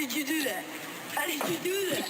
did you do that? How did you do that?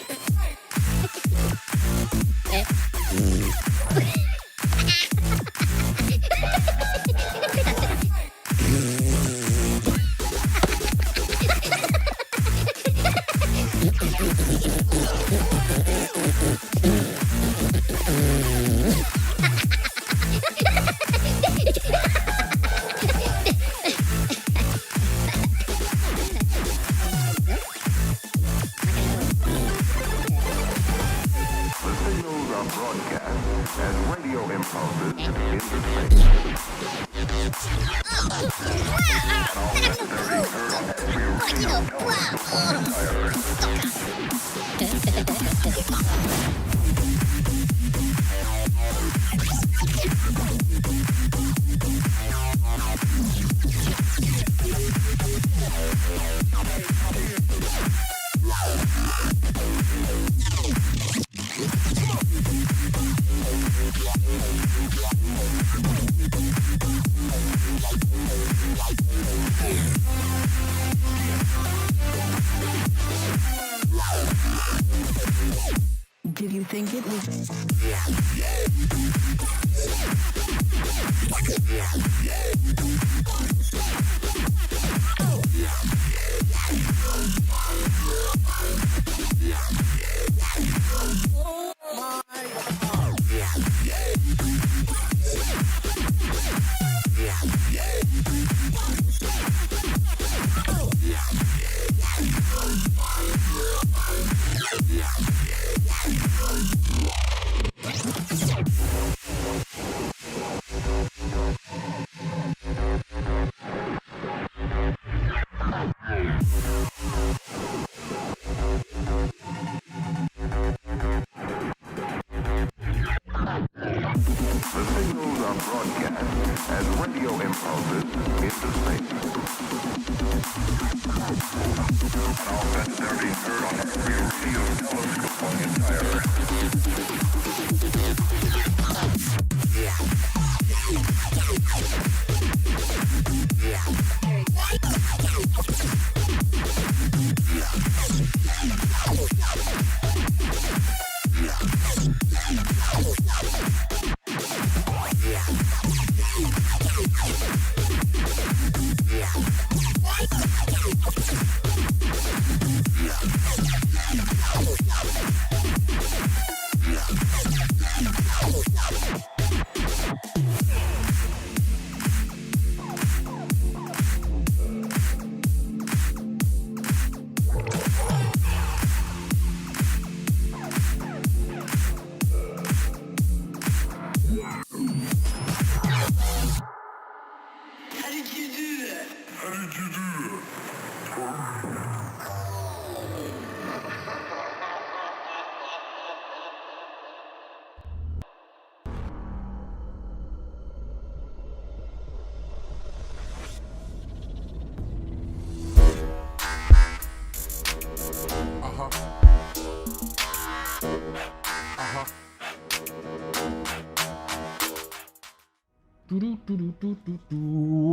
Did you think it was...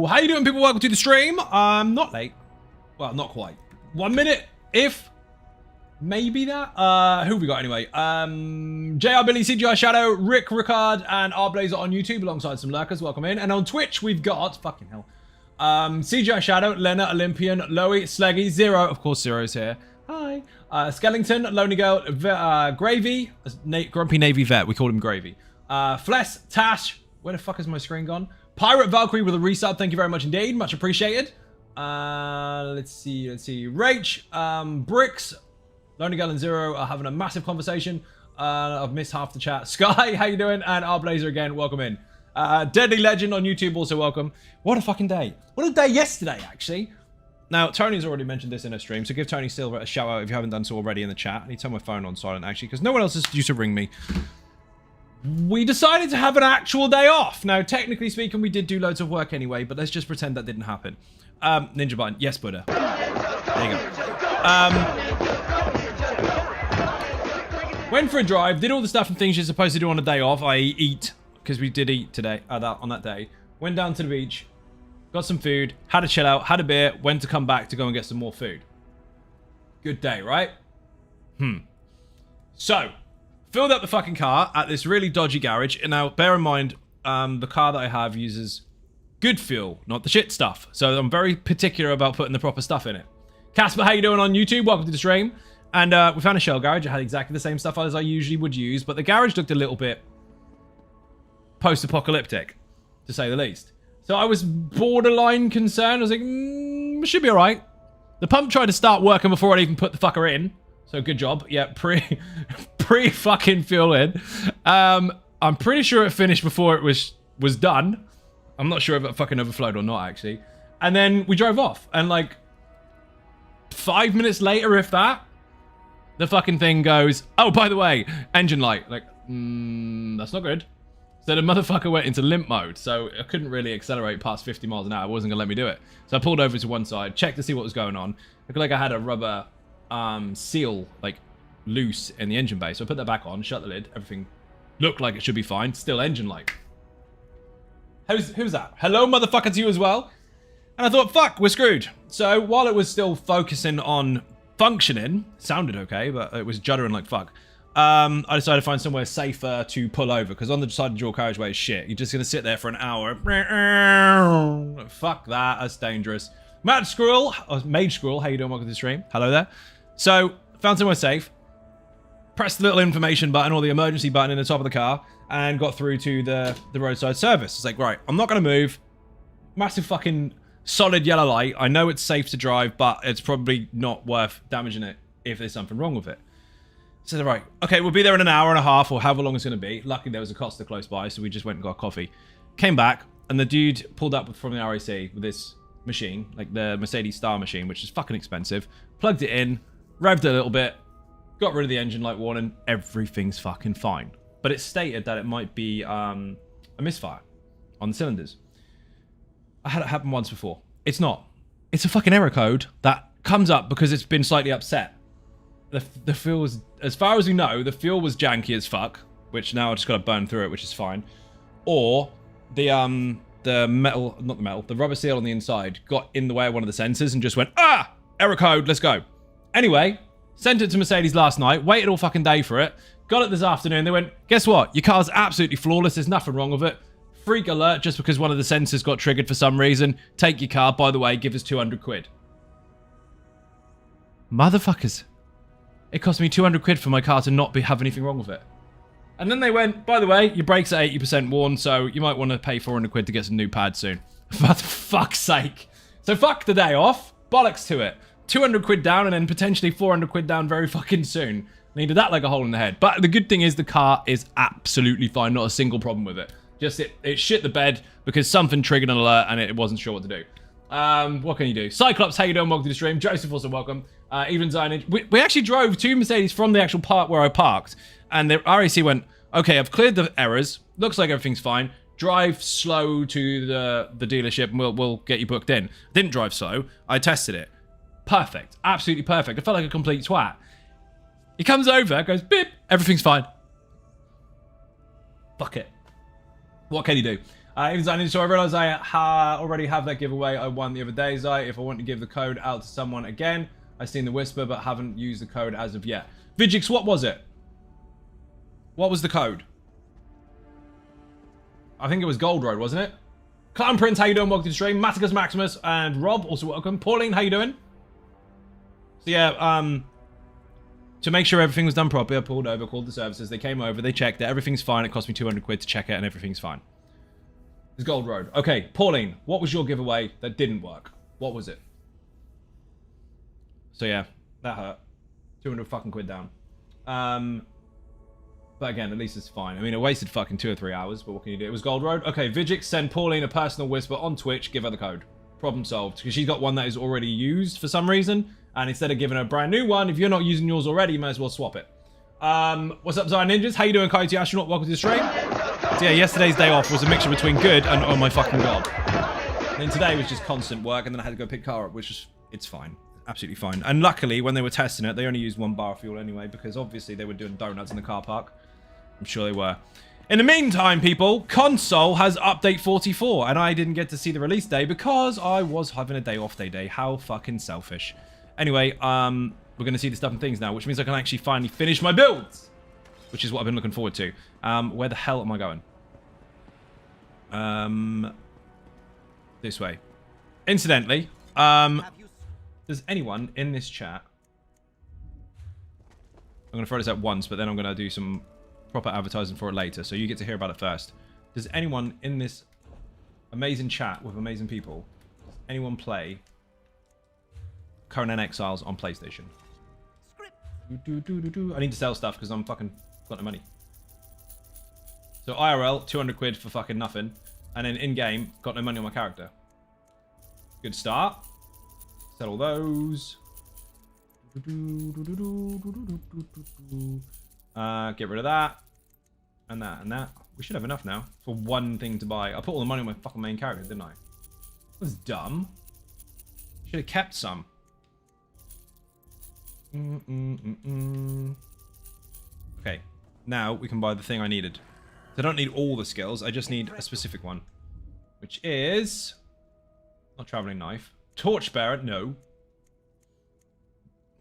How you doing, people? Welcome to the stream. I'm not late. Well, not quite. 1 minute, if maybe that. Who have we got anyway? JR Billy, CGI Shadow, Rick Ricard, and R Blazer on YouTube alongside some lurkers. Welcome in. And on Twitch, we've got fucking hell. CGI Shadow, Lena, Olympian, Loey, Sleggy, Zero. Of course, Zero's here. Hi. Skellington, Lonely Girl, Gravy, Grumpy Navy Vet. We call him Gravy. Fless, Tash. Where the fuck is my screen gone? Pirate Valkyrie with a resub. Thank you very much indeed. Much appreciated. Let's see. Rach, Bricks, Lonely Girl and Zero are having a massive conversation. I've missed half the chat. Sky, how you doing? And R Blazer again, welcome in. Deadly Legend on YouTube, also welcome. What a fucking day. What a day yesterday, actually. Now, Tony's already mentioned this in her stream, so give Tony Silver a shout out if you haven't done so already in the chat. I need to turn my phone on silent, actually, because no one else is due to ring me. We decided to have an actual day off. Now, technically speaking, we did do loads of work anyway, but let's just pretend that didn't happen. Ninja Bind. Yes, Buddha. There you go. Went for a drive, did all the stuff and things you're supposed to do on a day off, i.e. eat, because we did eat today, on that day. Went down to the beach, got some food, had a chill out, had a beer, went to come back to go and get some more food. Good day, right? So, filled up the fucking car at this really dodgy garage. And now, bear in mind, the car that I have uses good fuel, not the shit stuff. So I'm very particular about putting the proper stuff in it. Casper, how you doing on YouTube? Welcome to the stream. And we found a shell garage. It had exactly the same stuff as I usually would use, but the garage looked a little bit post-apocalyptic, to say the least. So I was borderline concerned. I was like, it should be all right. The pump tried to start working before I even put the fucker in. So good job. Yeah, pre fucking fuel in. I'm pretty sure it finished before it was done. I'm not sure if it fucking overflowed or not, actually. And then we drove off. And like 5 minutes later, if that, the fucking thing goes, oh, by the way, engine light. Like, that's not good. So the motherfucker went into limp mode. So I couldn't really accelerate past 50 miles an hour. It wasn't going to let me do it. So I pulled over to one side, checked to see what was going on. Looked like I had a rubber seal, like, loose in the engine bay. So I put that back on, shut the lid. Everything looked like it should be fine. Still engine light. Who's that? Hello, motherfucker, to you as well. And I thought, fuck, we're screwed. So while it was still focusing on functioning, sounded okay, but it was juddering like fuck. I decided to find somewhere safer to pull over, because on the side of the dual carriageway is shit. You're just going to sit there for an hour. Fuck that, that's dangerous. Mad Squirrel, or Mage Squirrel, how you doing? Welcome to the stream. Hello there. So, found somewhere safe. Pressed the little information button or the emergency button in the top of the car and got through to the roadside service. It's like, right, I'm not going to move. Massive fucking solid yellow light. I know it's safe to drive, but it's probably not worth damaging it if there's something wrong with it. So, right, okay, we'll be there in an hour and a half or however long it's going to be. Luckily, there was a Costa close by, so we just went and got coffee. Came back, and the dude pulled up from the RAC with this machine, like the Mercedes Star machine, which is fucking expensive. Plugged it in, revved it a little bit, got rid of the engine light warning. Everything's fucking fine. But it stated that it might be a misfire on the cylinders. I had it happen once before. It's not. It's a fucking error code that comes up because it's been slightly upset. The fuel was, as far as we know, the fuel was janky as fuck, which now I just got to burn through it, which is fine. Or the metal, not the metal, the rubber seal on the inside got in the way of one of the sensors and just went, error code, let's go. Anyway, sent it to Mercedes last night, waited all fucking day for it, got it this afternoon. They went, guess what? Your car's absolutely flawless. There's nothing wrong with it. Freak alert just because one of the sensors got triggered for some reason. Take your car. By the way, give us 200 quid. Motherfuckers. It cost me 200 quid for my car to not have anything wrong with it. And then they went, by the way, your brakes are 80% worn, so you might want to pay 400 quid to get some new pads soon. For fuck's sake. So fuck the day off. Bollocks to it. 200 quid down and then potentially 400 quid down very fucking soon. Needed that like a hole in the head. But the good thing is the car is absolutely fine. Not a single problem with it. Just it shit the bed because something triggered an alert and it wasn't sure what to do. What can you do? Cyclops, how you doing? Welcome to the stream. Joseph, also welcome. Even Zion. We actually drove two Mercedes from the actual part where I parked. And the RAC went, okay, I've cleared the errors. Looks like everything's fine. Drive slow to the dealership and we'll get you booked in. Didn't drive slow. I tested it. Perfect. Absolutely perfect. I felt like a complete twat. He comes over, goes, beep, everything's fine. Fuck it. What can you do? Even Zion, so I realised I already have that giveaway I won the other day, Zai. If I want to give the code out to someone again, I've seen the whisper, but haven't used the code as of yet. Vigix, what was it? What was the code? I think it was Gold Road, wasn't it? Clown Prince, how you doing? Welcome to the stream. Maticus Maximus and Rob, also welcome. Pauline, how you doing? So yeah, to make sure everything was done properly, I pulled over, called the services. They came over, they checked it. Everything's fine. It cost me 200 quid to check it, and everything's fine. It's Gold Road. Okay, Pauline, what was your giveaway that didn't work? What was it? So yeah, that hurt. 200 fucking quid down. But again, at least it's fine. I mean, it wasted fucking 2 or 3 hours, but what can you do? It was Gold Road. Okay, Vigix, send Pauline a personal whisper on Twitch. Give her the code. Problem solved. Because she's got one that is already used for some reason. And instead of giving her a brand new one, if you're not using yours already, you may as well swap it. What's up, Zion Ninjas? How you doing, Coyote Astronaut? Welcome to the stream. So yeah, yesterday's day off was a mixture between good and oh my fucking god. And then today was just constant work, and then I had to go pick car up, which is, it's fine. Absolutely fine. And luckily, when they were testing it, they only used 1 bar of fuel anyway, because obviously they were doing donuts in the car park. I'm sure they were. In the meantime, people, console has update 44, and I didn't get to see the release day because I was having a day off day. How fucking selfish. Anyway, we're going to see the stuff and things now, which means I can actually finally finish my builds, which is what I've been looking forward to. Where the hell am I going? This way. Incidentally, does anyone in this chat... I'm going to throw this out once, but then I'm going to do some proper advertising for it later, so you get to hear about it first. Does anyone in this amazing chat with amazing people, does anyone play Conan Exiles on PlayStation? I need to sell stuff because I'm fucking got no money. So IRL, 200 quid for fucking nothing. And then in-game, got no money on my character. Good start. Sell all those. Get rid of that. And that, and that. We should have enough now for one thing to buy. I put all the money on my fucking main character, didn't I? That was dumb. Should have kept some. Okay. Now we can buy the thing I needed. I don't need all the skills. I just need a specific one. Which is... not traveling knife. Torchbearer, no.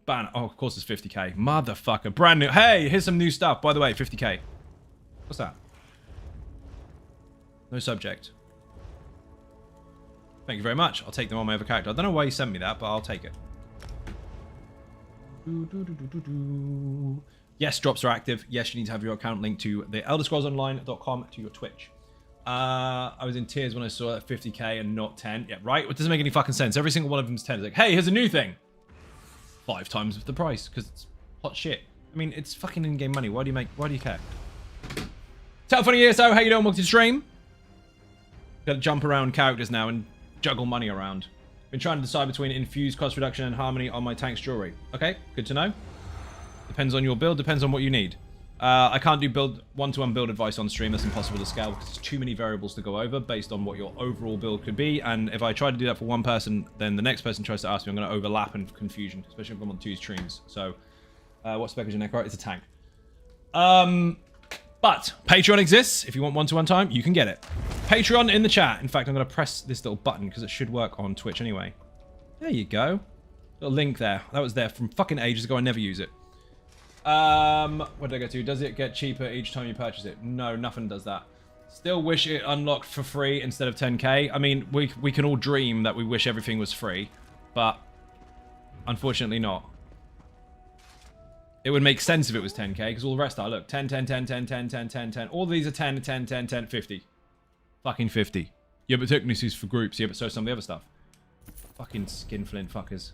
Banner. Oh, of course it's 50k. Motherfucker. Brand new. Hey, here's some new stuff. By the way, 50k. What's that? No subject. Thank you very much. I'll take them on my other character. I don't know why you sent me that, but I'll take it. Yes, drops are active. Yes, you need to have your account linked to the elderscrollsonline.com to your Twitch. I was in tears when I saw that 50k and not 10. Yeah, right? It doesn't make any fucking sense. Every single one of them is 10. It's like, hey, here's a new thing. 5 times the price because it's hot shit. I mean, it's fucking in-game money. Why do you care? Tell Funny ESO, how you doing? Welcome to the stream. Gotta jump around characters now and juggle money around. Been trying to decide between infused cost reduction and harmony on my tank's jewelry. Okay, good to know. Depends on your build, depends on what you need. I can't do one-to-one build advice on stream. That's impossible to scale because there's too many variables to go over based on what your overall build could be. And if I try to do that for one person, then the next person tries to ask me, I'm going to overlap and confusion, especially if I'm on 2 streams. So, what spec is your neck? Right, it's a tank. But Patreon exists. If you want one-to-one time, you can get it. Patreon in the chat. In fact, I'm going to press this little button because it should work on Twitch anyway. There you go. Little link there. That was there from fucking ages ago. I never use it. What did I go to? Does it get cheaper each time you purchase it? No, nothing does that. Still wish it unlocked for free instead of 10k. I mean, we can all dream that we wish everything was free, but unfortunately not. It would make sense if it was 10k, because all the rest are, look, 10, 10, 10, 10, 10, 10, 10, 10. All these are 10, 10, 10, 10, 50. Fucking 50. Yeah, but technically this is for groups. Yeah, but so some of the other stuff. Fucking skinflint fuckers.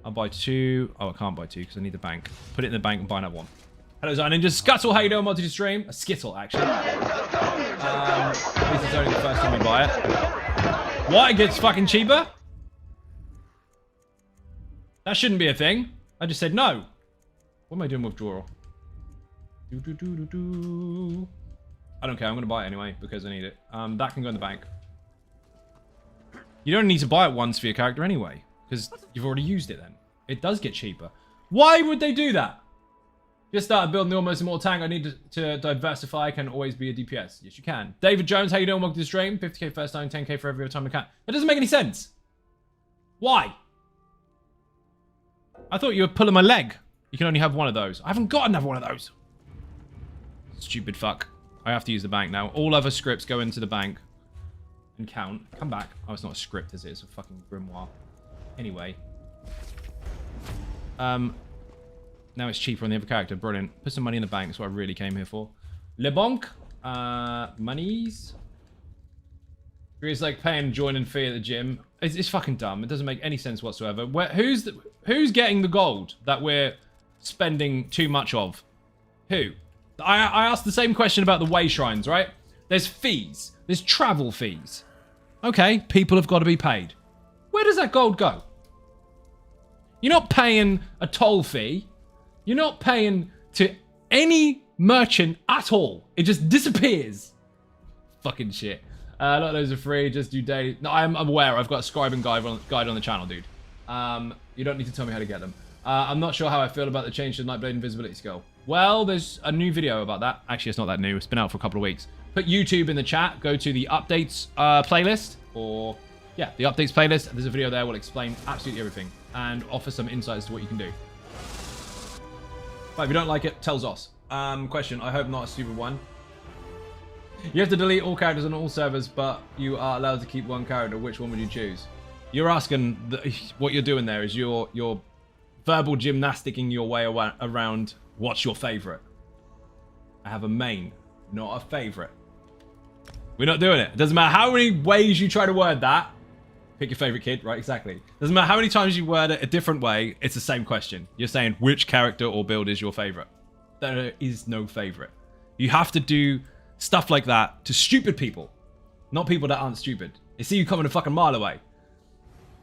I'll buy 2. Oh, I can't buy 2 because I need the bank. Put it in the bank and buy another one. Hello, Zion Ninja. Scuttle, how you doing? Welcome to the stream. A skittle, actually. At least it's only the first time we buy it. What? It gets fucking cheaper? That shouldn't be a thing. I just said no. What am I doing with withdrawal? I don't care. I'm going to buy it anyway because I need it. That can go in the bank. You don't need to buy it once for your character anyway. Because you've already used it then. It does get cheaper. Why would they do that? Just started building the almost immortal tank. I need to diversify. I can always be a DPS. Yes, you can. David Jones, how you doing? Welcome to the stream. 50k first time, 10k for every time I can. That doesn't make any sense. Why? I thought you were pulling my leg. You can only have one of those. I haven't got another one of those. Stupid fuck. I have to use the bank now. All other scripts go into the bank and count. Come back. Oh, it's not a script, is it? It's a fucking grimoire. Anyway. Now it's cheaper on the other character. Brilliant. Put some money in the bank. That's what I really came here for. Le Bonk. Monies. It's like paying joining fee at the gym. It's fucking dumb. It doesn't make any sense whatsoever. Who's getting the gold that we're spending too much of? Who? I asked the same question about the way shrines, right? There's fees. There's travel fees. Okay, people have got to be paid. Where does that gold go? You're not paying a toll fee. You're not paying to any merchant at all. It just disappears. Fucking shit. A lot of those are free. Just do daily. No, I'm aware. I've got a scribe and guide on the channel, dude. You don't need to tell me how to get them. I'm not sure how I feel about the change to the Nightblade invisibility skill. Well, there's a new video about that. Actually, it's not that new. It's been out for a couple of weeks. Put YouTube in the chat. Go to the updates playlist. Or, yeah, the updates playlist. There's a video there. We'll explain absolutely everything. And offer some insights to what you can do. But if you don't like it, tell Zos. Question, I hope not a stupid one. You have to delete all characters on all servers, but you are allowed to keep one character. Which one would you choose? You're asking, what you're doing there is you're verbal gymnasticking your way around what's your favorite. I have a main, not a favorite. We're not doing it. It doesn't matter how many ways you try to word that. Pick your favorite kid, right? Exactly. Doesn't matter how many times you word it a different way, it's the same question. You're saying which character or build is your favorite. There is no favorite. You have to do stuff like that to stupid people, not people that aren't stupid. They see you coming a fucking mile away.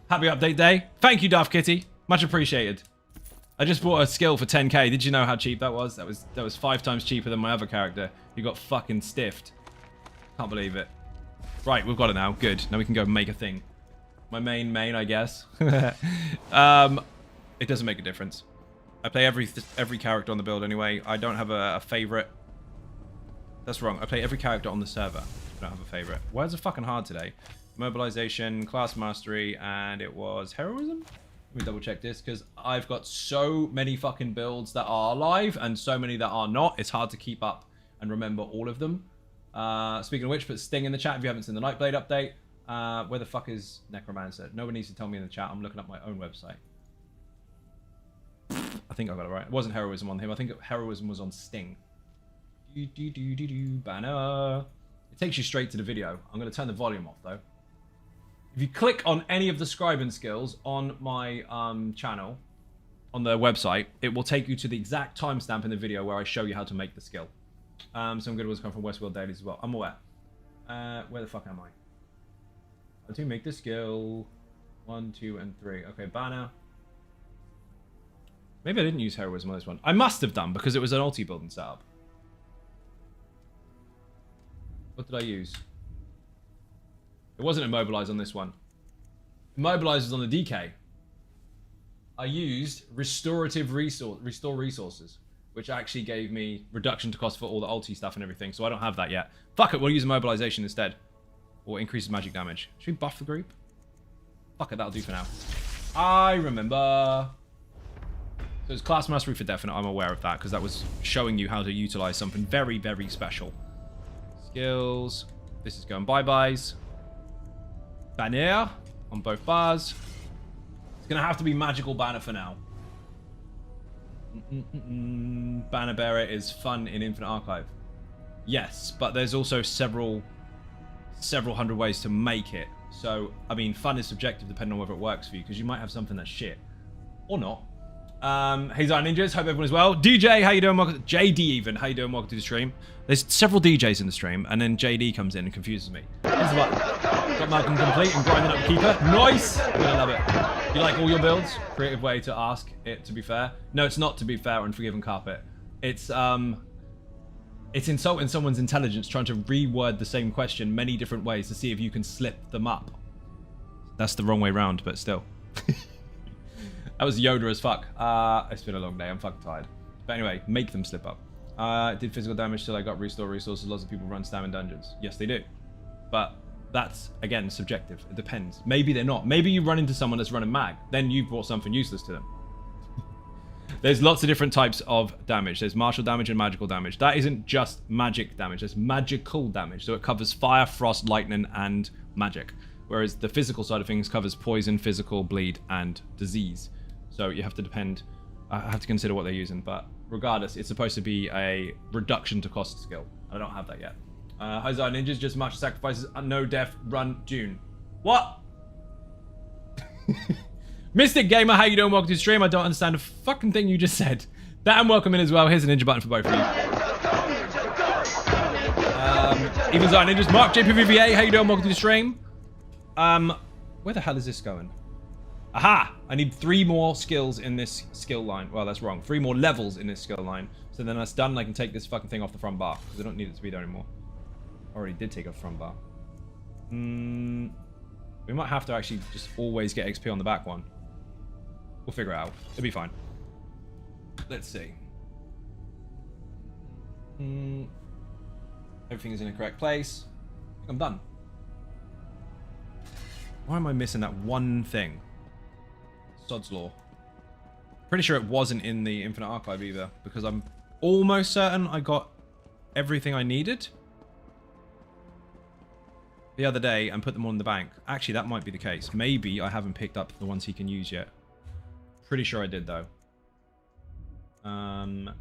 Happy update day. Thank you, Daft Kitty. Much appreciated. I just bought a skill for 10k. Did you know how cheap that was? That was 5 times cheaper than my other character. You got fucking stiffed. Can't believe it. Right, we've got it now. Good. Now we can go make a thing. My main, I guess. It doesn't make a difference. I play every character on the build anyway. I don't have a favorite. That's wrong. I play every character on the server. I don't have a favorite. Words are fucking hard today. Mobilization, class mastery, and it was heroism? Let me double check this, because I've got so many fucking builds that are live and so many that are not. It's hard to keep up and remember all of them. Speaking of which, put Sting in the chat if you haven't seen the Nightblade update. Where the fuck is Necromancer? No one needs to tell me in the chat. I'm looking up my own website. I think I got it right. It wasn't heroism on him. I think heroism was on Sting. Banner. It takes you straight to the video. I'm going to turn the volume off though. If you click on any of the scribing skills on my channel, on the website, it will take you to the exact timestamp in the video where I show you how to make the skill. Some good ones come from Westworld Dailies as well. I'm aware. Where the fuck am I? How to make the skill. 1, 2, and 3. Okay, banner. Maybe I didn't use heroism on this one. I must have done because it was an ulti build and setup. What did I use? It wasn't immobilize on this one. Immobilize was on the DK. I used restore resources, which actually gave me reduction to cost for all the ulti stuff and everything, so I don't have that yet. Fuck it, we'll use immobilization instead. Or increases magic damage. Should we buff the group? Fuck it, that'll do for now. I remember. So it's class mastery for definite, I'm aware of that, because that was showing you how to utilize something very, very special. Skills. This is going bye-byes. Banner on both bars. It's going to have to be magical banner for now. Banner bearer is fun in Infinite Archive. Yes, but there's also several hundred ways to make it. So, I mean, fun is subjective depending on whether it works for you, because you might have something that's shit. Or not. Hey Zion Ninjas, hope everyone is well. DJ, how you doing? Welcome to JD even, how you doing? Welcome to the stream. There's several DJs in the stream, and then JD comes in and confuses me. Here's the button. Got Malcolm complete and grinding up the keeper. Nice! I love it. You like all your builds? Creative way to ask it, to be fair. No, it's not to be fair on Forgiven Carpet. It's insulting someone's intelligence trying to reword the same question many different ways to see if you can slip them up. That's the wrong way round, but still. That was Yoda as fuck. It's been a long day. I'm fucking tired. But anyway, make them slip up. Did physical damage till I got restore resources. Lots of people run stam in dungeons. Yes, they do. But that's, again, subjective. It depends. Maybe they're not. Maybe you run into someone that's running mag. Then you've brought something useless to them. There's lots of different types of damage. There's martial damage and magical damage. That isn't just magic damage. There's magical damage. So it covers fire, frost, lightning, and magic. Whereas the physical side of things covers poison, physical, bleed, and disease. So you have to depend. I have to consider what they're using. But regardless, it's supposed to be a reduction to cost skill. I don't have that yet. Hi Zion Ninjas, just martial sacrifices, no death, run June. What? Mystic Gamer, how you doing? Welcome to the stream. I don't understand a fucking thing you just said. That and welcome in as well. Here's a ninja button for both of you. Even Zion Ninjas, Mark JPVVA, how you doing? Welcome to the stream. Where the hell is this going? Aha! I need 3 more skills in this skill line. Well, that's wrong. 3 more levels in this skill line. So then that's done and I can take this fucking thing off the front bar. Because I don't need it to be there anymore. Already did take off the front bar. We might have to actually just always get XP on the back one. We'll figure it out. It'll be fine. Let's see. Everything is in the correct place. I think I'm done. Why am I missing that one thing? Sod's Law. Pretty sure it wasn't in the Infinite Archive either, because I'm almost certain I got everything I needed the other day and put them on the bank. Actually, that might be the case. Maybe I haven't picked up the ones he can use yet. Pretty sure I did, though.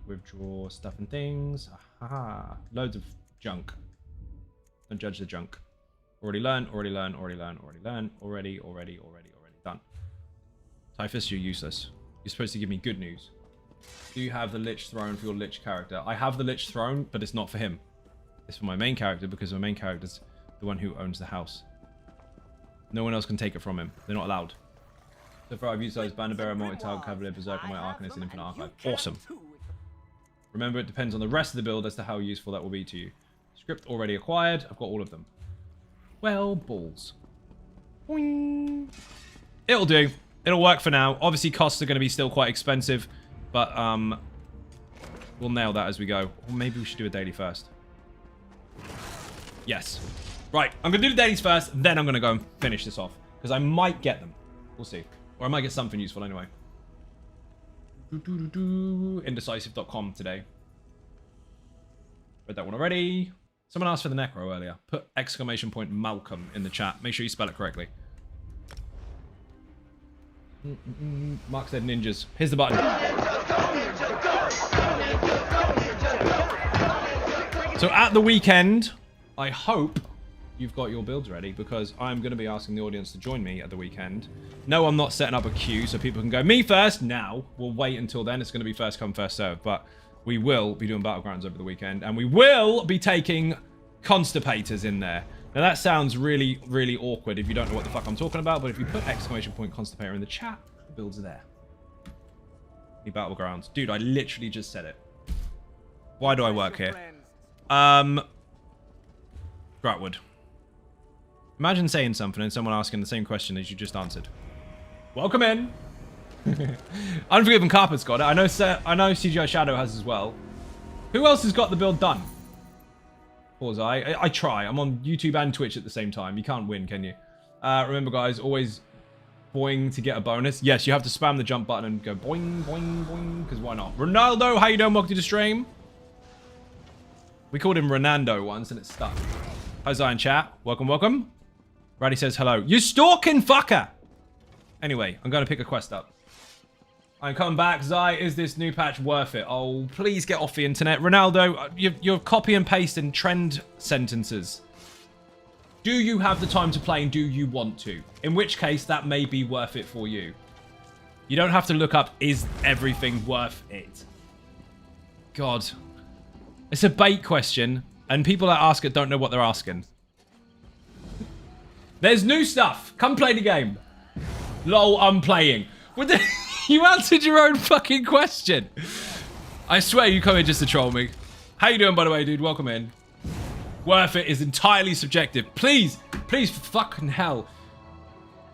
Withdraw stuff and things. Aha. Loads of junk. Don't judge the junk. Already learned, already learned, already learned, already learned. Already. Done. Typhus, you're useless. You're supposed to give me good news. Do you have the Lich Throne for your Lich character? I have the Lich Throne, but it's not for him. It's for my main character, because my main character's the one who owns the house. No one else can take it from him. They're not allowed. So far, I've utilized Bannerbearer, Multi-Target, Cavalier, Berserker, my Arcanist, and Infinite Archive. Awesome. Remember, it depends on the rest of the build as to how useful that will be to you. Script already acquired. I've got all of them. Well, balls. Boing. It'll do. It'll work for now. Obviously, costs are going to be still quite expensive, but we'll nail that as we go. Or maybe we should do a daily first. Yes. Right, I'm going to do the dailies first, then I'm going to go and finish this off. Because I might get them. We'll see. Or I might get something useful anyway. Indecisive.com today. Read that one already. Someone asked for the Necro earlier. Put ! Malcolm in the chat. Make sure you spell it correctly. Mark said ninjas. Here's the button. So at the weekend, I hope you've got your builds ready, because I'm going to be asking the audience to join me at the weekend. No, I'm not setting up a queue so people can go, me first. Now, we'll wait until then. It's going to be first come, first serve. But we will be doing Battlegrounds over the weekend. And we will be taking Constipators in there. Now, that sounds really, really awkward if you don't know what the fuck I'm talking about. But if you put ! Constipator in the chat, the builds are there. The Battlegrounds. Dude, I literally just said it. Why do I work here? Gratwood. Imagine saying something and someone asking the same question as you just answered. Welcome in. Unforgiven Carpet's got it. I know CGI Shadow has as well. Who else has got the build done? Pause. I try. I'm on YouTube and Twitch at the same time. You can't win, can you? Remember, guys, always boing to get a bonus. Yes, you have to spam the jump button and go boing, boing, boing, because why not? Ronaldo, how you doing? Welcome to the stream. We called him Ronando once and it stuck. Hi, Zion chat. Welcome, welcome. Raddy says hello. You stalking fucker! Anyway, I'm going to pick a quest up. I'm coming back. Zai, is this new patch worth it? Oh, please get off the internet. Ronaldo, you're copy and pasting trend sentences. Do you have the time to play and do you want to? In which case, that may be worth it for you. You don't have to look up, is everything worth it? God. It's a bait question, and people that ask it don't know what they're asking. There's new stuff. Come play the game. Lol, I'm playing. You answered your own fucking question. I swear you come in just to troll me. How you doing, by the way, dude? Welcome in. Worth it is entirely subjective. Please, please, for fucking hell.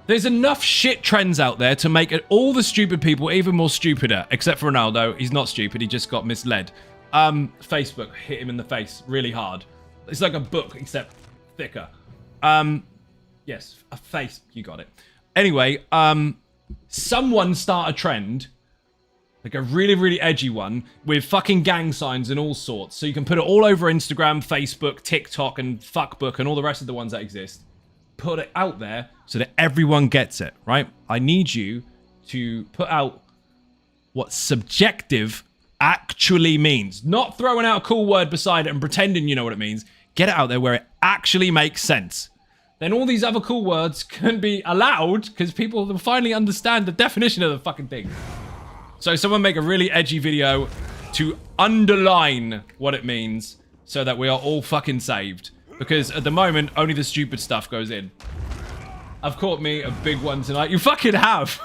There's enough shit trends out there to make all the stupid people even more stupider. Except for Ronaldo. He's not stupid. He just got misled. Facebook hit him in the face really hard. It's like a book, except thicker. Yes, a face. You got it. Anyway, someone start a trend, like a really, really edgy one, with fucking gang signs and all sorts. So you can put it all over Instagram, Facebook, TikTok, and Fuckbook, and all the rest of the ones that exist. Put it out there so that everyone gets it, right? I need you to put out what subjective actually means. Not throwing out a cool word beside it and pretending you know what it means. Get it out there where it actually makes sense. Then all these other cool words can be allowed because people will finally understand the definition of the fucking thing. So someone make a really edgy video to underline what it means so that we are all fucking saved. Because at the moment, only the stupid stuff goes in. I've caught me a big one tonight. You fucking have.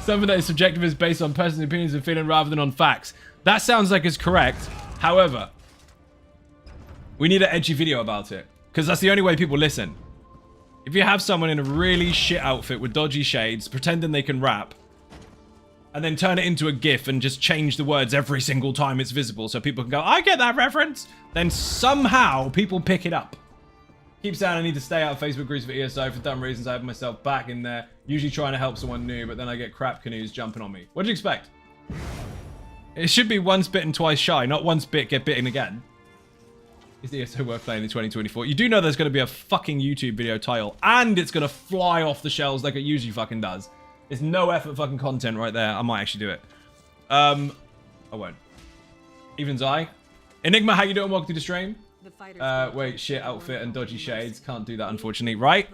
Something that is subjective is based on personal opinions and feeling rather than on facts. That sounds like it's correct. However, we need an edgy video about it. Because that's the only way people listen. If you have someone in a really shit outfit with dodgy shades, pretending they can rap, and then turn it into a GIF and just change the words every single time it's visible so people can go, I get that reference, then somehow people pick it up. Keep saying I need to stay out of Facebook groups for ESO. For dumb reasons, I have myself back in there. Usually trying to help someone new, but then I get crap canoes jumping on me. What do you expect? It should be once bitten, twice shy, not once bit, get bitten again. Is ESO worth playing in 2024? You do know there's going to be a fucking YouTube video title, and it's going to fly off the shelves like it usually fucking does. It's no effort fucking content right there. I might actually do it. I won't. Even's eye. Enigma, how you doing? Welcome to the stream. Wait, shit outfit and dodgy shades. Can't do that, unfortunately. Right?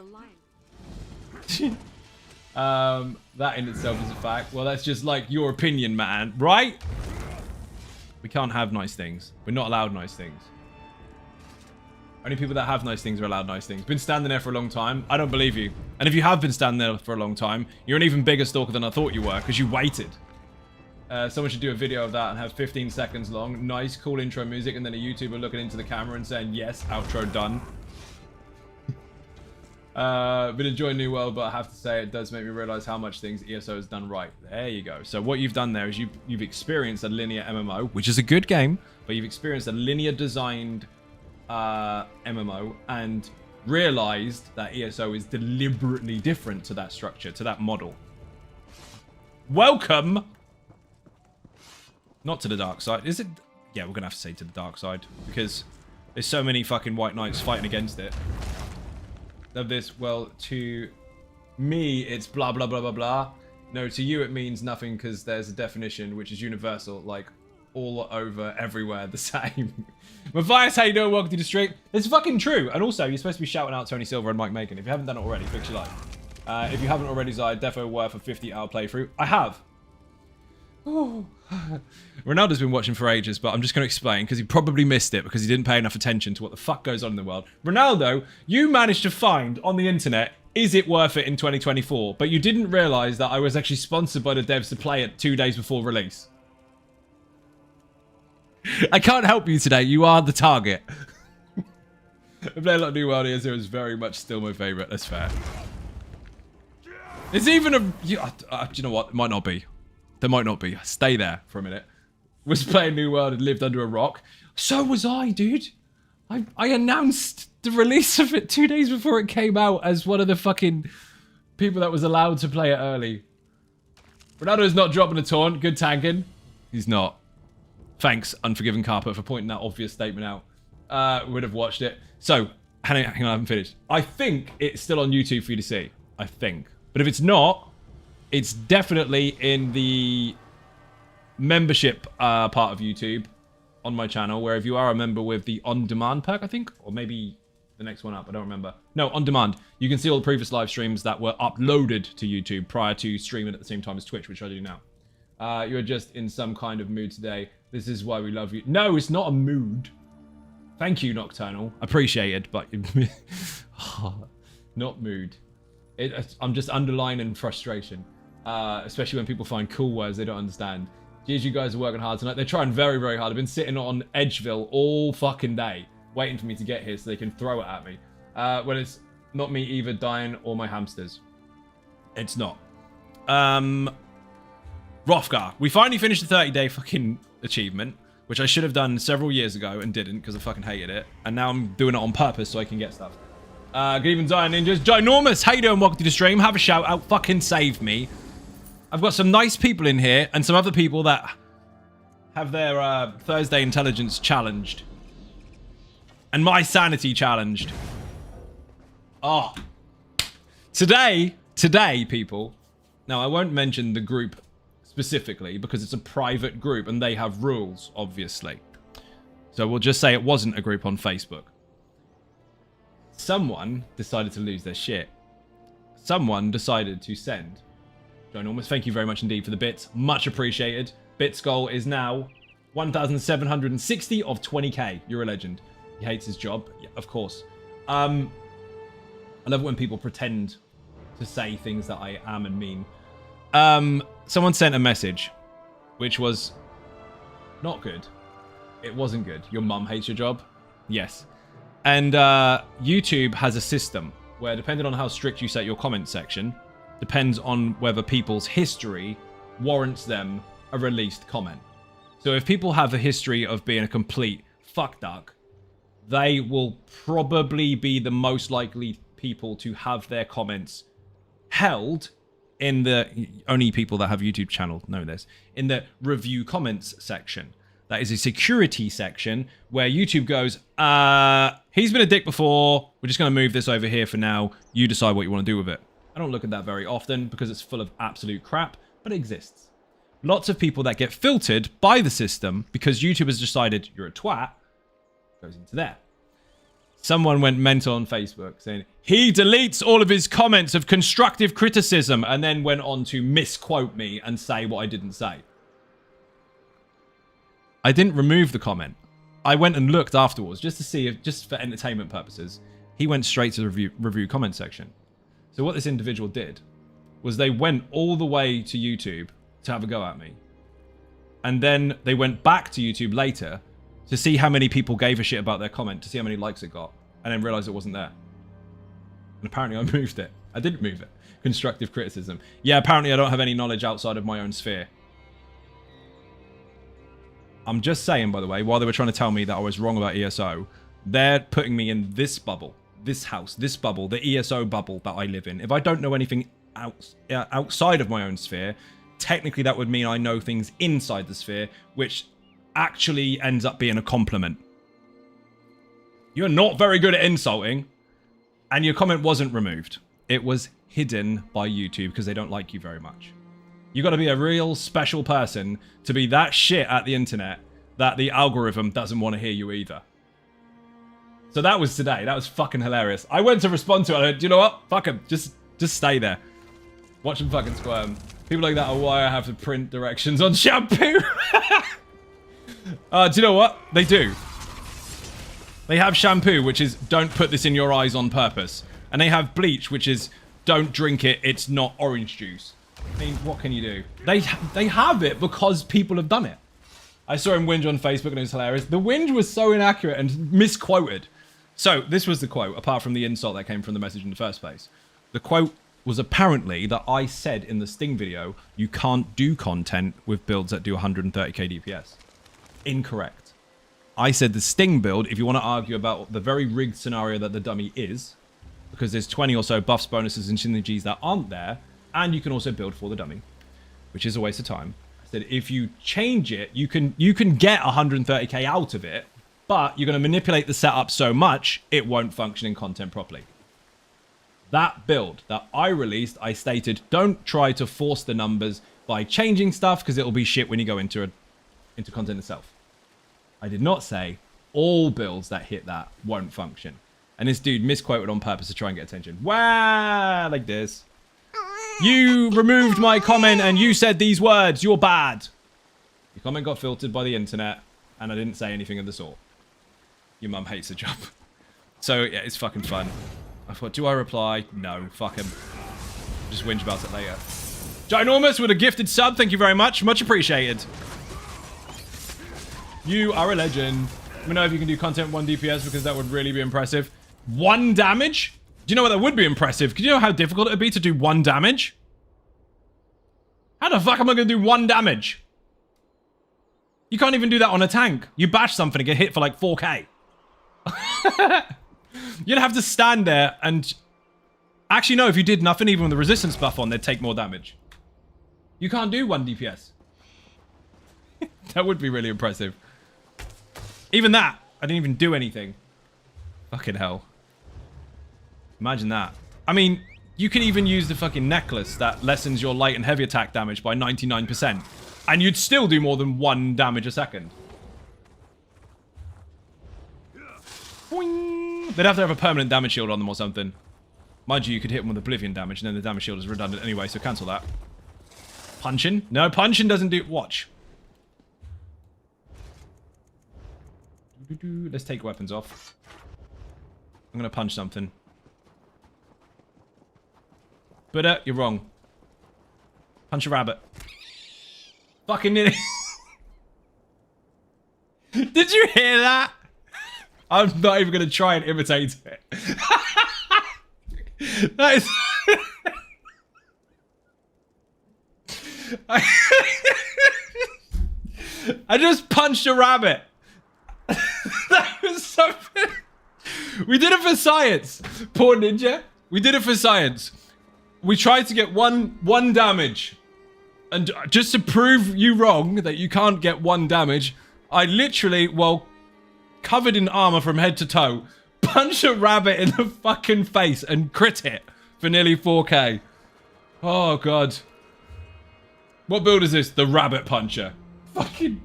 That in itself is a fact. Well, that's just like your opinion, man. Right? We can't have nice things. We're not allowed nice things. Only people that have nice things are allowed nice things. Been standing there for a long time. I don't believe you. And if you have been standing there for a long time, you're an even bigger stalker than I thought you were, because you waited. Someone should do a video of that and have 15 seconds long. Nice, cool intro music, and then a YouTuber looking into the camera and saying, yes, outro done. Been enjoying New World, but I have to say it does make me realize how much things ESO has done right. There you go. So what you've done there is you've experienced a linear MMO, which is a good game, but you've experienced a linear designed MMO and realized that ESO is deliberately different to that structure, to that model. Welcome! Not to the dark side. Is it? Yeah, we're going to have to say to the dark side, because there's so many fucking white knights fighting against it. Of this, well, to me, it's blah, blah, blah, blah, blah. No, to you, it means nothing, because there's a definition, which is universal, like, all over, everywhere, the same. Matthias, how you doing? Welcome to the stream. It's fucking true. And also, you're supposed to be shouting out Tony Silver and Mike Macon. If you haven't done it already, fix your life. If you haven't already, Zai, defo worth a 50-hour playthrough. I have. Oh. Ronaldo's been watching for ages, but I'm just going to explain, because he probably missed it, because he didn't pay enough attention to what the fuck goes on in the world. Ronaldo, you managed to find on the internet, is it worth it in 2024? But you didn't realize that I was actually sponsored by the devs to play it 2 days before release. I can't help you today. You are the target. I play a lot of New World here, so it's very much still my favorite. That's fair. It's even a... do you know what? It might not be. There might not be. Stay there for a minute. Was playing New World and lived under a rock. So was I, dude. I announced the release of it 2 days before it came out as one of the fucking people that was allowed to play it early. Ronaldo's not dropping a taunt. Good tanking. He's not. Thanks, Unforgiven Carpet, for pointing that obvious statement out. Would have watched it. So, hang on, I haven't finished. I think it's still on YouTube for you to see. I think. But if it's not, it's definitely in the membership part of YouTube on my channel, where if you are a member with the on-demand perk, I think, or maybe the next one up, I don't remember. No, on demand. You can see all the previous live streams that were uploaded to YouTube prior to streaming at the same time as Twitch, which I do now. You're just in some kind of mood today. This is why we love you. No, it's not a mood. Thank you, Nocturnal. Appreciated, but not mood. I'm just underlining frustration, especially when people find cool words they don't understand. Geez, you guys are working hard tonight. They're trying very, very hard. I've been sitting on Edgeville all fucking day, waiting for me to get here so they can throw it at me. Well, it's not me either dying or my hamsters. It's not. Rothgar. We finally finished the 30-day fucking achievement, which I should have done several years ago and didn't because I fucking hated it. And now I'm doing it on purpose so I can get stuff. Good evening, Zion Ninjas. Ginormous, how you doing? Welcome to the stream. Have a shout out. Fucking save me. I've got some nice people in here and some other people that have their Thursday intelligence challenged. And my sanity challenged. Oh. Today, people. Now, I won't mention the group specifically because it's a private group and they have rules, obviously. So we'll just say it wasn't a group on Facebook. Someone decided to lose their shit. Someone decided to send. Ginormous, thank you very much indeed for the bits. Much appreciated. Bit's goal is now 1,760 of 20k. You're a legend. He hates his job. Yeah, of course. I love it when people pretend to say things that I am and mean. Someone sent a message, which was not good. It wasn't good. Your mum hates your job? Yes. And YouTube has a system where, depending on how strict you set your comment section, depends on whether people's history warrants them a released comment. So if people have a history of being a complete fuck duck, they will probably be the most likely people to have their comments held in the, only people that have YouTube channel know this, in the review comments section. That is a security section where YouTube goes, he's been a dick before, we're just going to move this over here for now, you decide what you want to do with it. I don't look at that very often because it's full of absolute crap, but it exists. Lots of people that get filtered by the system because YouTube has decided you're a twat, goes into there. Someone went mental on Facebook saying, he deletes all of his comments of constructive criticism, and then went on to misquote me and say what I didn't say. I didn't remove the comment. I went and looked afterwards just to see if, just for entertainment purposes, he went straight to the review comment section. So what this individual did was they went all the way to YouTube to have a go at me. And then they went back to YouTube later to see how many people gave a shit about their comment, to see how many likes it got, and then realized it wasn't there. And apparently I moved it. I didn't move it. Constructive criticism. Yeah, apparently I don't have any knowledge outside of my own sphere. I'm just saying, by the way, while they were trying to tell me that I was wrong about ESO, they're putting me in this bubble, this house, this bubble, the ESO bubble that I live in. If I don't know anything outside of my own sphere, technically that would mean I know things inside the sphere, which actually ends up being a compliment. You're not very good at insulting, and your comment wasn't removed. It was hidden by YouTube because they don't like you very much. You got to be a real special person to be that shit at the internet that the algorithm doesn't want to hear you either. So that was today. That was fucking hilarious. I went to respond to it. I went, do you know what? Fuck him. Just stay there. Watch him fucking squirm. People like that are why I have to print directions on shampoo. Do you know what? They do. They have shampoo, which is don't put this in your eyes on purpose. And they have bleach, which is don't drink it. It's not orange juice. I mean, what can you do? They have it because people have done it. I saw him whinge on Facebook and it was hilarious. The whinge was so inaccurate and misquoted. So this was the quote, apart from the insult that came from the message in the first place. The quote was apparently that I said in the Sting video, you can't do content with builds that do 130k DPS. Incorrect. I said the Sting build, if you want to argue about the very rigged scenario that the dummy is, because there's 20 or so buffs, bonuses, and synergies that aren't there, and you can also build for the dummy, which is a waste of time. I said if you change it, you can get 130k out of it, but you're going to manipulate the setup so much, it won't function in content properly. That build that I released, I stated, don't try to force the numbers by changing stuff, because it'll be shit when you go into content itself. I did not say all builds that hit that won't function. And this dude misquoted on purpose to try and get attention. Wow, like this. You removed my comment and you said these words. You're bad. Your comment got filtered by the internet and I didn't say anything of the sort. Your mum hates the job. So, yeah, it's fucking fun. I thought, do I reply? No, fuck him. Just whinge about it later. Ginormous with a gifted sub. Thank you very much. Much appreciated. You are a legend. Let me know if you can do content 1 DPS because that would really be impressive. 1 damage? Do you know what that would be impressive? Do you know how difficult it would be to do 1 damage? How the fuck am I going to do 1 damage? You can't even do that on a tank. You bash something and get hit for like 4k. You'd have to stand there and... Actually, no, if you did nothing, even with the resistance buff on, they'd take more damage. You can't do 1 DPS. That would be really impressive. Even that, I didn't even do anything. Fucking hell. Imagine that. I mean, you can even use the fucking necklace that lessens your light and heavy attack damage by 99%. And you'd still do more than 1 damage a second. Boing. They'd have to have a permanent damage shield on them or something. Mind you, you could hit them with Oblivion damage and then the damage shield is redundant anyway, so cancel that. Punching? No, punching doesn't do... Watch. Let's take weapons off. I'm going to punch something. But you're wrong. Punch a rabbit. Fucking idiot. Did you hear that? I'm not even going to try and imitate it. That is... I just punched a rabbit. That was something... We did it for science. Poor Ninja. We did it for science. We tried to get one damage. And just to prove you wrong, that you can't get 1 damage, I literally, well, covered in armor from head to toe, punch a rabbit in the fucking face and crit it for nearly 4k. Oh, God. What build is this? The Rabbit Puncher. Fucking...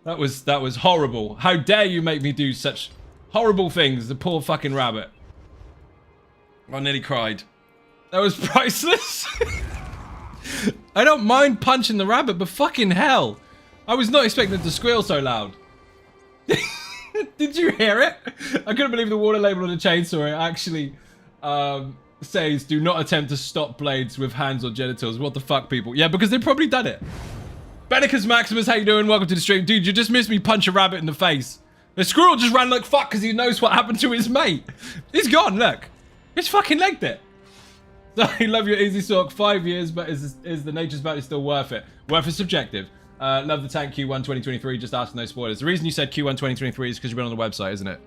That was horrible. How dare you make me do such horrible things, the poor fucking rabbit. I nearly cried. That was priceless. I don't mind punching the rabbit, but fucking hell. I was not expecting it to squeal so loud. Did you hear it? I couldn't believe the water label on the chainsaw. It actually says, do not attempt to stop blades with hands or genitals. What the fuck, people? Yeah, because they've probably done it. Benicus Maximus, how you doing? Welcome to the stream. Dude, you just missed me punch a rabbit in the face. The squirrel just ran like fuck because he knows what happened to his mate. He's gone, look. He's fucking legged it. So, I love your easy talk. 5 years, but is the Nature's Bounty still worth it? Worth is subjective. Love the tank Q1 2023. Just asking no spoilers. The reason you said Q1 2023 is because you've been on the website, isn't it?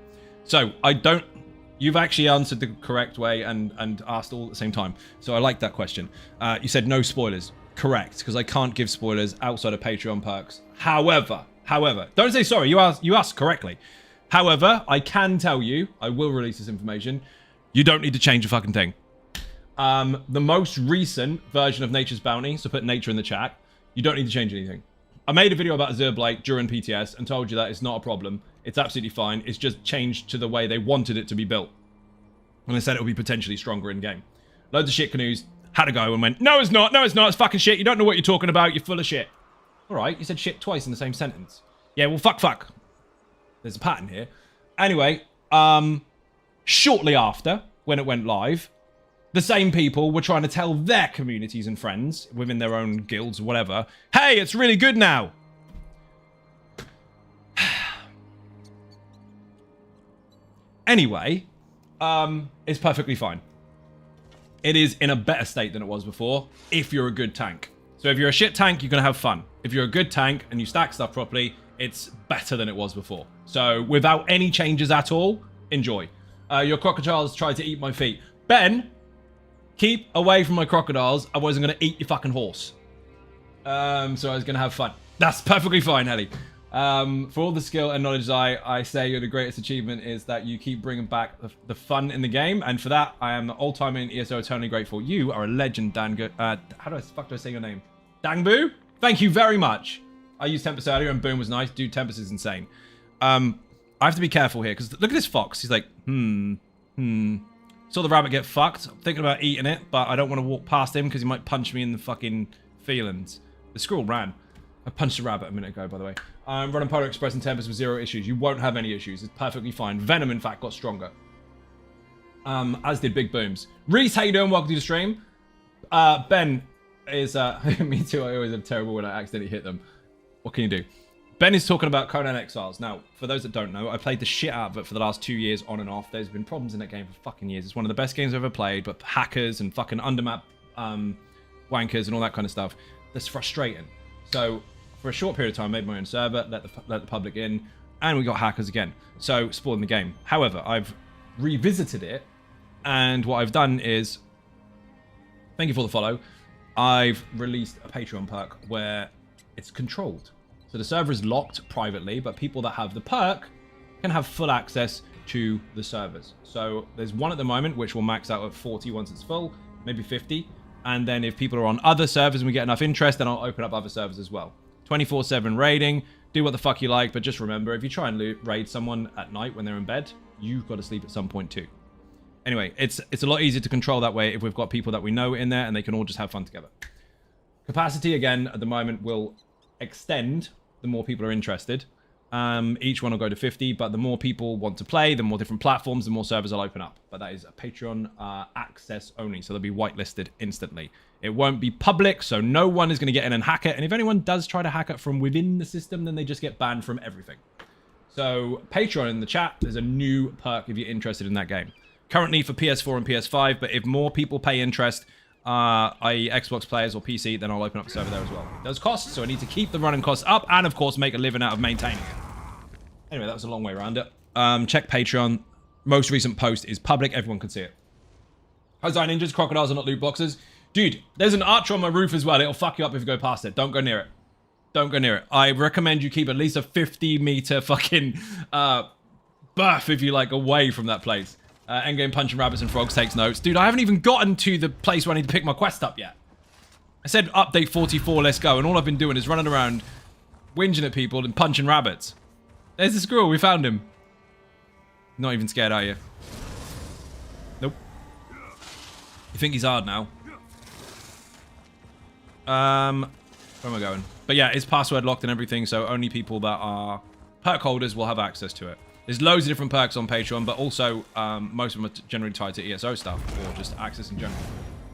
So, I don't... You've actually answered the correct way and asked all at the same time. So, I like that question. You said no spoilers. Correct, because I can't give spoilers outside of Patreon perks. However, don't say sorry. You asked correctly. However, I can tell you, I will release this information. You don't need to change a fucking thing. The most recent version of Nature's Bounty, so put nature in the chat, you don't need to change anything. I made a video about Azure Blade during PTS and told you that it's not a problem. It's absolutely fine. It's just changed to the way they wanted it to be built. And they said it will be potentially stronger in game. Loads of shit canoes had a go and went, no it's not, it's fucking shit. You don't know what you're talking about. You're full of shit. All right, you said shit twice in the same sentence. Yeah, well, fuck. There's a pattern here. Anyway, shortly after, when it went live, the same people were trying to tell their communities and friends within their own guilds or whatever, hey, it's really good now. Anyway, it's perfectly fine. It is in a better state than it was before if you're a good tank. So if you're a shit tank, you're going to have fun. If you're a good tank and you stack stuff properly, it's better than it was before. So without any changes at all, enjoy. Your crocodiles tried to eat my feet. Ben, keep away from my crocodiles, otherwise I'm going to eat your fucking horse. So I was going to have fun. That's perfectly fine, Ellie. For all the skill and knowledge I say your the greatest achievement is that you keep bringing back the fun in the game, and for that I am the all-time in ESO eternally grateful. You are a legend, Dango. How do I say your name? Dangbu? Thank you very much. I used Tempest earlier and boom was nice. Dude, Tempest is insane. I have to be careful here because look at this fox. He's like, Saw the rabbit get fucked. I'm thinking about eating it, but I don't want to walk past him because he might punch me in the fucking feelings. The squirrel ran. I punched a rabbit a minute ago, by the way. I'm running Polar Express and Tempest with 0 issues. You won't have any issues. It's perfectly fine. Venom, in fact, got stronger. As did Big Booms. Reese, how you doing? Welcome to the stream. Ben is... me too. I always have terrible when I accidentally hit them. What can you do? Ben is talking about Conan Exiles. Now, for those that don't know, I played the shit out of it for the last 2 years on and off. There's been problems in that game for fucking years. It's one of the best games I've ever played, but hackers and fucking undermap wankers and all that kind of stuff. That's frustrating. So, for a short period of time, I made my own server, let the public in, and we got hackers again. So, spoiling the game. However, I've revisited it, and what I've done is, thank you for the follow, I've released a Patreon perk where it's controlled. So the server is locked privately, but people that have the perk can have full access to the servers. So there's one at the moment, which will max out at 40 once it's full, maybe 50. And then if people are on other servers and we get enough interest, then I'll open up other servers as well. 24/7 raiding, do what the fuck you like, but just remember, if you try and raid someone at night when they're in bed, you've got to sleep at some point too. Anyway, it's a lot easier to control that way if we've got people that we know in there and they can all just have fun together. Capacity, again, at the moment will extend the more people are interested. Each one will go to 50, but the more people want to play, the more different platforms, the more servers will open up. But that is a Patreon access only, so they'll be whitelisted instantly. It won't be public, so no one is going to get in and hack it. And if anyone does try to hack it from within the system, then they just get banned from everything. So Patreon in the chat, there's a new perk if you're interested in that game. Currently for PS4 and PS5, but if more people pay interest, i.e. Xbox players or PC, then I'll open up a server there as well. It does cost, so I need to keep the running costs up and, of course, make a living out of maintaining it. Anyway, that was a long way around it. Check Patreon. most recent post is public. Everyone can see it. How's ninjas? Crocodiles are not loot boxes. Dude, there's an archer on my roof as well. It'll fuck you up if you go past it. Don't go near it. Don't go near it. I recommend you keep at least a 50-meter fucking berth, if you like, away from that place. Endgame punching rabbits and frogs takes notes. Dude, I haven't even gotten to the place where I need to pick my quest up yet. I said update 44, let's go. And all I've been doing is running around, whinging at people and punching rabbits. There's the squirrel. We found him. Not even scared, are you? Nope. You think he's hard now? Where am I going? But yeah, it's password locked and everything, so only people that are perk holders will have access to it. There's loads of different perks on Patreon, but also most of them are generally tied to ESO stuff or just access in general.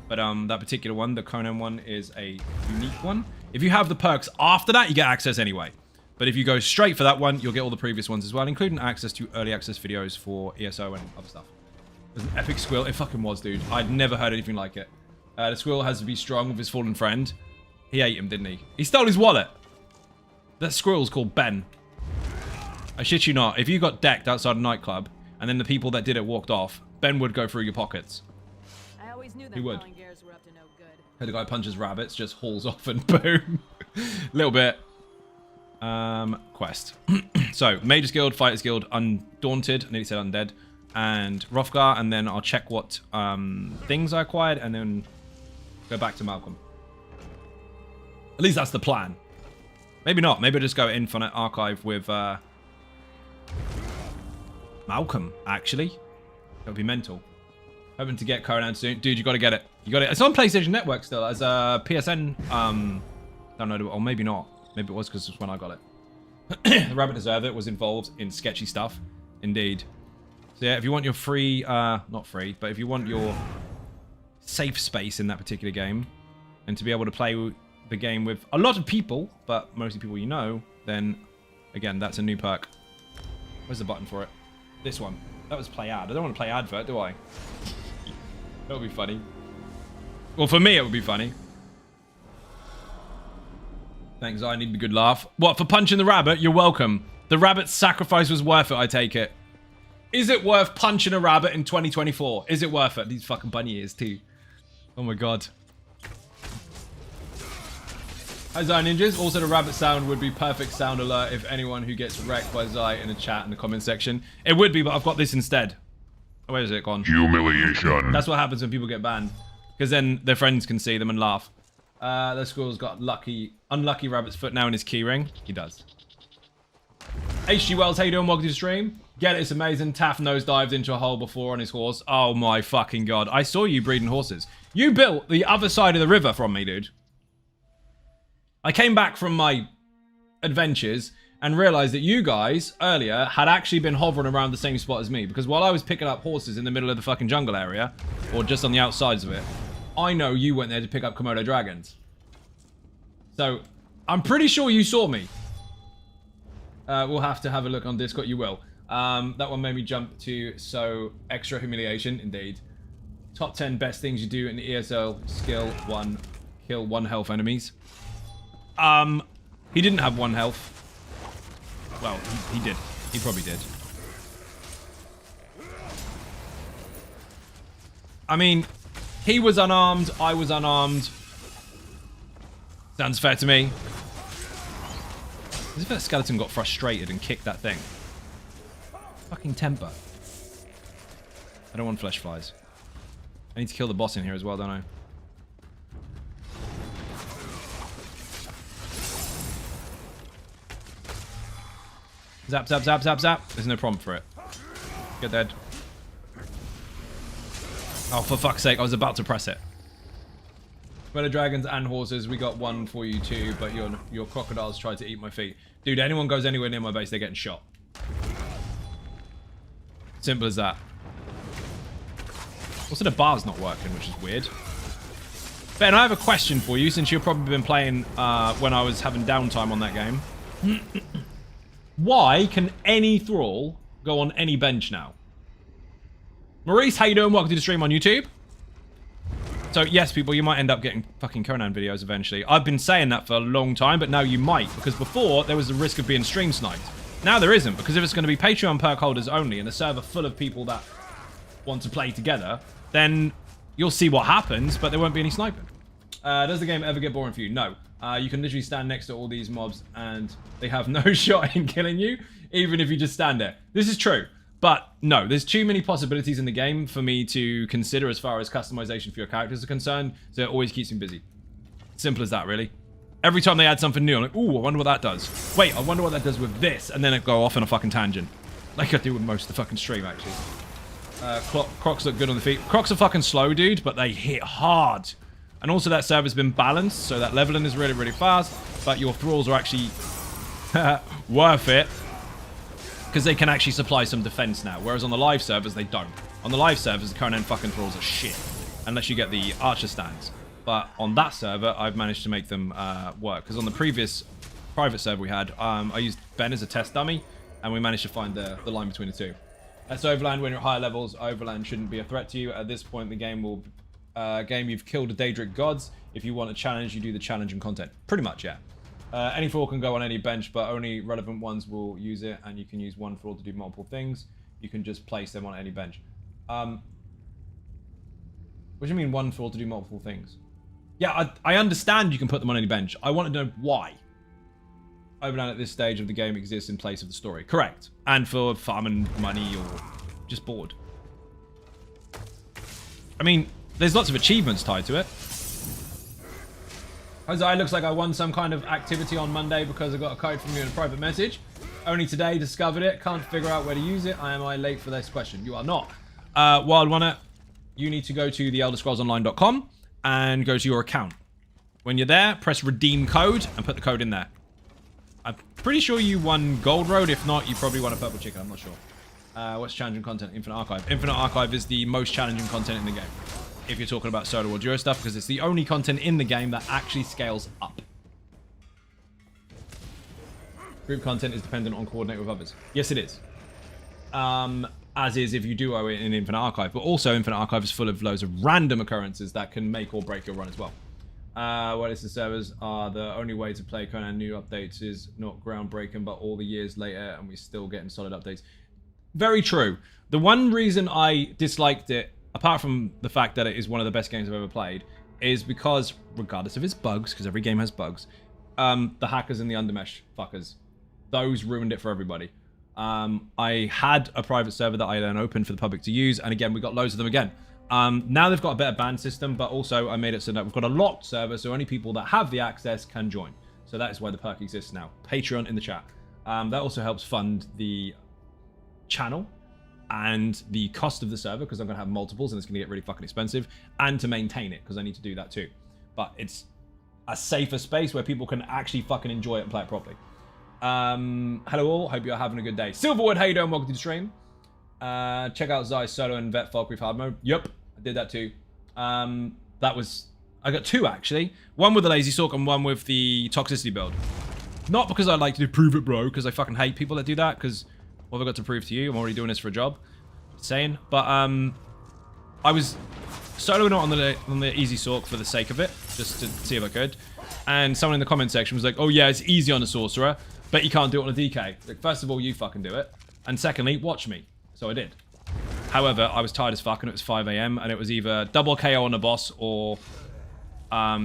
But that particular one, the Conan one, is a unique one. If you have the perks after that, you get access anyway. But if you go straight for that one, you'll get all the previous ones as well, including access to early access videos for ESO and other stuff. It was an epic squirrel. It fucking was, dude. I'd never heard anything like it. The squirrel has to be strong with his fallen friend. He ate him, didn't he? He stole his wallet. That squirrel's called Ben. I shit you not. If you got decked outside a nightclub, and then the people that did it walked off, Ben would go through your pockets. I always knew that He would. Gears were up to no good. The guy punches rabbits, just hauls off and boom. Little bit. Quest. So, Mage's Guild, Fighter's Guild, Undaunted, nearly said Undead, and Hrothgar, and then I'll check what things I acquired, and then go back to Malcolm. At least that's the plan. Maybe not. Maybe I'll just go Infinite Archive with Malcolm, actually. That would be mental. Hoping to get Conan soon. Dude, you got to get it. You got it. It's on PlayStation Network still as a PSN downloadable. Or maybe not. Maybe it was because it's when I got it. The Rabbit Deserver was involved in sketchy stuff. Indeed. So yeah, if you want your free, not free, but if you want your safe space in that particular game, and to be able to play the game with a lot of people, but mostly people you know, then again, that's a new perk. Where's the button for it? This one. That was play ad. I don't want to play advert, do I? That would be funny. Well, for me, it would be funny. Thanks, I need a good laugh. What, for punching the rabbit? You're welcome. The rabbit's sacrifice was worth it, I take it. Is it worth punching a rabbit in 2024? Is it worth it? These fucking bunny ears, too. Oh my god. Hi, Zai Ninjas. Also, the rabbit sound would be perfect sound alert if anyone who gets wrecked by Zai in the chat in the comment section. It would be, but I've got this instead. Oh, where is it gone? Humiliation. That's what happens when people get banned. Because then their friends can see them and laugh. The squirrel's got unlucky rabbit's foot now in his keyring. He does. HG Wells, how you doing? Welcome to the stream. Get it, it's amazing. Taff nosedived into a hole before on his horse. Oh my fucking god. I saw you breeding horses. You built the other side of the river from me, dude. I came back from my adventures and realized that you guys, earlier, had actually been hovering around the same spot as me. Because while I was picking up horses in the middle of the fucking jungle area, or just on the outsides of it, I know you went there to pick up Komodo dragons. So, I'm pretty sure you saw me. We'll have to have a look on Discord, you will. That one made me jump to, so, extra humiliation, indeed. Top 10 best things you do in the ESL skill 1, kill 1 health enemies. He didn't have 1 health. Well, he did. He probably did. I mean, he was unarmed, I was unarmed. Sounds fair to me. As if that skeleton got frustrated and kicked that thing. Fucking temper. I don't want flesh flies. I need to kill the boss in here as well, don't I? Zap, zap, zap, zap, zap. There's no problem for it. Get dead. Oh, for fuck's sake, I was about to press it. Well, dragons and horses, we got 1 for you too, but your crocodiles tried to eat my feet. Dude, anyone goes anywhere near my base, they're getting shot. Simple as that. Also, the bar's not working, which is weird. Ben, I have a question for you, since you've probably been playing when I was having downtime on that game. Why can any thrall go on any bench now? Maurice, how you doing? Welcome to the stream on YouTube. So, yes, people, you might end up getting fucking Conan videos eventually. I've been saying that for a long time, but now you might. Because before, there was the risk of being stream sniped. Now there isn't, because if it's going to be Patreon perk holders only and a server full of people that want to play together, then you'll see what happens, but there won't be any sniping. Does the game ever get boring for you? No. You can literally stand next to all these mobs and they have no shot in killing you, even if you just stand there. This is true. But no, there's too many possibilities in the game for me to consider as far as customization for your characters are concerned, so it always keeps me busy. Simple as that, really. Every time they add something new, I'm like, ooh, I wonder what that does. Wait, I wonder what that does with this, and then it go off on a fucking tangent. Like I do with most of the fucking stream, actually. Crocs look good on the feet. Crocs are fucking slow, dude, but they hit hard. And also that server's been balanced, so that leveling is really, really fast, but your thralls are actually worth it, because they can actually supply some defense now, whereas on the live servers, they don't. On the live servers, the current end fucking thralls are shit, unless you get the archer stands. But on that server, I've managed to make them work, because on the previous private server we had, I used Ben as a test dummy, and we managed to find the line between the two. That's Overland. When you're at higher levels, Overland shouldn't be a threat to you. At this point, the game will... you've killed the Daedric gods. If you want a challenge, you do the challenge and content. Pretty much, yeah. Any thrall can go on any bench, but only relevant ones will use it, and you can use one thrall to do multiple things. You can just place them on any bench. What do you mean one thrall to do multiple things? Yeah, I understand you can put them on any bench. I want to know why Overland at this stage of the game exists in place of the story. Correct. And for farming money or just bored. I mean, there's lots of achievements tied to it. Jose, looks like I won some kind of activity on Monday because I got a code from you in a private message. Only today discovered it. Can't figure out where to use it. Am I late for this question? You are not. Wild Runner, you need to go to theelderscrollsonline.com and go to your account. When you're there, press redeem code and put the code in there. I'm pretty sure you won Gold Road. If not, you probably won a Purple Chicken. I'm not sure. What's challenging content? Infinite Archive. Infinite Archive is the most challenging content in the game, if you're talking about solo or duo stuff, because it's the only content in the game that actually scales up. Group content is dependent on coordinate with others. Yes, it is. As is if you duo it in Infinite Archive. But also, Infinite Archive is full of loads of random occurrences that can make or break your run as well. What is the servers are the only way to play Conan new updates is not groundbreaking, but all the years later, and we're still getting solid updates. Very true. The one reason I disliked it, apart from the fact that it is one of the best games I've ever played, is because, regardless of its bugs, because every game has bugs, the hackers and the undermesh fuckers, those ruined it for everybody. I had a private server that I then opened for the public to use, and again, we got loads of them again. Now they've got a better ban system, but also I made it so that we've got a locked server, so only people that have the access can join. So that is why the perk exists now. Patreon in the chat. That also helps fund the channel and the cost of the server, because I'm going to have multiples and it's going to get really fucking expensive, and to maintain it, because I need to do that too. But it's a safer space where people can actually fucking enjoy it and play it properly. Hello all, hope you're having a good day. Silverwood, how you doing? Welcome to the stream. Check out Zai's solo and Vet Falkreath hard mode. Yep, I did that too. I got two actually. One with the Lazy Sork and one with the Toxicity build. Not because I like to prove it, bro, because I fucking hate people that do that, because what have I got to prove to you? I'm already doing this for a job. Just saying. But I was soloing it on the Easy Sork for the sake of it, just to see if I could. And someone in the comment section was like, oh yeah, it's easy on a Sorcerer, but you can't do it on a DK. Like, first of all, you fucking do it. And secondly, watch me. So I did. However, I was tired as fuck and it was 5 AM and it was either double KO on the boss or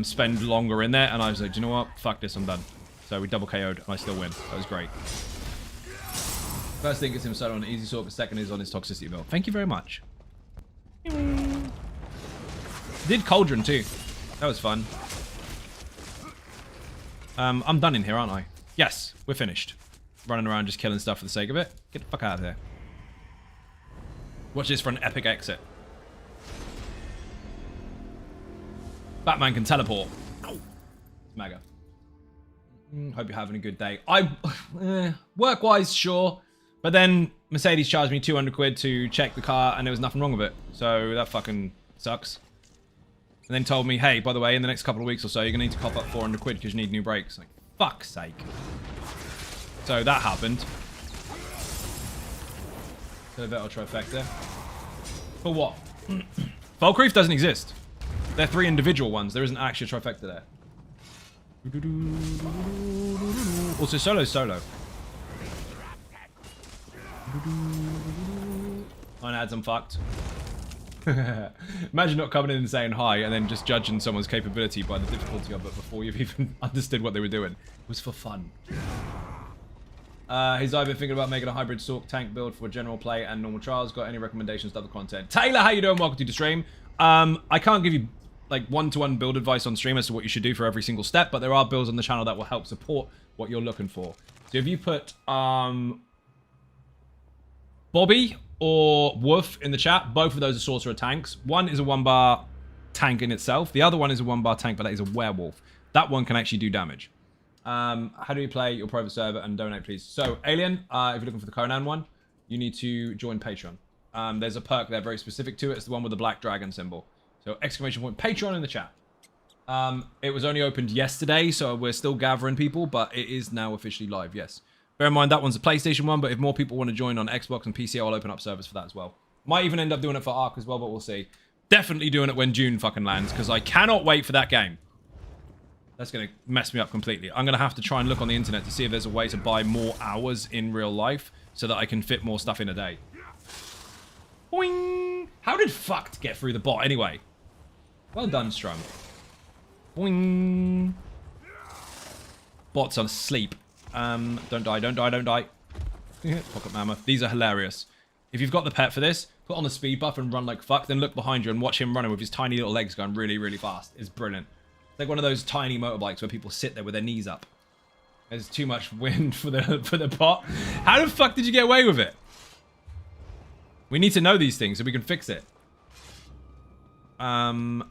spend longer in there. And I was like, do you know what? Fuck this, I'm done. So we double KO'd and I still win. That was great. First thing is him solo on Easy Sork, the second is on his Toxicity build. Thank you very much. Did Cauldron too. That was fun. I'm done in here, aren't I? Yes, we're finished. Running around just killing stuff for the sake of it. Get the fuck out of here. Watch this for an epic exit. Batman can teleport. Mega. Hope you're having a good day. Work-wise, sure. But then Mercedes charged me 200 quid to check the car and there was nothing wrong with it. So that fucking sucks. And then told me, hey, by the way, in the next couple of weeks or so, you're going to need to cop up 400 quid because you need new brakes. Like, fuck's sake. So that happened. Or trifecta. For what? Falkreath doesn't exist. They're 3 individual ones. There isn't actually a trifecta there. Also, solo. 9 ads, I'm fucked. Imagine not coming in and saying hi and then just judging someone's capability by the difficulty of it before you've even understood what they were doing. It was for fun. He's either thinking about making a hybrid Sork tank build for general play and normal trials. Got any recommendations to other content? Taylor, how you doing? Welcome to the stream. I can't give you like one-to-one build advice on stream as to what you should do for every single step, but there are builds on the channel that will help support what you're looking for. So if you put Bobby or Wolf in the chat, both of those are sorcerer tanks. One is a 1-bar tank in itself. The other one is a 1-bar tank, but that is a werewolf. That one can actually do damage. How do you play your private server and donate, please? So, Alien, if you're looking for the Conan one, you need to join Patreon. There's a perk there very specific to it. It's the one with the black dragon symbol. So, exclamation point Patreon in the chat. It was only opened yesterday, so we're still gathering people, but it is now officially live, yes. Bear in mind, that one's a PlayStation one, but if more people want to join on Xbox and PC, I'll open up servers for that as well. Might even end up doing it for Ark as well, but we'll see. Definitely doing it when June fucking lands, because I cannot wait for that game. That's going to mess me up completely. I'm going to have to try and look on the internet to see if there's a way to buy more hours in real life so that I can fit more stuff in a day. Boing! How did fucked get through the bot anyway? Well done, Strum. Boing! Bot's on sleep. Don't die, don't die, don't die. Pocket mammoth. These are hilarious. If you've got the pet for this, put on the speed buff and run like fuck, then look behind you and watch him running with his tiny little legs going really, really fast. It's brilliant. Like one of those tiny motorbikes where people sit there with their knees up. There's too much wind for the bot. How the fuck did you get away with it? We need to know these things so we can fix it. I've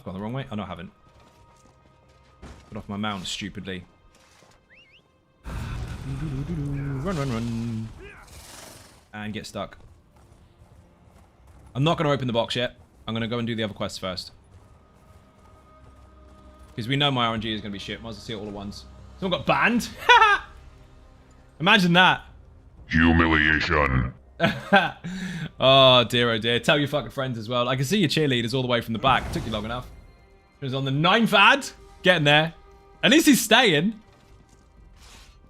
gone the wrong way. Oh, no, I haven't. Put off my mount stupidly. Run, run, run. And get stuck. I'm not going to open the box yet. I'm going to go and do the other quests first. Because we know my RNG is going to be shit. Might as well see it all at once. Someone got banned? Imagine that. Humiliation. Oh, dear, oh, dear. Tell your fucking friends as well. I can see your cheerleaders all the way from the back. It took you long enough. It was on the 9th ad. Getting there. At least he's staying.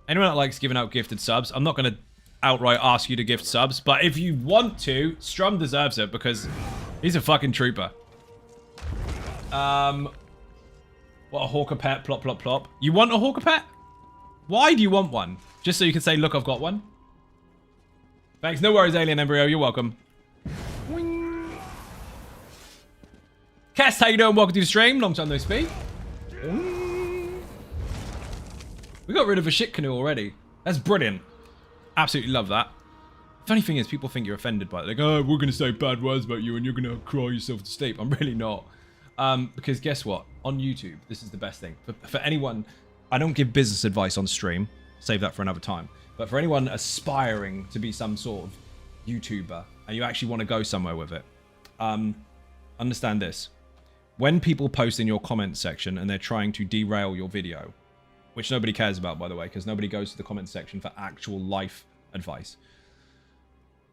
Anyone that likes giving out gifted subs, I'm not going to outright ask you to gift subs, but if you want to, Strum deserves it because he's a fucking trooper. What a hawker pet, plop, plop, plop. You want a hawker pet? Why do you want one? Just so you can say, look, I've got one? Thanks, no worries, Alien Embryo, you're welcome. Wing. Kest, how you doing? Welcome to the stream. Long time no speak. We got rid of a shit canoe already. That's brilliant. Absolutely love that. Funny thing is, people think you're offended by it. Like, oh, we're going to say bad words about you and you're going to cry yourself to sleep. I'm really not. Because guess what? On YouTube, this is the best thing. For anyone, I don't give business advice on stream. Save that for another time. But for anyone aspiring to be some sort of YouTuber and you actually want to go somewhere with it, understand this. When people post in your comment section and they're trying to derail your video, which nobody cares about, by the way, because nobody goes to the comment section for actual life advice.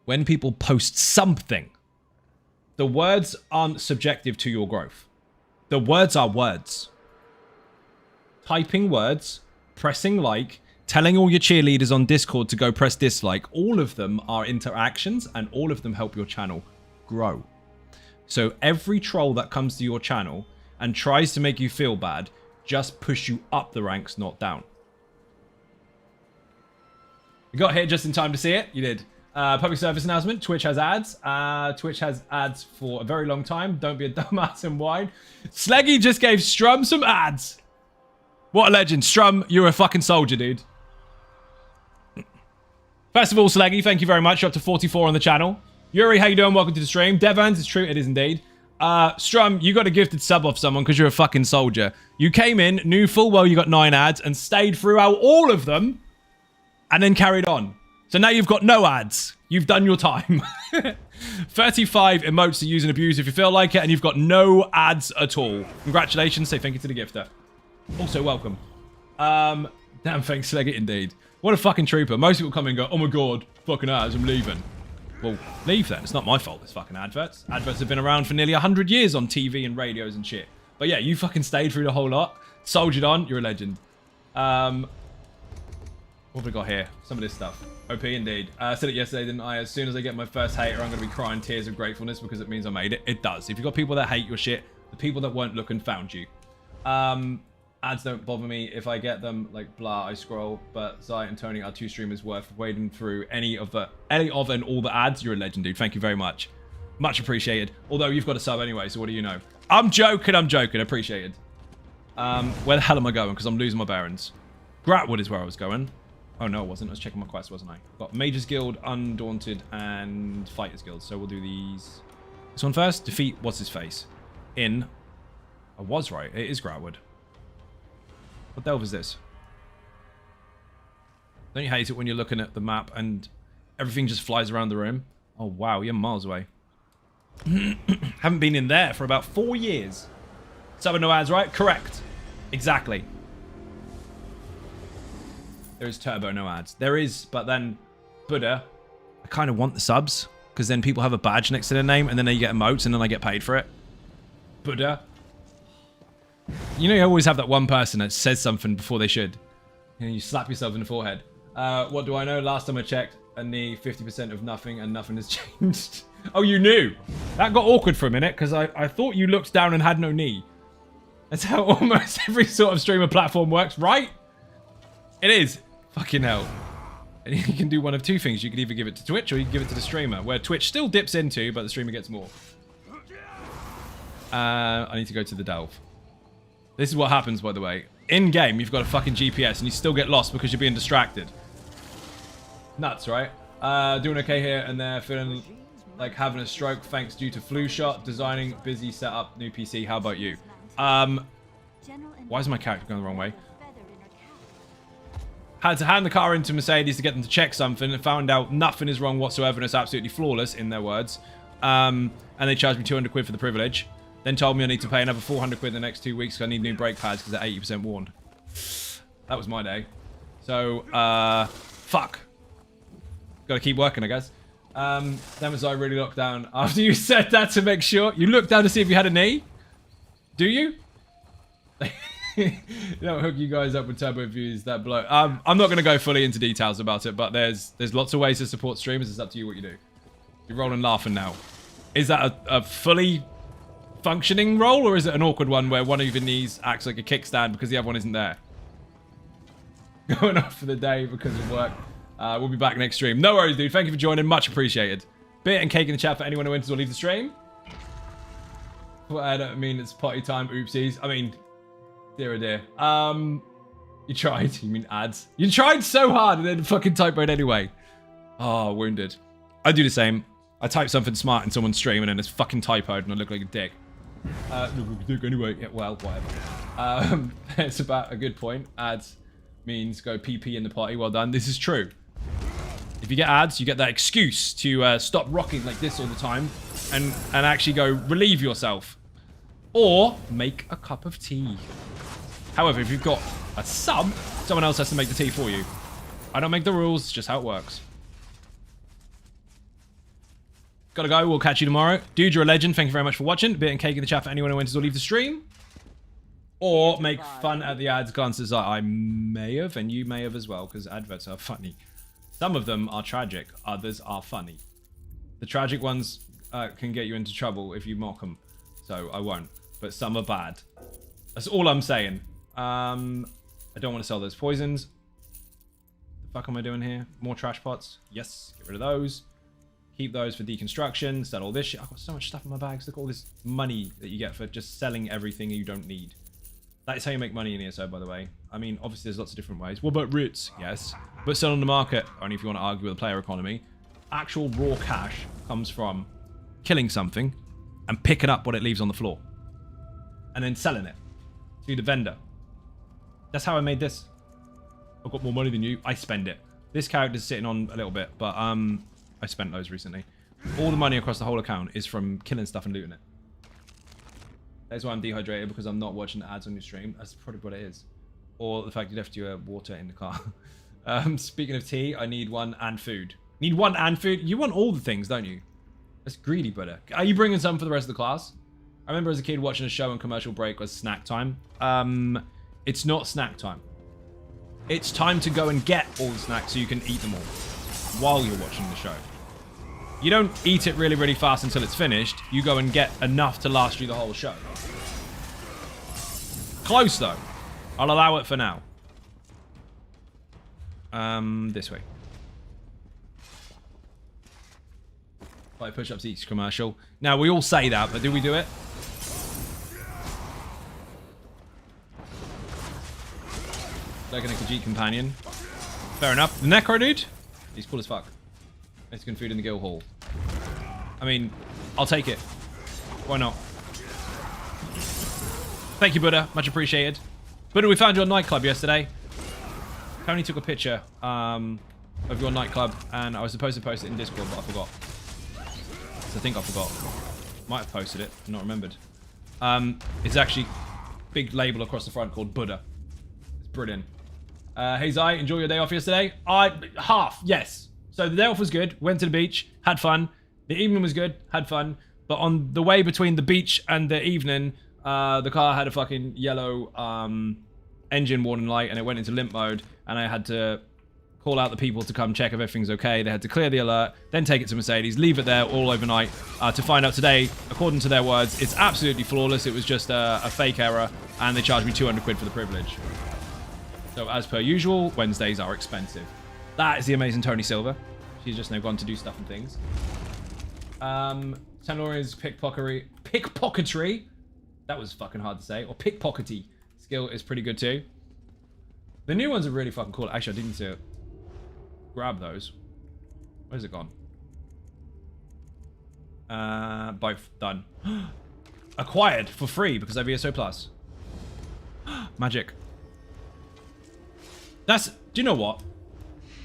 When people post something, the words aren't subjective to your growth. The words are words. Typing words, pressing like, telling all your cheerleaders on Discord to go press dislike, all of them are interactions and all of them help your channel grow. So every troll that comes to your channel and tries to make you feel bad, just push you up the ranks, not down. You got here just in time to see it. You did. Public service announcement. Twitch has ads. Twitch has ads for a very long time. Don't be a dumbass and whine. Sleggy just gave Strum some ads. What a legend. Strum, you're a fucking soldier, dude. First of all, Sleggy, thank you very much. You're up to 44 on the channel. Yuri, how you doing? Welcome to the stream. Devans, it's true. It is indeed. Strum, you got a gifted sub off someone because you're a fucking soldier. You came in, knew full well you got 9 ads, and stayed throughout all of them, and then carried on. So now you've got no ads. You've done your time. 35 emotes to use and abuse if you feel like it, and you've got no ads at all. Congratulations. Say thank you to the gifter. Also, welcome. Damn, thanks, Slegit, indeed. What a fucking trooper. Most people come in and go, oh my god, fucking ads, I'm leaving. Well, leave then. It's not my fault, it's fucking adverts. Adverts have been around for nearly 100 years on TV and radios and shit. But yeah, you fucking stayed through the whole lot. Soldiered on. You're a legend. What have we got here? Some of this stuff. OP indeed. I said it yesterday, didn't I? As soon as I get my first hater, I'm going to be crying tears of gratefulness because it means I made it. It does. If you've got people that hate your shit, the people that won't look and found you. Ads don't bother me. If I get them, like, blah, I scroll. But Zai and Tony are 2 streamers worth wading through any of and all the ads. You're a legend, dude. Thank you very much. Much appreciated. Although you've got a sub anyway, so what do you know? I'm joking. Appreciated. Where the hell am I going? Because I'm losing my bearings. Gratwood is where I was going. Oh, no, I wasn't. I was checking my quest, wasn't I? Got Mage's Guild, Undaunted, and Fighter's Guild. So we'll do these. This one first. Defeat what's-his-face. I was right. It is Gratwood. What the hell is this? Don't you hate it when you're looking at the map and everything just flies around the room? Oh, wow. You're miles away. Haven't been in there for about 4 years. Sub and no ads, right? Correct. Exactly. There is turbo, no ads. There is, but then Buddha. I kind of want the subs because then people have a badge next to their name and then they get emotes and then I get paid for it. Buddha. You know, you always have that one person that says something before they should. And you slap yourself in the forehead. What do I know? Last time I checked, a knee, 50% of nothing, and nothing has changed. Oh, you knew. That got awkward for a minute because I thought you looked down and had no knee. That's how almost every sort of streamer platform works, right? It is. Fucking hell. And you can do one of 2 things. You can either give it to Twitch or you can give it to the streamer, where Twitch still dips into, but the streamer gets more. I need to go to the delve. This is what happens, by the way. In-game, you've got a fucking GPS and you still get lost because you're being distracted. Nuts, right? Doing okay here and there. Feeling like having a stroke thanks due to flu shot. Designing, busy, set up, new PC. How about you? Why is my character going the wrong way? Had to hand the car into Mercedes to get them to check something and found out nothing is wrong whatsoever and it's absolutely flawless, in their words. And they charged me 200 quid for the privilege. Then told me I need to pay another 400 quid in the next 2 weeks because I need new brake pads because they're 80% worn. That was my day. So, fuck. Gotta keep working, I guess. Then was I really locked down after you said that to make sure? You looked down to see if you had a knee? Do you? Don't hook you guys up with turbo views that blow. I'm not going to go fully into details about it, but there's lots of ways to support streamers. It's up to you what you do. You're rolling laughing now. Is that a fully functioning roll, or is it an awkward one where one of your knees acts like a kickstand because the other one isn't there? Going off for the day because of work. We'll be back next stream. No worries, dude. Thank you for joining. Much appreciated. Beer and cake in the chat for anyone who enters or leaves the stream. Well, I don't mean it's party time. Oopsies. I mean, dear oh dear. You tried. You mean ads? You tried so hard and then fucking typoed anyway. Oh, wounded. I do the same. I type something smart in someone's stream and then it's fucking typoed and I look like a dick. Look like a dick anyway. Yeah, well, whatever. It's about a good point. Ads means go PP in the party. Well done. This is true. If you get ads, you get that excuse to stop rocking like this all the time and actually go relieve yourself. Or make a cup of tea. However, if you've got a sub, someone else has to make the tea for you. I don't make the rules, it's just how it works. Gotta go, we'll catch you tomorrow. Dude, you're a legend, thank you very much for watching. Bit and cake in the chat for anyone who enters or leave the stream. Or make fun at the ads glances I may have, and you may have as well, because adverts are funny. Some of them are tragic, others are funny. The tragic ones can get you into trouble if you mock them, so I won't. But some are bad. That's all I'm saying. I don't want to sell those poisons. The fuck am I doing here? More trash pots. Yes, get rid of those. Keep those for deconstruction. Sell all this shit. I've got so much stuff in my bags. Look at all this money that you get for just selling everything you don't need. That is how you make money in ESO, by the way. I mean, obviously there's lots of different ways. What about roots? Yes. But sell on the market, only if you want to argue with the player economy. Actual raw cash comes from killing something and picking up what it leaves on the floor. And then selling it to the vendor. That's how I made this. I've got more money than you. I spend it. This character's sitting on a little bit, but I spent those recently. All the money across the whole account is from killing stuff and looting it. That's why I'm dehydrated, because I'm not watching the ads on your stream. That's probably what it is. Or the fact you left your water in the car. Speaking of tea, I need one and food. Need one and food? You want all the things, don't you? That's greedy, brother. Are you bringing some for the rest of the class? I remember as a kid watching a show on commercial break was snack time. It's not snack time. It's time to go and get all the snacks so you can eat them all while you're watching the show. You don't eat it really, really fast until it's finished. You go and get enough to last you the whole show. Close, though. I'll allow it for now. This way. 5 push-ups each commercial. Now, we all say that, but do we do it? Like an Khajiit companion. Fair enough. The Necro dude? He's cool as fuck. Mexican food in the Guild Hall. I mean, I'll take it. Why not? Thank you, Buddha. Much appreciated. Buddha, we found your nightclub yesterday. Tony took a picture of your nightclub, and I was supposed to post it in Discord, but I forgot. So I think I forgot. Might have posted it, not remembered. It's actually big label across the front called Buddha. It's brilliant. Hey Zai, enjoy your day off yesterday? Half, yes. So the day off was good. Went to the beach, had fun. The evening was good, had fun. But on the way between the beach and the evening, the car had a fucking yellow engine warning light, and it went into limp mode, and I had to call out the people to come check if everything's okay. They had to clear the alert, then take it to Mercedes, leave it there all overnight to find out today, according to their words, it's absolutely flawless. It was just a fake error, and they charged me 200 quid for the privilege. So as per usual, Wednesdays are expensive. That is the amazing Tony Silver. She's just now gone to do stuff and things. Tenorian's pickpocketry. That was fucking hard to say. Or pickpockety skill is pretty good too. The new ones are really fucking cool. Actually, I didn't need to grab those. Where's it gone? Both done. Acquired for free because I have ESO Plus. Magic. Do you know what?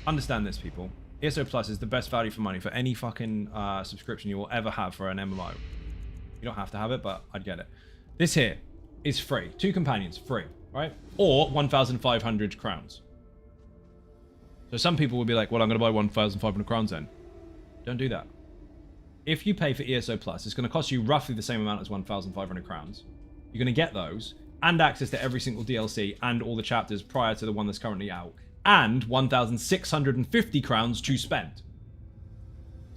Understand this, people. ESO Plus is the best value for money for any fucking subscription you will ever have for an MMO. You don't have to have it, but I'd get it. This here is free. 2 companions, free, right? Or 1,500 crowns. So some people will be like, well, I'm going to buy 1,500 crowns then. Don't do that. If you pay for ESO Plus, it's going to cost you roughly the same amount as 1,500 crowns. You're going to get those and access to every single DLC and all the chapters prior to the one that's currently out. And 1,650 crowns to spend.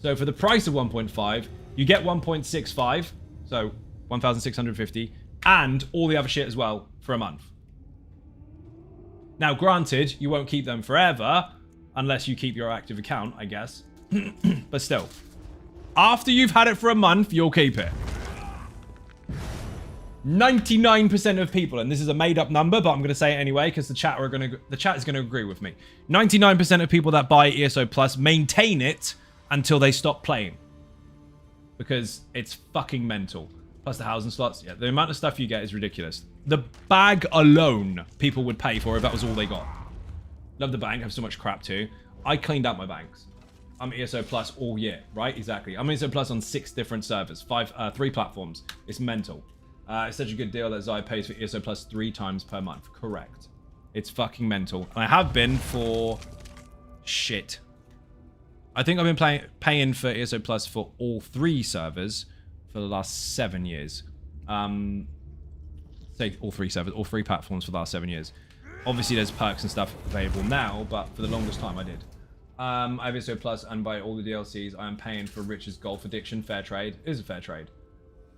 So for the price of 1.5, you get 1.65, so 1,650, and all the other shit as well for a month. Now, granted, you won't keep them forever, unless you keep your active account, I guess. But still, after you've had it for a month, you'll keep it. 99% of people, and this is a made-up number, but I'm going to say it anyway because the chat is going to agree with me. 99% of people that buy ESO Plus maintain it until they stop playing, because it's fucking mental. Plus the housing slots, yeah, the amount of stuff you get is ridiculous. The bag alone, people would pay for if that was all they got. Love the bank, have so much crap too. I cleaned out my banks. I'm ESO Plus all year, right? Exactly. I'm ESO Plus on 6 different servers, 3 platforms. It's mental. It's such a good deal that Zai pays for ESO Plus 3 times per month. Correct. It's fucking mental. And I have been for... shit. I think I've been paying for ESO Plus for all 3 servers for the last 7 years. Say all 3 servers, all 3 platforms for the last 7 years. Obviously, there's perks and stuff available now, but for the longest time, I did. I have ESO Plus, and by all the DLCs, I am paying for Rich's golf addiction. Fair trade. It is a fair trade.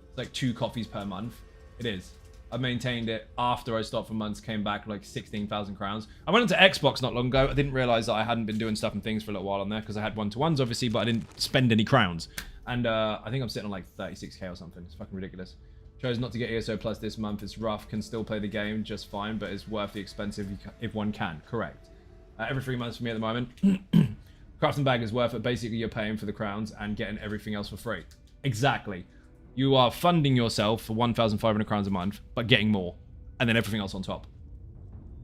It's like 2 coffees per month. It is. I maintained it after I stopped for months, came back like 16,000 crowns. I went into Xbox not long ago. I didn't realize that I hadn't been doing stuff and things for a little while on there because I had one-to-ones, obviously, but I didn't spend any crowns. And I think I'm sitting on like 36k or something. It's fucking ridiculous. Chose not to get ESO Plus this month. It's rough. Can still play the game just fine, but it's worth the expense if one can. Correct. Every 3 months for me at the moment. Crafting bag is worth it. Basically, you're paying for the crowns and getting everything else for free. Exactly. You are funding yourself for 1,500 crowns a month, but getting more. And then everything else on top.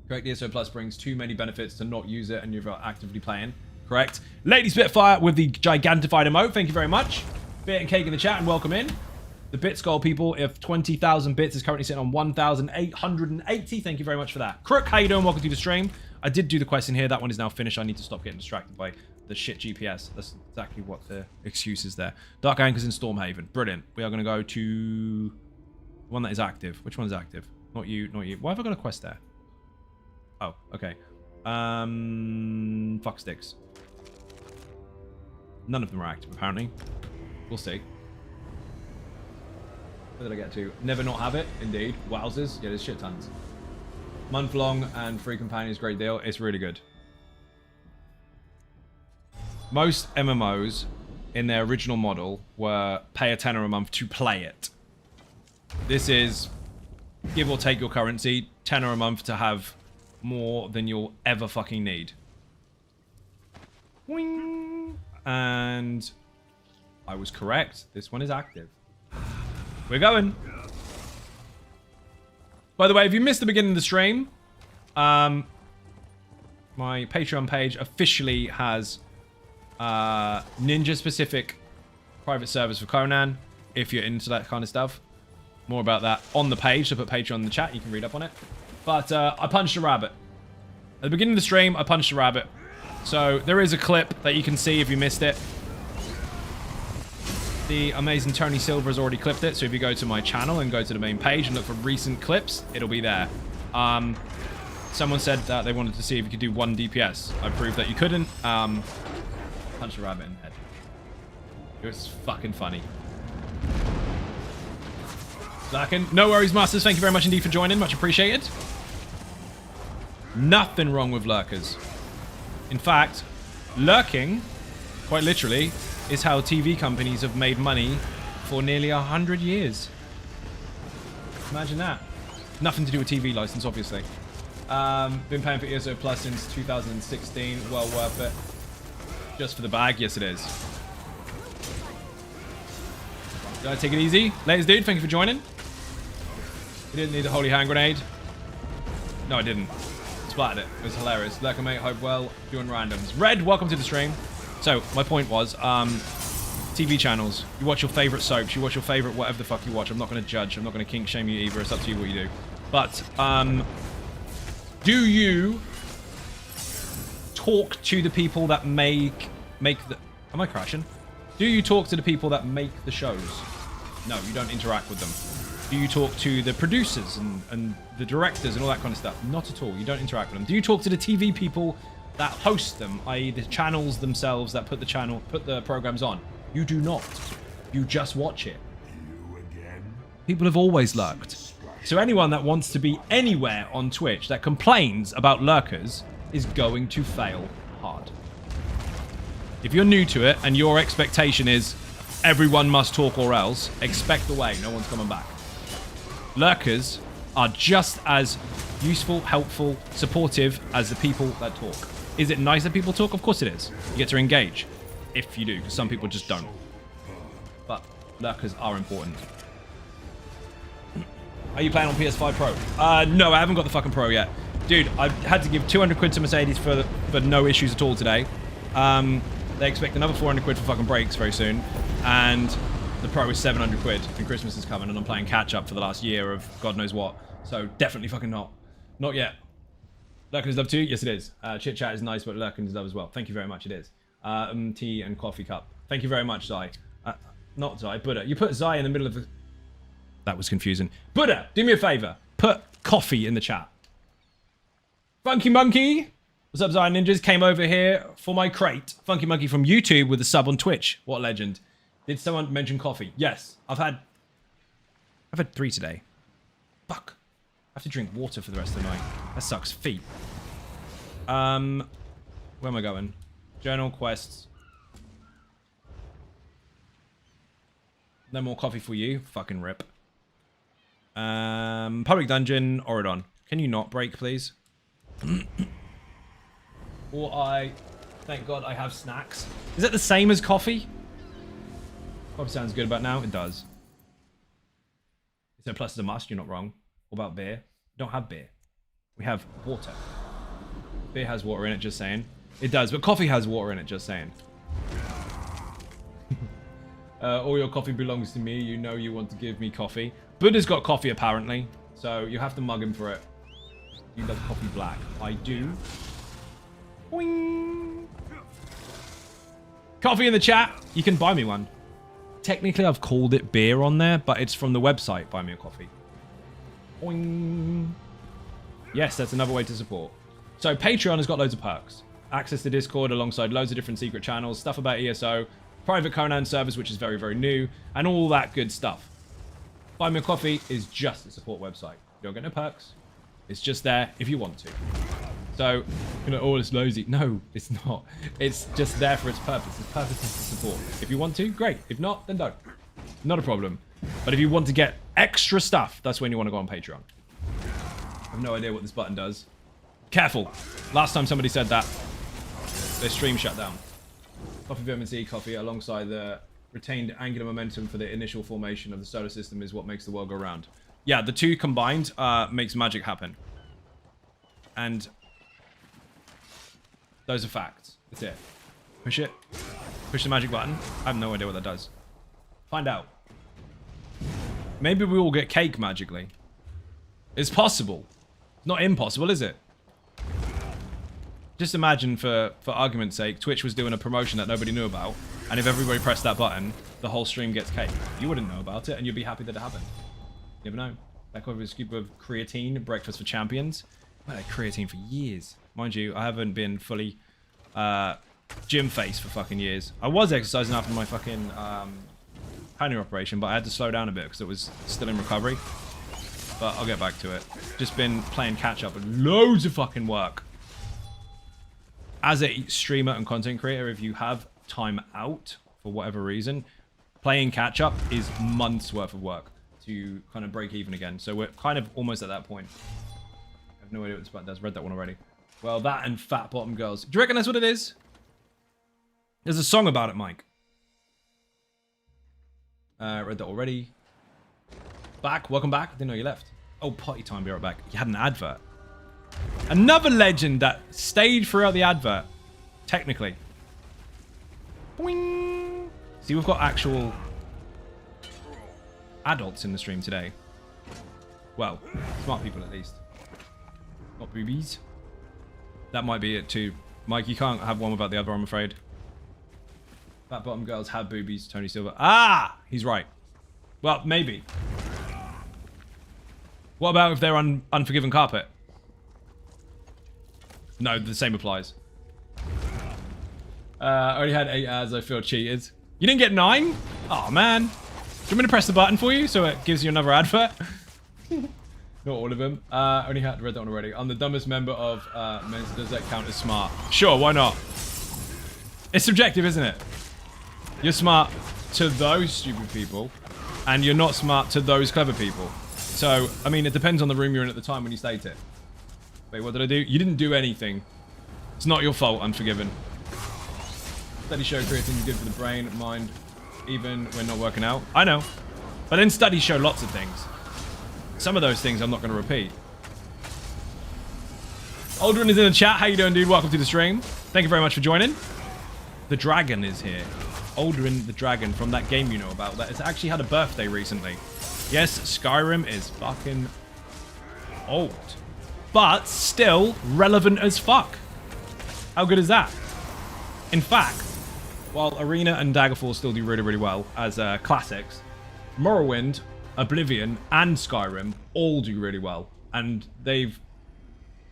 Correct. ESO Plus brings too many benefits to not use it and you're actively playing. Correct. Lady Spitfire with the gigantified emote. Thank you very much. Bit and cake in the chat and welcome in. The bit skull people, if 20,000 bits is currently sitting on 1,880. Thank you very much for that. Crook, how you doing? Welcome to the stream. I did do the quest in here. That one is now finished. I need to stop getting distracted by the shit GPS. That's exactly what the excuse is there. Dark Anchors in Stormhaven. Brilliant. We are going to go to one that is active. Which one is active? Not you, not you. Why have I got a quest there? Oh, okay. Fuck sticks. None of them are active, apparently. We'll see. Where did I get to? Never not have it, indeed. Wowzers. Yeah, there's shit tons. Month long and free companions, great deal. It's really good. Most MMOs in their original model were pay a tenner a month to play it. This is give or take your currency, tenner a month to have more than you'll ever fucking need. Wing. And I was correct. This one is active. We're going. By the way, if you missed the beginning of the stream, my Patreon page officially has ninja-specific private service for Conan, if you're into that kind of stuff. More about that on the page, so put Patreon in the chat, you can read up on it. But I punched a rabbit. At the beginning of the stream, I punched a rabbit. So there is a clip that you can see if you missed it. The amazing Tony Silver has already clipped it, so if you go to my channel and go to the main page and look for recent clips, it'll be there. Someone said that they wanted to see if you could do 1 DPS. I proved that you couldn't. Punch a rabbit in the head. It was fucking funny. Lurking. No worries, Masters. Thank you very much indeed for joining. Much appreciated. Nothing wrong with lurkers. In fact, lurking, quite literally, is how TV companies have made money for nearly 100 years. Imagine that. Nothing to do with TV license, obviously. Been paying for ESO Plus since 2016. Well worth it. Just for the bag? Yes, it is. Did I take it easy? Ladies, dude, thank you for joining. You didn't need a holy hand grenade. No, I didn't. Splattered it. It was hilarious. Lurker mate, hope well. Doing randoms. Red, welcome to the stream. So, my point was, TV channels. You watch your favorite soaps. You watch your favorite whatever the fuck you watch. I'm not going to judge. I'm not going to kink shame you either. It's up to you what you do. But, do you talk to the people that make the... Am I crashing? Do you talk to the people that make the shows? No, you don't interact with them. Do you talk to the producers and the directors and all that kind of stuff? Not at all. You don't interact with them. Do you talk to the TV people that host them, i.e. the channels themselves that put the programs on? You do not. You just watch it. People have always lurked. So anyone that wants to be anywhere on Twitch that complains about lurkers is going to fail hard. If you're new to it and your expectation is everyone must talk or else, expect away. No one's coming back. Lurkers are just as useful, helpful, supportive as the people that talk. Is it nice that people talk? Of course it is. You get to engage. If you do, because some people just don't. But lurkers are important. Are you playing on PS5 Pro? No, I haven't got the fucking Pro yet. Dude, I had to give 200 quid to Mercedes for no issues at all today. They expect another 400 quid for fucking brakes very soon. And the Pro is 700 quid. And Christmas is coming and I'm playing catch up for the last year of God knows what. So definitely fucking not. Not yet. Lurkin is love too? Yes, it is. Chit chat is nice, but Lurkin is love as well. Thank you very much. It is. Tea and coffee cup. Thank you very much, Zai. Not Zai, Buddha. You put Zai in the middle of the... That was confusing. Buddha, do me a favor. Put coffee in the chat. Funky Monkey. What's up, Zai Ninjas? Came over here for my crate. Funky Monkey from YouTube with a sub on Twitch. What a legend. Did someone mention coffee? Yes. I've had 3 today. Fuck. I have to drink water for the rest of the night. That sucks. Feet. Where am I going? Journal, quests. No more coffee for you. Fucking rip. Public dungeon, Oridon. Can you not break, please? Thank God I have snacks. Is it the same as coffee? Coffee sounds good about now. It does. So plus is a must. You're not wrong. What about beer? We don't have beer. We have water. Beer has water in it, just saying. It does, but coffee has water in it, just saying. All your coffee belongs to me. You know you want to give me coffee. Buddha's got coffee, apparently. So you have to mug him for it. You love coffee black. I do. Boing. Coffee in the chat. You can buy me one. Technically, I've called it beer on there, but it's from the website, Buy Me a Coffee. Boing. Yes, that's another way to support. So Patreon has got loads of perks. Access to Discord alongside loads of different secret channels, stuff about ESO, private Conan servers, which is very, very new, and all that good stuff. Buy Me a Coffee is just a support website. You don't get no perks. It's just there if you want to. So, you know, oh, it's lazy. No, it's not. It's just there for its purpose. Its purpose is to support. If you want to, great. If not, then don't. Not a problem. But if you want to get extra stuff, that's when you want to go on Patreon. I have no idea what this button does. Careful. Last time somebody said that, their stream shut down. Coffee Vitamin C coffee alongside the retained angular momentum for the initial formation of the solar system is what makes the world go round. Yeah, the two combined makes magic happen. And those are facts. That's it. Push it. Push the magic button. I have no idea what that does. Find out. Maybe we all get cake magically. It's possible. It's not impossible, is it? Just imagine, for argument's sake, Twitch was doing a promotion that nobody knew about, and if everybody pressed that button, the whole stream gets cake. You wouldn't know about it, and you'd be happy that it happened. You never know. Back over a scoop of creatine, breakfast for champions. I've had creatine for years. Mind you, I haven't been fully gym face for fucking years. I was exercising after my fucking hernia operation, but I had to slow down a bit because it was still in recovery. But I'll get back to it. Just been playing catch up with loads of fucking work. As a streamer and content creator, if you have time out for whatever reason, playing catch up is months worth of work to kind of break even again. So we're kind of almost at that point. I have no idea what this button does. Read that one already. Well, that and fat bottom girls. Do you reckon that's what it is? There's a song about it, Mike. Read that already. Back. Welcome back. Didn't know you left. Oh, potty time. Be right back. You had an advert. Another legend that stayed throughout the advert. Technically. Boing. See, we've got actual adults in the stream today. Well, smart people at least. Not boobies. That might be it too. Mike, you can't have one without the other, I'm afraid. Fat bottom girls have boobies, Tony Silver. Ah! He's right. Well, maybe. What about if they're on Unforgiven Carpet? No, the same applies. I only had 8 ads, I feel cheated. You didn't get 9? Oh man. Do you want me to press the button for you so it gives you another advert? Not all of them. Only had read that one already. I'm the dumbest member of Men's. Does that count as smart? Sure, why not? It's subjective, isn't it? You're smart to those stupid people, and you're not smart to those clever people. So, I mean, it depends on the room you're in at the time when you state it. Wait, what did I do? You didn't do anything. It's not your fault, Unforgiven. Studies show creatine is good for the brain, mind, even when not working out. I know. But then studies show lots of things. Some of those things I'm not going to repeat. Aldrin is in the chat. How you doing, dude? Welcome to the stream. Thank you very much for joining. The dragon is here. Aldrin the dragon from that game you know about. That it's actually had a birthday recently. Yes, Skyrim is fucking old. But still relevant as fuck. How good is that? In fact, while Arena and Daggerfall still do really, really well as classics, Morrowind, Oblivion, and Skyrim all do really well. And they've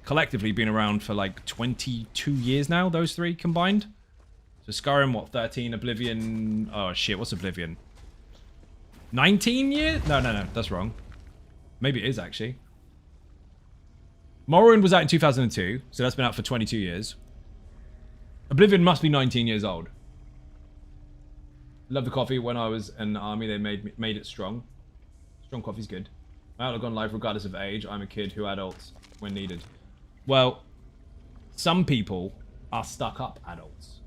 collectively been around for like 22 years now, those three combined. So Skyrim, what, 13? Oblivion... Oh, shit, what's Oblivion? 19 years? No, that's wrong. Maybe it is, actually. Morrowind was out in 2002, so that's been out for 22 years. Oblivion must be 19 years old. Love the coffee. When I was in the army, they made it strong. Strong coffee's good. My outlook on life, regardless of age, I'm a kid who adults when needed. Well, some people are stuck up adults.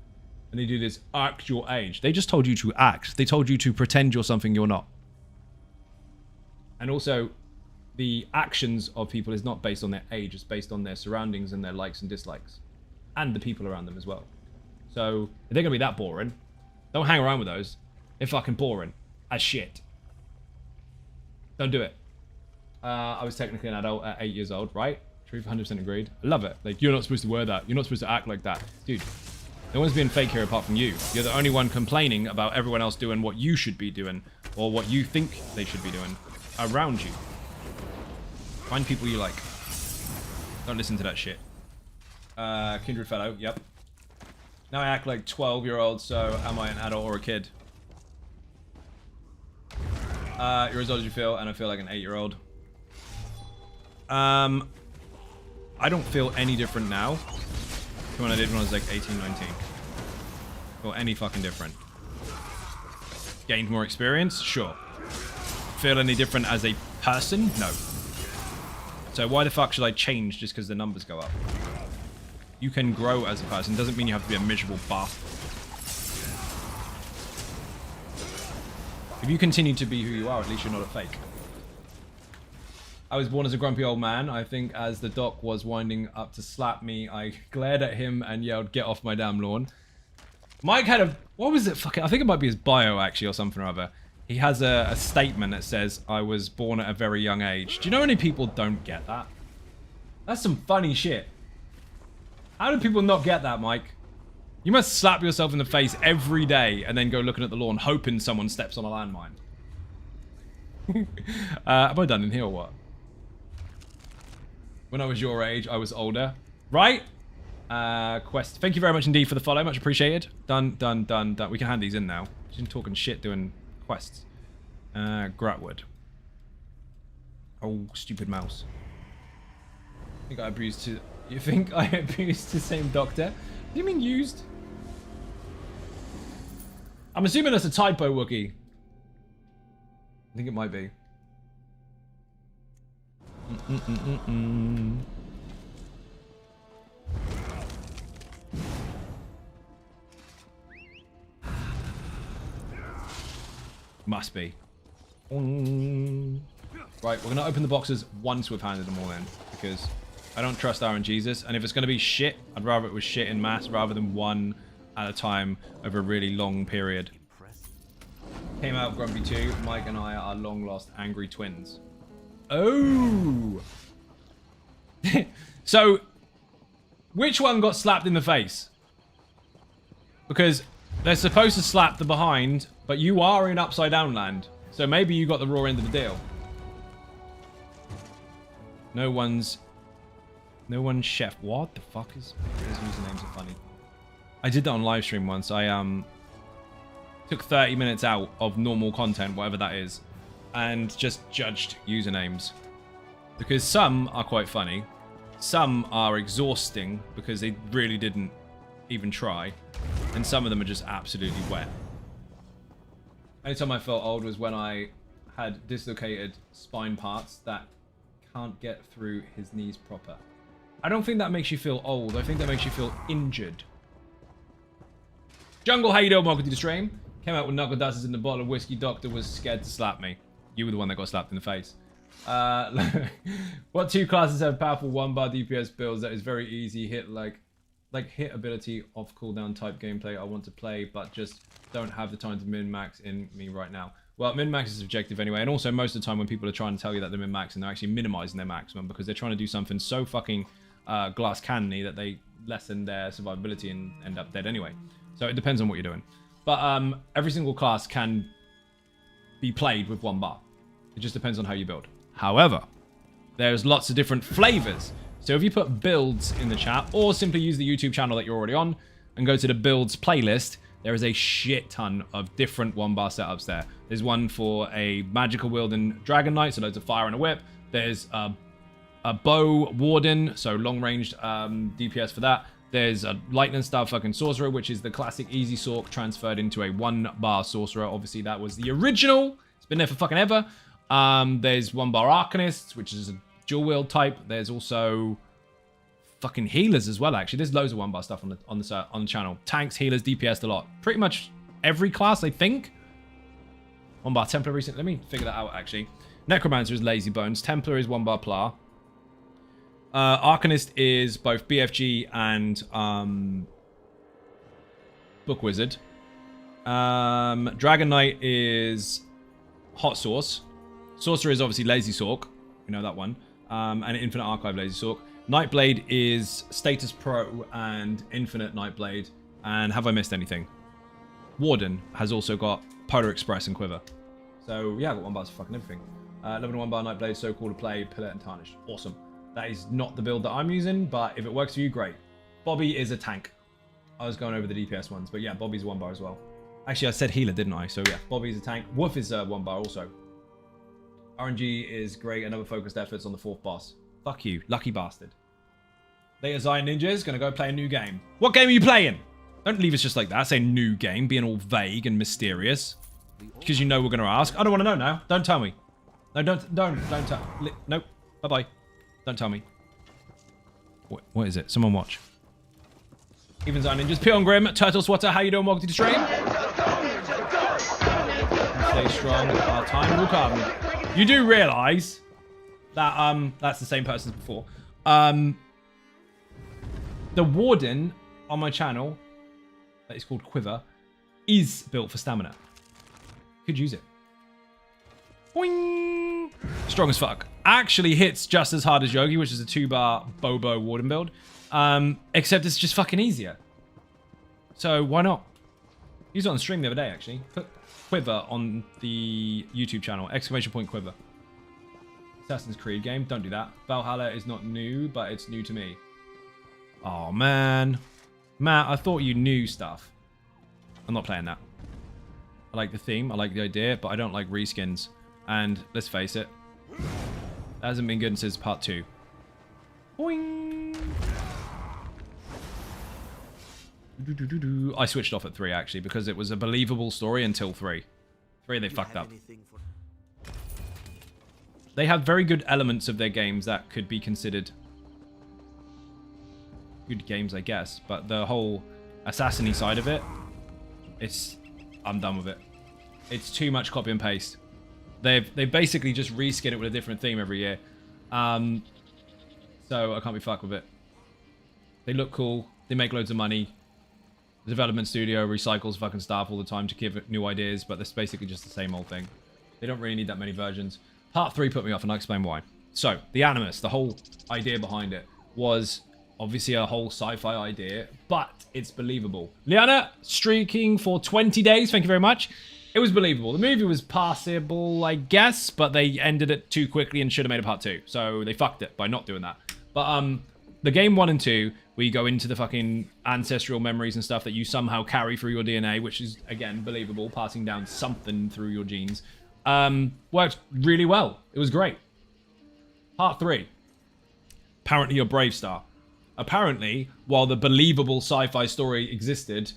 And they do this act your age. They just told you to act. They told you to pretend you're something you're not. And also, the actions of people is not based on their age. It's based on their surroundings and their likes and dislikes. And the people around them as well. So, if they're going to be that boring, don't hang around with those. They're fucking boring as shit. Don't do it. I was technically an adult at 8 years old, right? Truth, 100% agreed. I love it. Like, you're not supposed to wear that. You're not supposed to act like that. Dude, no one's being fake here apart from you. You're the only one complaining about everyone else doing what you should be doing. Or what you think they should be doing around you. Find people you like. Don't listen to that shit. Kindred fellow, yep. Now I act like 12-year-old, so am I an adult or a kid? You're as old as you feel, and I feel like an 8-year-old. I don't feel any different now to when I did when I was like 18, 19. Or any fucking different. Gained more experience? Sure. Feel any different as a person? No. So why the fuck should I change just because the numbers go up? You can grow as a person. Doesn't mean you have to be a miserable bastard. If you continue to be who you are, at least you're not a fake. I was born as a grumpy old man. I think as the doc was winding up to slap me, I glared at him and yelled, "Get off my damn lawn." Mike had a... What was it? Fucking, I think it might be his bio, actually, or something or other. He has a statement that says, "I was born at a very young age." Do you know any people don't get that? That's some funny shit. How do people not get that, Mike? You must slap yourself in the face every day and then go looking at the lawn hoping someone steps on a landmine. Am I done in here or what? When I was your age, I was older. Right? Quest. Thank you very much indeed for the follow. Much appreciated. Done, done, done, done. We can hand these in now. She's talking shit doing quests. Gratwood. Oh, stupid mouse. I think I abused to... You think I abused the same doctor? What do you mean used? I'm assuming that's a typo, Wookie. I think it might be. Must be. Right, we're gonna open the boxes once we've handed them all in, because I don't trust RNGesus, and if it's gonna be shit, I'd rather it was shit in mass rather than one at a time over a really long period. Came out Grumpy 2. Mike and I are long lost angry twins. Oh! So, which one got slapped in the face? Because they're supposed to slap the behind, but you are in Upside Down Land. So maybe you got the raw end of the deal. No one's chef. What the fuck is... These usernames are funny. I did that on live stream once. I took 30 minutes out of normal content, whatever that is, and just judged usernames. Because some are quite funny. Some are exhausting because they really didn't even try. And some of them are just absolutely wet. Anytime I felt old was when I had dislocated spine parts that can't get through his knees proper. I don't think that makes you feel old. I think that makes you feel injured. Jungle, how you doing? Welcome to the stream. Came out with knuckle dusters in the bottle of whiskey. Doctor was scared to slap me. You were the one that got slapped in the face. What two classes have powerful 1-bar DPS builds that is very easy hit hit ability off cooldown type gameplay I want to play, but just don't have the time to min-max in me right now? Well, min-max is objective anyway, and also most of the time when people are trying to tell you that they're min-max and they're actually minimizing their maximum because they're trying to do something so fucking glass cannon-y that they lessen their survivability and end up dead anyway. So it depends on what you're doing. But every single class can be played with 1 bar. It just depends on how you build. However, there's lots of different flavors. So if you put builds in the chat, or simply use the YouTube channel that you're already on, and go to the builds playlist, there is a shit ton of different 1-bar setups there. There's one for a magical wielding dragon knight, so loads of fire and a whip. There's a bow warden, so long-ranged DPS for that. There's a lightning star fucking sorcerer, which is the classic easy sorc transferred into a 1-bar sorcerer. Obviously, that was the original. It's been there for fucking ever. There's 1-bar arcanists, which is a dual wield type. There's also fucking healers as well, actually. There's loads of 1-bar stuff on the channel. Tanks, healers, DPS, a lot. Pretty much every class, I think. 1-bar Templar recent. Let me figure that out, actually. Necromancer is Lazy Bones. Templar is 1-bar Pla. Arcanist is both BFG and Book Wizard. Dragon Knight is Hot Sauce. Sorcerer is obviously Lazy Sorc. We know that one. And Infinite Archive Lazy Sorc. Nightblade is Status Pro and Infinite Nightblade. And have I missed anything? Warden has also got Polar Express and Quiver. So yeah, I've got 1-bars for fucking everything. Level 1-bar Nightblade, so cool to play, Pillar and Tarnished. Awesome. That is not the build that I'm using, but if it works for you, great. Bobby is a tank. I was going over the DPS ones, but yeah, Bobby's 1 bar as well. Actually, I said healer, didn't I? So yeah, Bobby's a tank. Wolf is 1 bar also. RNG is great. Another focused efforts on the 4th boss. Fuck you, lucky bastard. Later, Zion Ninja's gonna go play a new game. What game are you playing? Don't leave us just like that. Say new game, being all vague and mysterious. Because you know we're gonna ask. I don't want to know now. Don't tell me. No, don't tell. Nope. Bye-bye. Don't tell me. What is it? Someone watch. Even Zion Ninjas. P on Grim. Turtle Swatter. How you doing? Welcome to the stream. Stay strong. Our time will come. You do realise that that's the same person as before. The Warden on my channel, that is called Quiver, is built for stamina. Could use it. Boing! Strong as fuck. Actually hits just as hard as Yogi, which is a 2-bar Bobo Warden build. Except it's just fucking easier. So why not? Used it on stream the other day, actually. Put Quiver on the YouTube channel. !Quiver. Assassin's Creed game. Don't do that. Valhalla is not new, but it's new to me. Oh, man. Matt, I thought you knew stuff. I'm not playing that. I like the theme. I like the idea, but I don't like reskins. And let's face it, it hasn't been good since part 2. Boing. I switched off at 3, actually, because it was a believable story until 3. 3, they fucked up. They have very good elements of their games that could be considered good games, I guess, but the whole assassin-y side of it, I'm done with it. It's too much copy and paste. They basically just reskin it with a different theme every year. So I can't be fucked with it. They look cool. They make loads of money. The development studio recycles fucking stuff all the time to give it new ideas, but it's basically just the same old thing. They don't really need that many versions. Part 3 put me off, and I'll explain why. So, the Animus, the whole idea behind it, was obviously a whole sci-fi idea, but it's believable. Liana, streaking for 20 days. Thank you very much. It was believable. The movie was passable, I guess, but they ended it too quickly and should have made a part 2. So they fucked it by not doing that. But the game 1 and 2, where you go into the fucking ancestral memories and stuff that you somehow carry through your DNA, which is, again, believable, passing down something through your genes, worked really well. It was great. Part 3. Apparently you're Brave Star. Apparently, while the believable sci-fi story existed,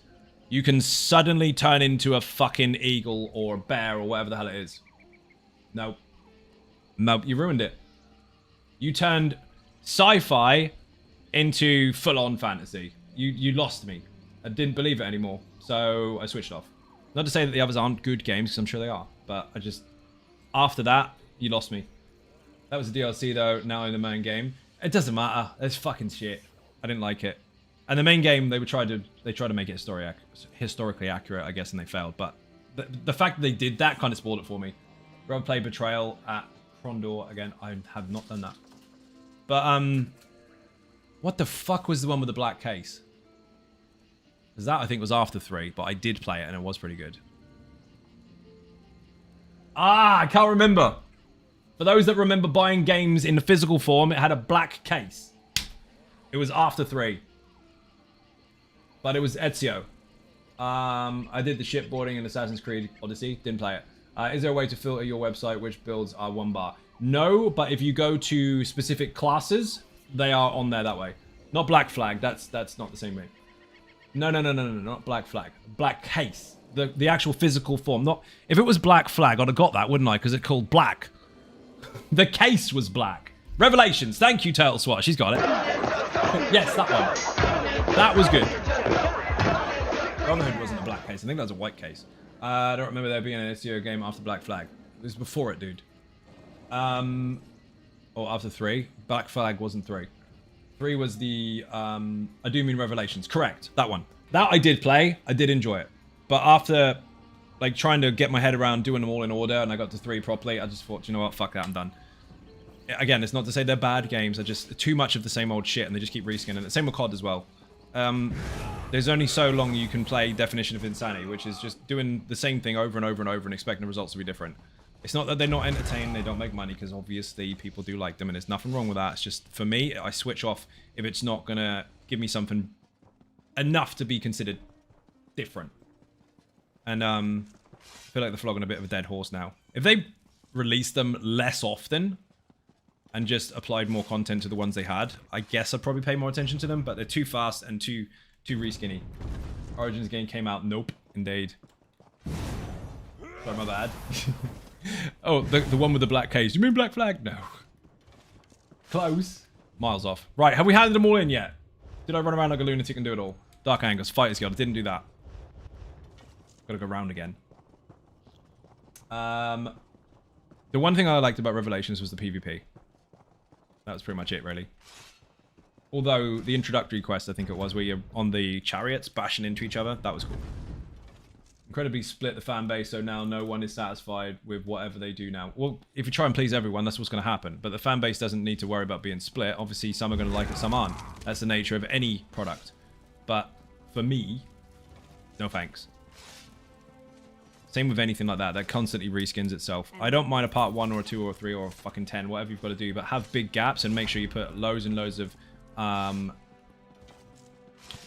you can suddenly turn into a fucking eagle or a bear or whatever the hell it is. Nope. Nope, you ruined it. You turned sci-fi into full-on fantasy. You lost me. I didn't believe it anymore, so I switched off. Not to say that the others aren't good games, because I'm sure they are, but I just... After that, you lost me. That was a DLC, though, now in the main game. It doesn't matter. It's fucking shit. I didn't like it. And the main game, they tried to make it historically accurate, I guess, and they failed. But the fact that they did that kind of spoiled it for me. Rather play Betrayal at Krondor again. I have not done that. But what the fuck was the one with the black case? Because that I think was after 3, but I did play it and it was pretty good. I can't remember. For those that remember buying games in the physical form, it had a black case. It was after 3. But it was Ezio. I did the shipboarding in Assassin's Creed Odyssey. Didn't play it. Is there a way to filter your website which builds are 1 bar? No, but if you go to specific classes, they are on there that way. Not Black Flag. That's not the same way. No, not Black Flag. Black Case. The actual physical form. Not if it was Black Flag, I'd have got that, wouldn't I? Because it's called black. The case was black. Revelations. Thank you, Turtle Swat. She's got it. Yes, that one. That was good. Brotherhood wasn't a black case. I think that was a white case. I don't remember there being an SEO game after Black Flag. It was before it, dude. Or after 3. Black Flag wasn't 3. 3 was the, I do mean Revelations. Correct. That one. That I did play. I did enjoy it. But after, like, trying to get my head around doing them all in order and I got to 3 properly, I just thought, you know what? Fuck that. I'm done. Again, it's not to say they're bad games. They're just too much of the same old shit and they just keep reskinning it. Same with COD as well. There's only so long you can play Definition of Insanity, which is just doing the same thing over and over and over and expecting the results to be different. It's not that they're not entertaining, they don't make money, because obviously people do like them and there's nothing wrong with that. It's just, for me, I switch off if it's not going to give me something enough to be considered different. And I feel like they're flogging a bit of a dead horse now. If they released them less often and just applied more content to the ones they had, I guess I'd probably pay more attention to them, but they're too fast and too re-skinny. Origins game came out. Nope. Indeed. Sorry, my bad. Oh, the one with the black case. You mean Black Flag? No. Close. Miles off. Right, have we handed them all in yet? Did I run around like a lunatic and do it all? Dark Angles, Fighters Guild. Didn't do that. Gotta go round again. The one thing I liked about Revelations was the PvP. That was pretty much it, really. Although, the introductory quest, I think it was, where you're on the chariots bashing into each other. That was cool. Incredibly split the fan base, so now no one is satisfied with whatever they do now. Well, if you try and please everyone, that's what's going to happen. But the fan base doesn't need to worry about being split. Obviously, some are going to like it, some aren't. That's the nature of any product. But for me, no thanks. Same with anything like that. That constantly reskins itself. I don't mind a part 1 or a 2 or a 3 or a fucking 10, whatever you've got to do. But have big gaps and make sure you put loads and loads of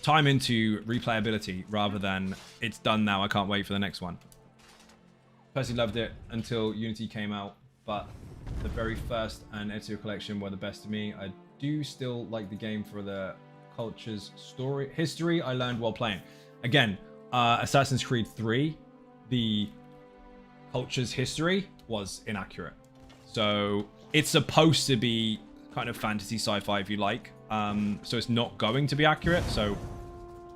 time into replayability rather than it's done now, I can't wait for the next one. Personally loved it until Unity came out, but the very first and Ezio collection were the best to me. I do still like the game for the culture's history I learned while playing. Again, Assassin's Creed 3, the culture's history was inaccurate. So it's supposed to be kind of fantasy sci-fi if you like. So it's not going to be accurate. So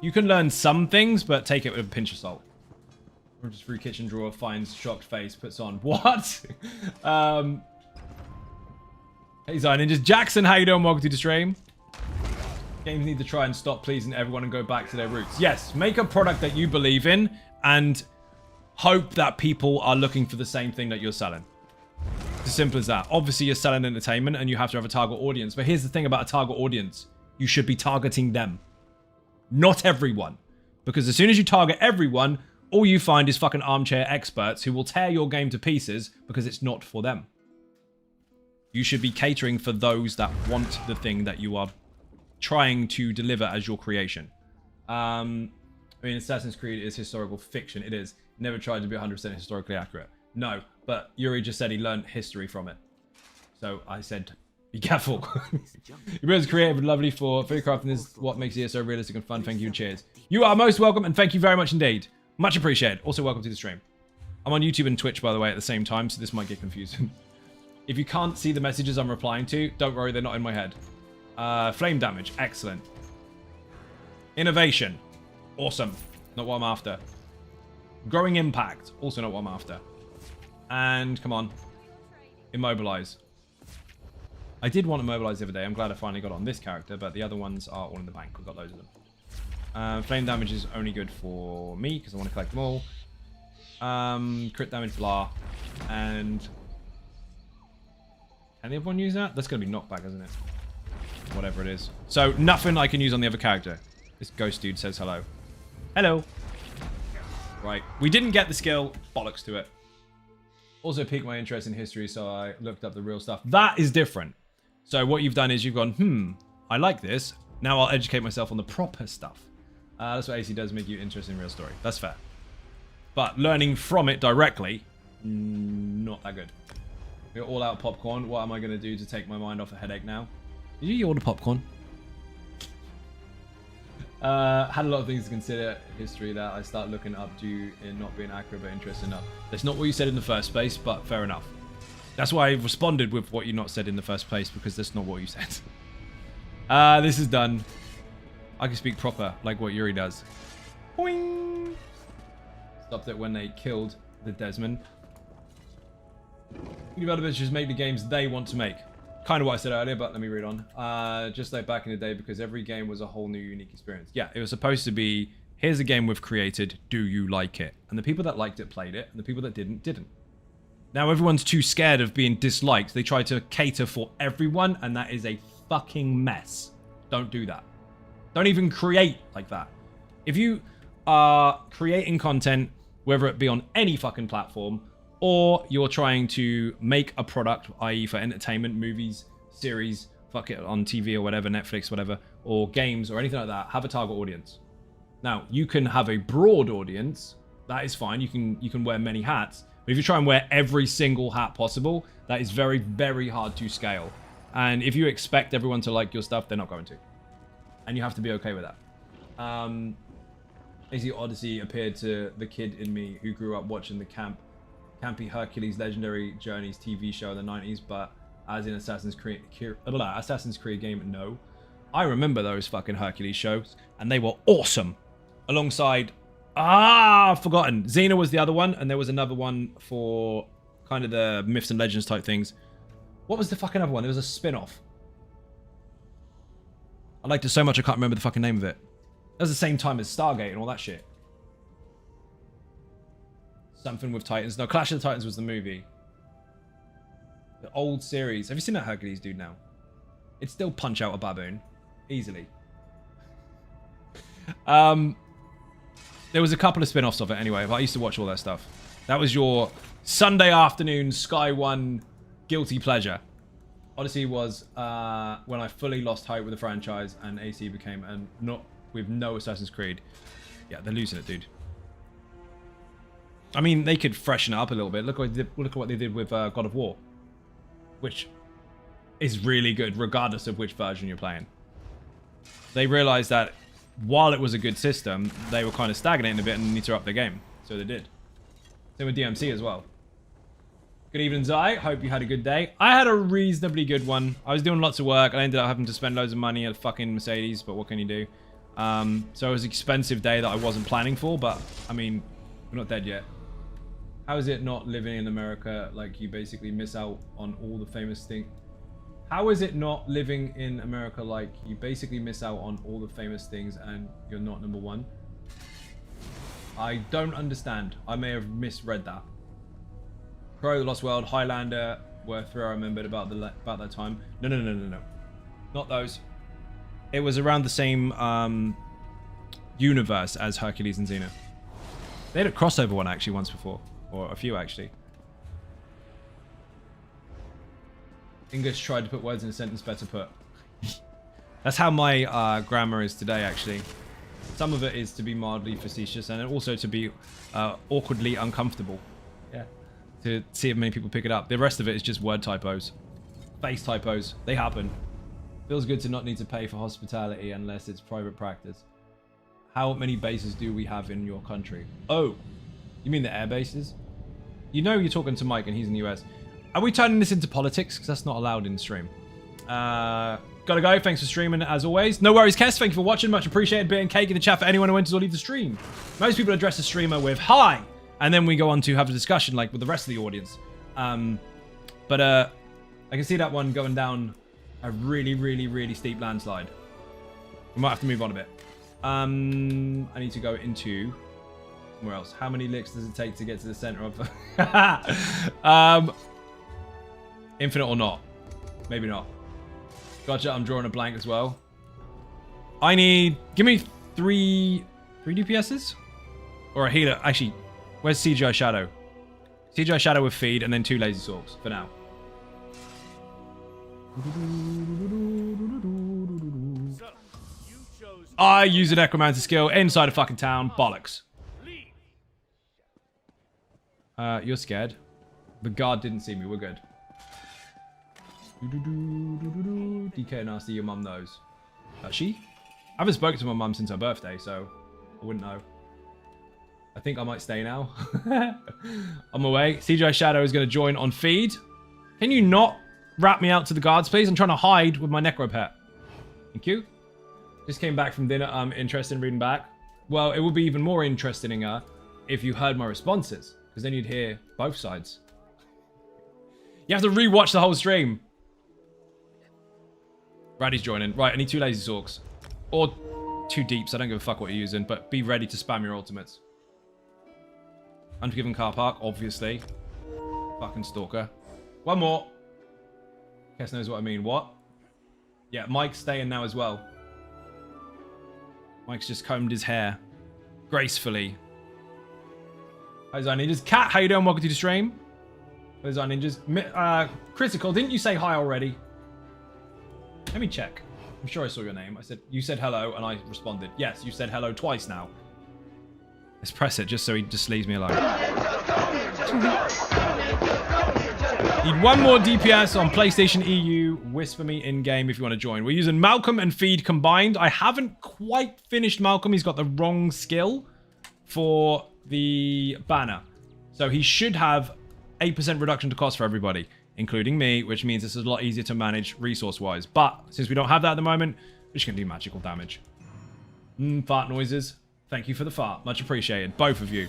you can learn some things, but take it with a pinch of salt. Or just through kitchen drawer, finds shocked face, puts on. What? Hey, Zion Ninjas. Jackson, how you doing? Welcome to the stream. Games need to try and stop pleasing everyone and go back to their roots. Yes, make a product that you believe in and hope that people are looking for the same thing that you're selling. It's as simple as that. Obviously, you're selling entertainment and you have to have a target audience. But here's the thing about a target audience. You should be targeting them. Not everyone. Because as soon as you target everyone, all you find is fucking armchair experts who will tear your game to pieces because it's not for them. You should be catering for those that want the thing that you are trying to deliver as your creation. I mean, Assassin's Creed is historical fiction. It is. Never tried to be 100% historically accurate. No, but Yuri just said he learned history from it. So I said, be careful. Your is creative and lovely for crafting is what makes it so realistic and fun. Thank you and cheers. You are most welcome and thank you very much indeed. Much appreciated. Also, welcome to the stream. I'm on YouTube and Twitch, by the way, at the same time, so this might get confusing. If you can't see the messages I'm replying to, don't worry, they're not in my head. Flame damage. Excellent. Innovation. Awesome. Not what I'm after. Growing impact. Also not what I'm after. And, come on. Immobilize. I did want to immobilize the other day. I'm glad I finally got on this character, but the other ones are all in the bank. We've got loads of them. Flame damage is only good for me, because I want to collect them all. Crit damage, blah. And... can the other one use that? That's going to be knockback, isn't it? Whatever it is. So, nothing I can use on the other character. This ghost dude says hello. Hello. Right. We didn't get the skill. Bollocks to it. Also piqued my interest in history, so I looked up the real stuff. That is different. So what you've done is you've gone, I like this. Now I'll educate myself on the proper stuff. That's what AC does, make you interested in real story. That's fair. But learning from it directly, not that good. We're all out popcorn. What am I going to do to take my mind off a headache now? Did you order popcorn? Had a lot of things to consider history that I start looking up due in not being accurate but interesting enough. That's not what you said in the first place, but fair enough. That's why I responded with what you not said in the first place, because that's not what you said. This is done. I can speak proper, like what Yuri does. Boing! Stopped it when they killed the Desmond. Developers just make the games they want to make. Kind of what I said earlier, but let me read on. Just like back in the day, because every game was a whole new unique experience. Yeah, it was supposed to be, here's a game we've created, do you like it? And the people that liked it played it, and the people that didn't. Now everyone's too scared of being disliked. They try to cater for everyone, and that is a fucking mess. Don't do that. Don't even create like that. If you are creating content, whether it be on any fucking platform, or you're trying to make a product, i.e. for entertainment, movies, series, fuck it, on TV or whatever, Netflix, whatever, or games or anything like that have a target audience. Now, you can have a broad audience. That is fine. You can wear many hats. But if you try and wear every single hat possible, that is very, very hard to scale. And if you expect everyone to like your stuff, they're not going to. And you have to be okay with that. Basically, Odyssey appeared to the kid in me who grew up watching the campy Hercules Legendary Journeys TV show in the 90s, but as in Assassin's Creed game, no. I remember those fucking Hercules shows, and they were awesome. Alongside, I've forgotten. Xena was the other one, and there was another one for kind of the myths and legends type things. What was the fucking other one? There was a spin-off. I liked it so much I can't remember the fucking name of it. That was the same time as Stargate and all that shit. Something with Titans. No, Clash of the Titans was the movie. The old series. Have you seen that Hercules dude now? It'd still punch out a baboon. Easily. There was a couple of spin-offs of it anyway, but I used to watch all that stuff. That was your Sunday afternoon Sky One guilty pleasure. Odyssey was when I fully lost hope with the franchise and AC became with no Assassin's Creed. Yeah, they're losing it, dude. I mean, they could freshen it up a little bit. Look at what they did with God of War, which is really good regardless of which version you're playing. They realized that while it was a good system, they were kind of stagnating a bit and need to up their game. So they did. Same with DMC as well. Good evening, Zai. Hope you had a good day. I had a reasonably good one. I was doing lots of work. I ended up having to spend loads of money at a fucking Mercedes, but what can you do? So it was an expensive day that I wasn't planning for, but I mean, we're not dead yet. How is it not living in America like you basically miss out on all the famous things? How is it not living in America like you basically miss out on all the famous things and you're not number one? I don't understand. I may have misread that. Crow, The Lost World, Highlander were three I remembered about that time. No. Not those. It was around the same universe as Hercules and Xena. They had a crossover one actually once before. Or a few actually. English tried to put words in a sentence better put. That's how my grammar is today, actually. Some of it is to be mildly facetious and also to be awkwardly uncomfortable. Yeah. To see if many people pick it up. The rest of it is just word typos. Face typos. They happen. Feels good to not need to pay for hospitality unless it's private practice. How many bases do we have in your country? Oh, you mean the air bases? You know you're talking to Mike and he's in the US. Are we turning this into politics? Because that's not allowed in stream. Gotta go. Thanks for streaming as always. No worries, Kes. Thank you for watching. Much appreciated. Bit and cake in the chat for anyone who enters or leaves the stream. Most people address a streamer with hi, and then we go on to have a discussion like with the rest of the audience. But I can see that one going down a really, really, really steep landslide. We might have to move on a bit. I need to go into somewhere else. How many licks does it take to get to the center of the... Infinite or not? Maybe not. Gotcha, I'm drawing a blank as well. I need... Give me three DPSs? Or a healer. Actually, where's CGI Shadow? CGI Shadow with feed and then 2 lazy swords for now. I use a necromancer skill inside a fucking town. Bollocks. You're scared. The guard didn't see me. We're good. DK nasty, your mum knows. She? I haven't spoken to my mum since her birthday, so I wouldn't know. I think I might stay now. I'm away. CGI Shadow is going to join on feed. Can you not wrap me out to the guards, please? I'm trying to hide with my necro pet. Thank you. Just came back from dinner. I'm interested in reading back. Well, it would be even more interesting if you heard my responses, because then you'd hear both sides. You have to rewatch the whole stream. Raddy's joining. Right, I need 2 lazy sorks. Or 2 deeps. I don't give a fuck what you're using, but be ready to spam your ultimates. Unforgiven car park, obviously. Fucking stalker. One more. Guess knows what I mean. What? Yeah, Mike's staying now as well. Mike's just combed his hair. Gracefully. Hi, Zai Ninjas. Cat, how you doing? Welcome to the stream. Hi, Zai Ninjas. Critical, didn't you say hi already? Let me check. I'm sure I saw your name. You said hello, and I responded. Yes, you said hello twice now. Let's press it just so he just leaves me alone. Need one more DPS on PlayStation EU. Whisper me in-game if you want to join. We're using Malcolm and Feed combined. I haven't quite finished Malcolm. He's got the wrong skill for the banner. So he should have 8% reduction to cost for everybody, including me, which means this is a lot easier to manage resource-wise. But since we don't have that at the moment, we're just going to do magical damage. Fart noises. Thank you for the fart. Much appreciated. Both of you.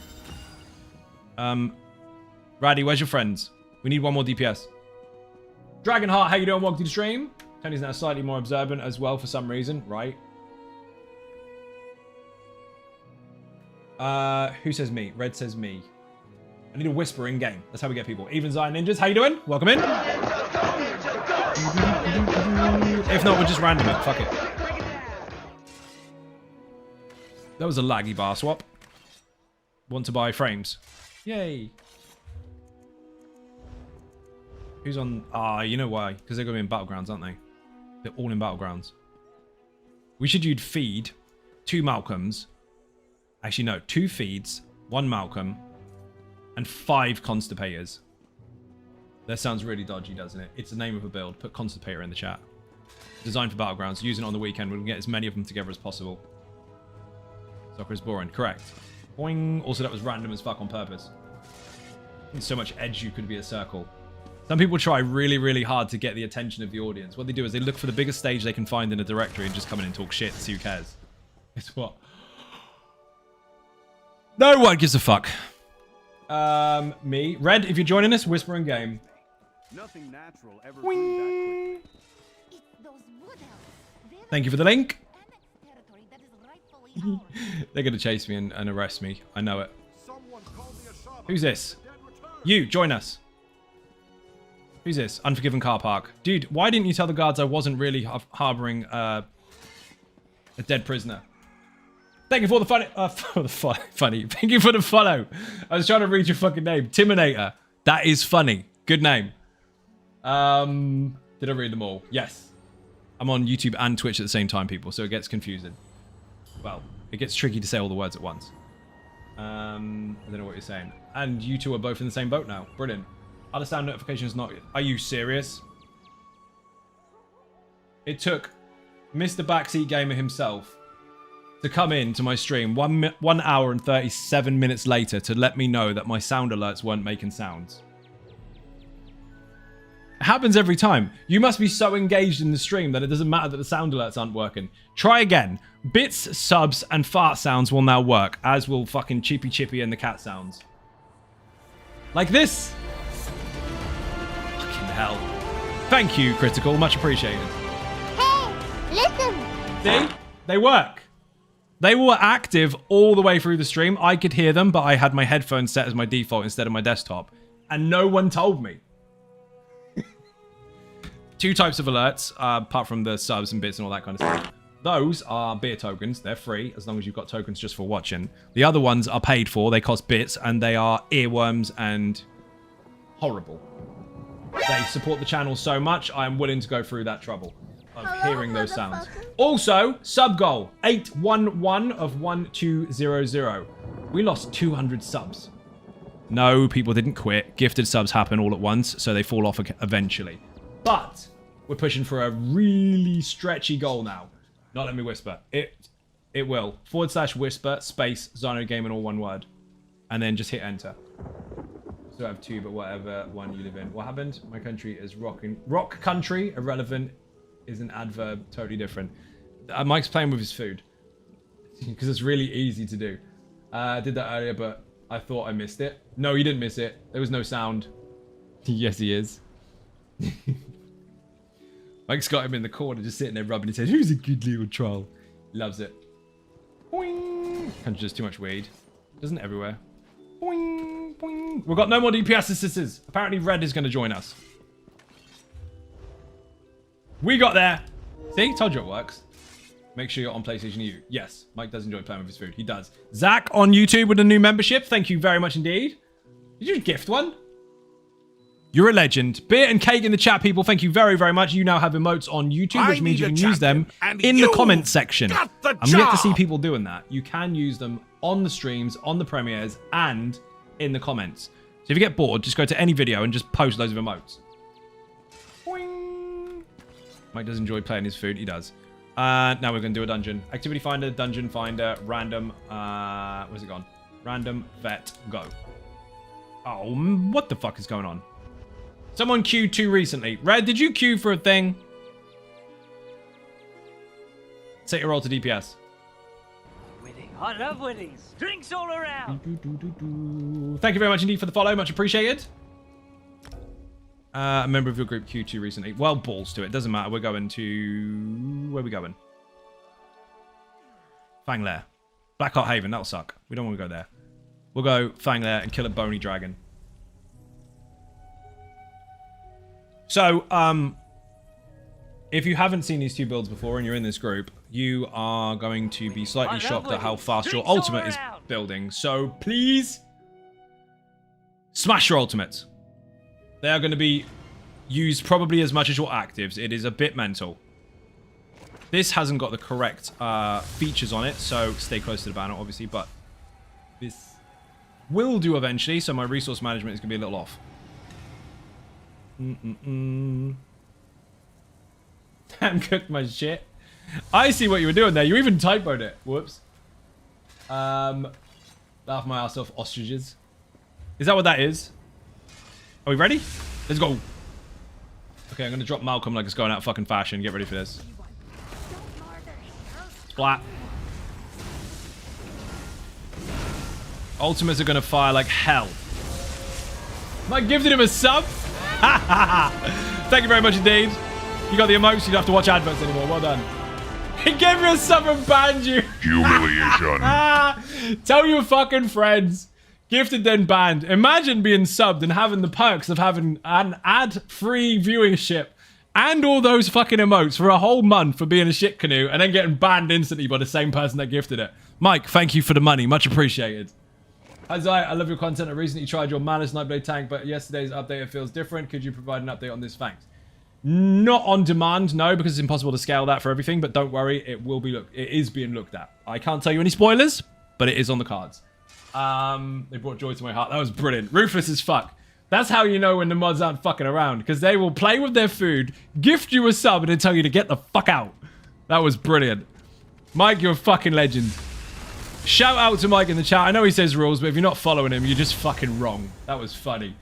Raddy, where's your friends? We need one more DPS. Dragonheart, how you doing? Welcome to the stream. Tony's now slightly more observant as well for some reason. Right. Who says me? Red says me. I need a whisper in game. That's how we get people. Even Zion Ninjas, how you doing? Welcome in. If not, we'll just random it. Fuck it. That was a laggy bar swap. Want to buy frames. Yay. Who's on? You know why? Because they're going to be in Battlegrounds, aren't they? They're all in Battlegrounds. We should use Feed, 2 Malcolms. Actually, no. 2 Feeds, 1 Malcolm, and 5 Constipators. That sounds really dodgy, doesn't it? It's the name of a build. Put Constipator in the chat. Designed for Battlegrounds. Using it on the weekend. We'll get as many of them together as possible. Soccer is boring. Correct. Boing. Also, that was random as fuck on purpose. There's so much edge you could be a circle. Some people try really, really hard to get the attention of the audience. What they do is they look for the biggest stage they can find in a directory and just come in and talk shit. See who cares. It's what? No one gives a fuck. Me. Red, if you're joining us, whisper in game. Nothing natural ever grew that Thank you for the link. They're going to chase me and arrest me. I know it. Who's this? You, join us. Who's this? Unforgiven car park. Dude, why didn't you tell the guards I wasn't really harboring a dead prisoner? Thank you for the funny. Funny. Thank you for the follow. I was trying to read your fucking name. Timinator. That is funny. Good name. Did I read them all? Yes. I'm on YouTube and Twitch at the same time, people, so it gets confusing. Well, it gets tricky to say all the words at once. I don't know what you're saying. And you two are both in the same boat now. Brilliant. Other sound notifications not... Are you serious? It took Mr. Backseat Gamer himself to come into my stream 1 hour and 37 minutes later to let me know that my sound alerts weren't making sounds. It happens every time. You must be so engaged in the stream that it doesn't matter that the sound alerts aren't working. Try again. Bits, subs, and fart sounds will now work, as will fucking Chippy Chippy and the cat sounds. Like this. Fucking hell. Thank you, Critical. Much appreciated. Hey, listen. See? They work. They were active all the way through the stream. I could hear them, but I had my headphones set as my default instead of my desktop. And no one told me. 2 types of alerts, apart from the subs and bits and all that kind of stuff. Those are beer tokens. They're free, as long as you've got tokens just for watching. The other ones are paid for. They cost bits, and they are earworms and horrible. They support the channel so much, I am willing to go through that trouble of hearing those sounds. Also, sub goal, 811 of 1200. We lost 200 subs. No, people didn't quit. Gifted subs happen all at once, so they fall off eventually. But we're pushing for a really stretchy goal now. Not let me whisper. It will. /whisper space Zyno Game in all one word. And then just hit enter. So I have 2, but whatever one you live in. What happened? My country is rock country. Irrelevant is an adverb. Totally different. Mike's playing with his food. Because it's really easy to do. I did that earlier, but I thought I missed it. No, you didn't miss it. There was no sound. Yes, he is. Mike's got him in the corner just sitting there rubbing his head. Who's a good little troll? Loves it. Boing. Country does too much weed. Doesn't it everywhere? Boing, boing. We've got no more DPS assistants. Apparently Red is going to join us. We got there. See? Told you it works. Make sure you're on PlayStation EU. Yes, Mike does enjoy playing with his food. He does. Zach on YouTube with a new membership. Thank you very much indeed. Did you gift one? You're a legend. Beer and cake in the chat, people. Thank you very, very much. You now have emotes on YouTube, which means you can use them in the comment section. I'm yet to see people doing that. You can use them on the streams, on the premieres, and in the comments. So if you get bored, just go to any video and just post loads of emotes. Boing. Mike does enjoy playing his food. He does. Now we're going to do a dungeon. Activity finder, dungeon finder, random. Where's it gone? Random, vet, go. Oh, what the fuck is going on? Someone queued too recently. Red, did you queue for a thing? Set your roll to DPS. Winning. I love winnings. Drinks all around. Thank you very much indeed for the follow. Much appreciated. A member of your group queued too recently. Well, balls to it. Doesn't matter. We're going to... Where are we going? Fanglair. Blackheart Haven. That'll suck. We don't want to go there. We'll go Fanglair and kill a bony dragon. So, if you haven't seen these two builds before and you're in this group, you are going to be slightly shocked at how fast your ultimate is building. So, please smash your ultimates. They are going to be used probably as much as your actives. It is a bit mental. This hasn't got the correct features on it, so stay close to the banner, obviously, but this will do eventually, so my resource management is going to be a little off. Damn, cooked my shit. I see what you were doing there. You even typoed it. Whoops. Laugh my ass off, ostriches. Is that what that is? Are we ready? Let's go. Okay, I'm going to drop Malcolm like it's going out of fucking fashion. Get ready for this. Splat. Ultimates are going to fire like hell. Mike gifted him a sub. Thank you very much indeed. You got the emotes, you don't have to watch adverts anymore. Well done. He gave me a sub and banned you. Humiliation. Tell your fucking friends. Gifted then banned. Imagine being subbed and having the perks of having an ad-free viewership and all those fucking emotes for a whole month for being a shit canoe and then getting banned instantly by the same person that gifted it. Mike, thank you for the money. Much appreciated. Azai, I love your content. I recently tried your Manus Nightblade tank, but yesterday's update it feels different. Could you provide an update on this? Thanks. Not on demand, no, because it's impossible to scale that for everything. But don't worry, it will be. It is being looked at. I can't tell you any spoilers, but it is on the cards. They brought joy to my heart. That was brilliant. Ruthless as fuck. That's how you know when the mods aren't fucking around, because they will play with their food, gift you a sub, and then tell you to get the fuck out. That was brilliant. Mike, you're a fucking legend. Shout out to Mike in the chat. I know he says rules, but if you're not following him, you're just fucking wrong. That was funny.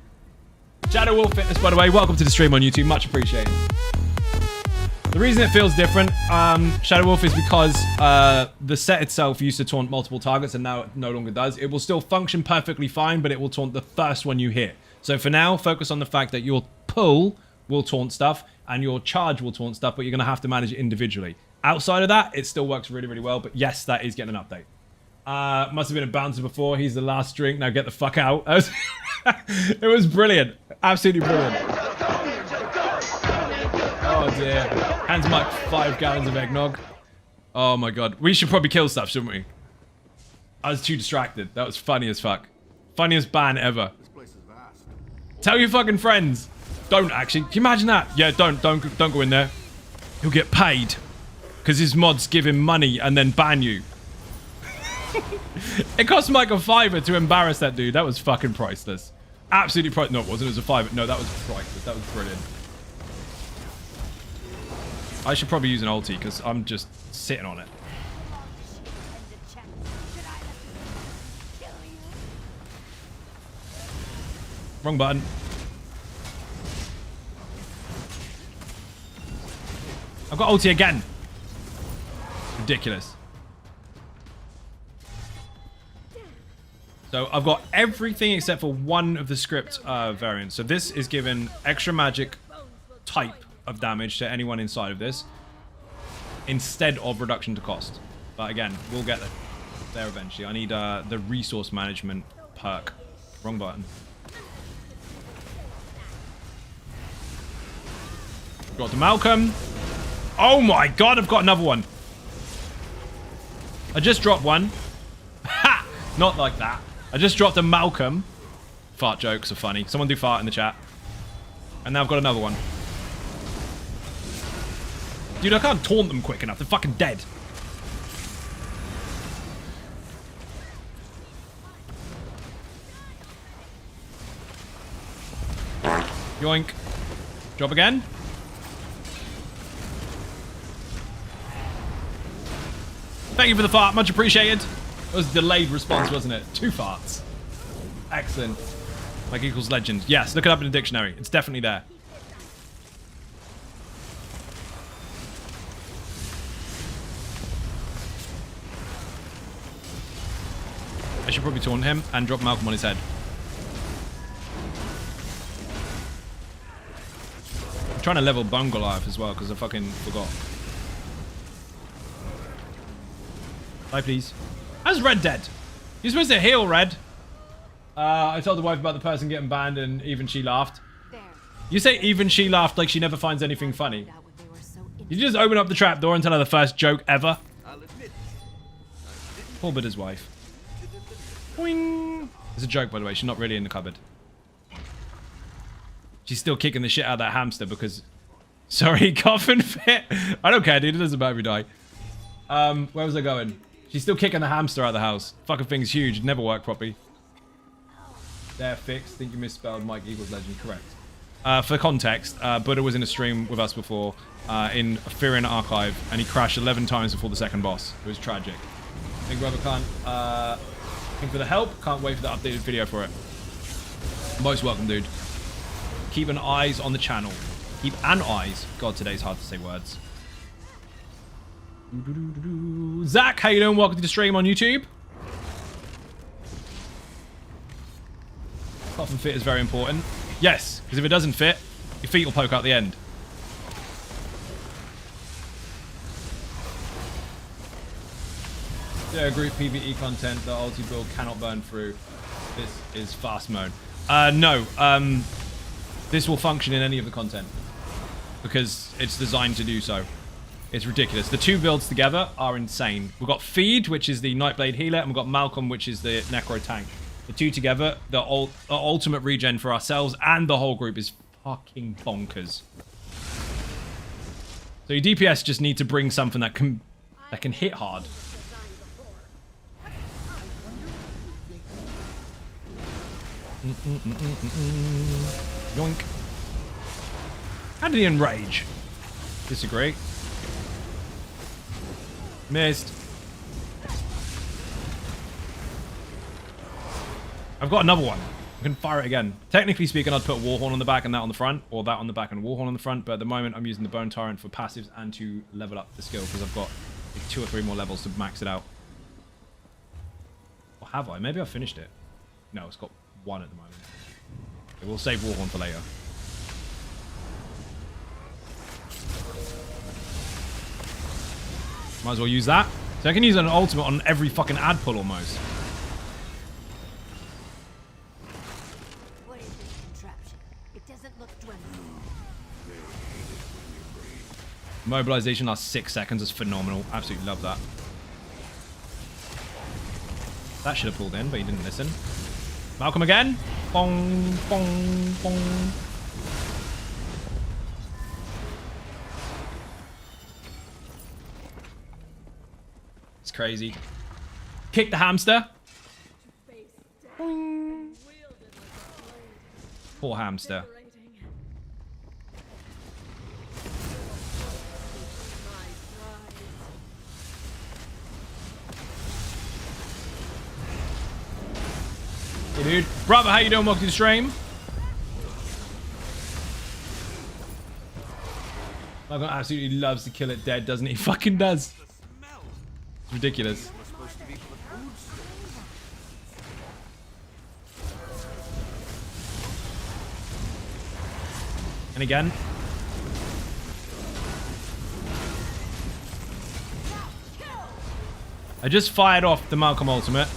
Shadow Wolf Fitness, by the way, welcome to the stream on YouTube. Much appreciated. The reason it feels different, Shadow Wolf, is because the set itself used to taunt multiple targets and now it no longer does. It will still function perfectly fine, but it will taunt the first one you hit. So for now, focus on the fact that your pull will taunt stuff and your charge will taunt stuff, but you're going to have to manage it individually. Outside of that, it still works really, really well. But yes, that is getting an update. Must have been a bouncer before. He's the last drink. Now get the fuck out. It was brilliant. Absolutely brilliant. Oh dear. Hands Mike 5 gallons of eggnog. Oh my god. We should probably kill stuff, shouldn't we? I was too distracted. That was funny as fuck. Funniest ban ever. This place is vast. Tell your fucking friends. Don't actually. Can you imagine that? Yeah, don't go in there. He'll get paid. Because his mods give him money and then ban you. It cost Mike a $5 to embarrass that dude. That was fucking priceless. Absolutely priceless. No, it wasn't. It was a $5. No, that was priceless. That was brilliant. I should probably use an ulti because I'm just sitting on it. Wrong button. I've got ulti again. Ridiculous. So I've got everything except for one of the script variants. So this is given extra magic type of damage to anyone inside of this instead of reduction to cost. But again, we'll get there eventually. I need the resource management perk. Wrong button. Got to Malcolm. Oh my god, I've got another one. I just dropped one. Ha! Not like that. I just dropped a Malcolm. Fart jokes are funny. Someone do fart in the chat. And now I've got another one. Dude, I can't taunt them quick enough. They're fucking dead. Yoink. Drop again. Thank you for the fart. Much appreciated. It was a delayed response, wasn't it? 2 farts. Excellent. Like equals legend. Yes, look it up in the dictionary. It's definitely there. I should probably taunt him and drop Malcolm on his head. I'm trying to level Bone Goliath as well because I fucking forgot. Bye, please. How's Red dead? You're supposed to heal, Red. I told the wife about the person getting banned and even she laughed. There. You say even she laughed like she never finds anything funny. Out when they were so You just open up the trapdoor and tell her the first joke ever. Poor Bidder's wife. Boing. It's a joke, by the way. She's not really in the cupboard. She's still kicking the shit out of that hamster because... Sorry, coffin fit. I don't care, dude. It doesn't matter if you die. Where was I going? She's still kicking the hamster out of the house. Fucking thing's huge. It never worked properly. They're fixed. Think you misspelled Mike equals legend. Correct. For context, Buddha was in a stream with us before in Firian Archive, and he crashed 11 times before the second boss. It was tragic. Big brother can't... Thank you for the help. Can't wait for the updated video for it. Most welcome, dude. Keep an eyes on the channel. Keep an eyes. God, today's hard to say words. Zach, how you doing? Welcome to the stream on YouTube. Coffin fit is very important. Yes, because if it doesn't fit, your feet will poke out the end. Yeah, group PvE content that ulti build cannot burn through. This is fast mode. No. This will function in any of the content because it's designed to do so. It's ridiculous. The 2 builds together are insane. We've got Feed, which is the Nightblade healer, and we've got Malcolm, which is the Necro tank. The 2 together, the ultimate regen for ourselves and the whole group is fucking bonkers. So your DPS just need to bring something that can hit hard. Yoink. How did he enrage? Disagree. Missed. I've got another one. I can fire it again. Technically speaking, I'd put Warhorn on the back and that on the front, or that on the back and Warhorn on the front, but at the moment I'm using the Bone Tyrant for passives and to level up the skill because I've got like 2 or 3 more levels to max it out. Or have I? Maybe I finished it. No, it's got 1 at the moment. Okay, we'll save Warhorn for later. Might as well use that. So I can use an ultimate on every fucking ad pull almost. What is this contraption? It doesn't look dwindling. Mobilization lasts 6 seconds. Is phenomenal. Absolutely love that. That should have pulled in, but he didn't listen. Malcolm again. Bong, bong, bong. It's crazy. Kick the hamster. Boing. Poor hamster. Hey, dude. Brother, how you doing? Welcome to the stream. Malcolm absolutely loves to kill it dead, doesn't he? He fucking does. It's ridiculous. And again. I just fired off the Malcolm ultimate.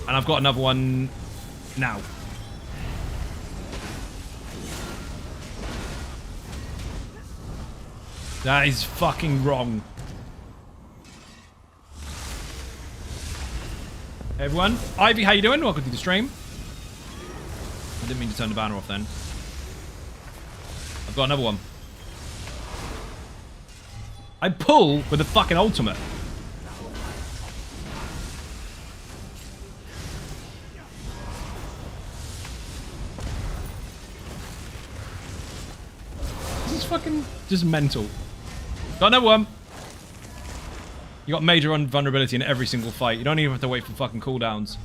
And I've got another one now. That is fucking wrong. Hey everyone. Ivy, how you doing? Welcome to the stream. I didn't mean to turn the banner off then. I've got another one. I pull with the fucking ultimate. This is fucking just mental. Got another one. You got major vulnerability in every single fight. You don't even have to wait for fucking cooldowns.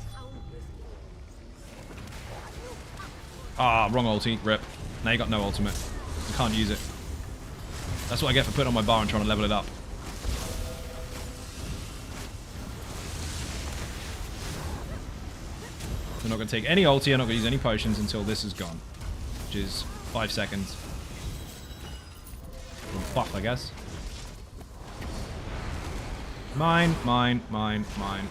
Ah, wrong ulti. Rip. Now you got no ultimate. You can't use it. That's what I get for putting on my bar and trying to level it up. I'm not going to take any ulti. I'm not going to use any potions until this is gone. Which is 5 seconds. Buff, I guess. Mine, mine, mine, mine.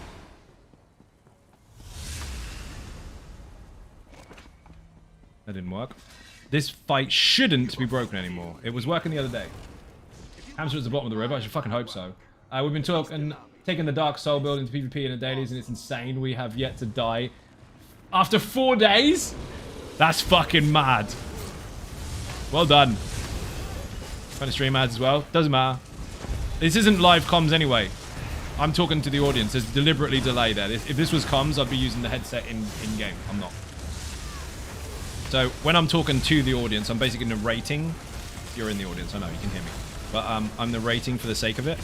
That didn't work. This fight shouldn't be broken anymore. It was working the other day. Hamster at the bottom of the river. I should fucking hope so. We've been taking the Dark Soul build into PvP in the dailies, and it's insane. We have yet to die. After 4 days? That's fucking mad. Well done. Trying to stream ads as well. Doesn't matter. This isn't live comms anyway. I'm talking to the audience. There's deliberately delay there. If this was comms, I'd be using the headset in-game. I'm not. So when I'm talking to the audience, I'm basically narrating. You're in the audience. I know, you can hear me. But I'm narrating for the sake of it.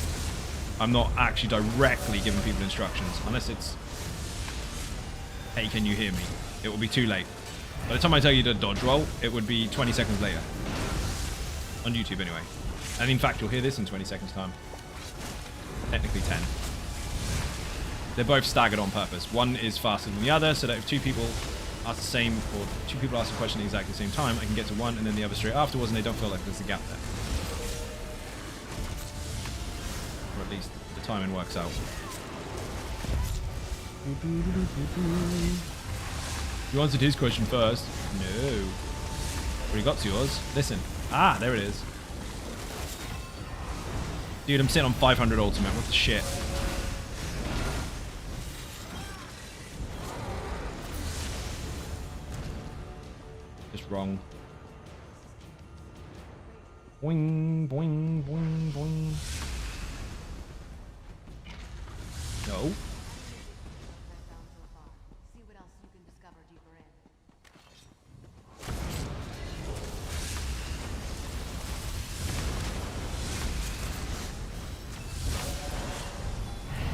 I'm not actually directly giving people instructions. Unless it's, hey, can you hear me? It will be too late. By the time I tell you to dodge roll, it would be 20 seconds later. On YouTube anyway. And in fact, you'll hear this in 20 seconds time. Technically 10. They're both staggered on purpose. One is faster than the other, so that if two people ask the same, or two people ask a question at exactly the same time, I can get to one and then the other straight afterwards, and they don't feel like there's a gap there. Or at least the timing works out. You answered his question first. No. What you got to yours? Listen. Ah, there it is. Dude, I'm sitting on 500 ultimate. What the shit? Just wrong. Boing, boing, boing, boing. No. See what else you can discover deeper in.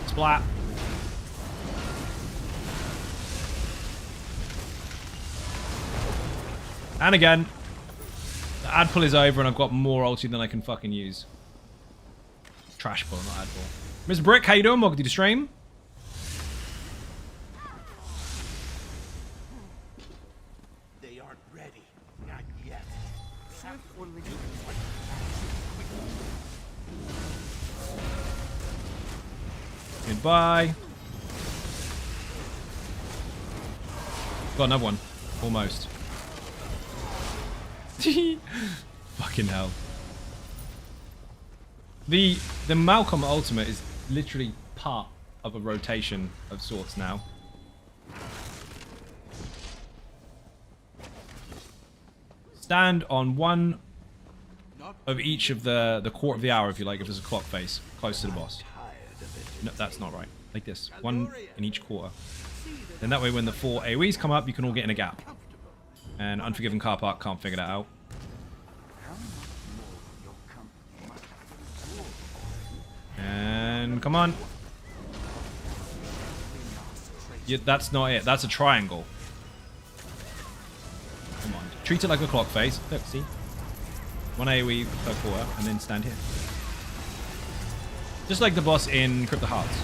Splat. And again. The ad pull is over and I've got more ulti than I can fucking use. Trash pull, not ad pull. Mr. Brick, how you doing? Welcome to the stream. They aren't ready. Not yet. Goodbye. Got another one. Almost. Fucking hell. The Malcolm ultimate is literally part of a rotation of sorts now. Stand on one of each of the quarter of the hour, if you like, if there's a clock face close to the boss. No, that's not right. Like this. One in each quarter. Then that way when the 4 AoEs come up, you can all get in a gap. And Unforgiven Car Park can't figure that out. And come on. Yeah, that's not it. That's a triangle. Come on. Treat it like a clock face. Look, see? 1 AoE per quarter, and then stand here. Just like the boss in Crypt of Hearts.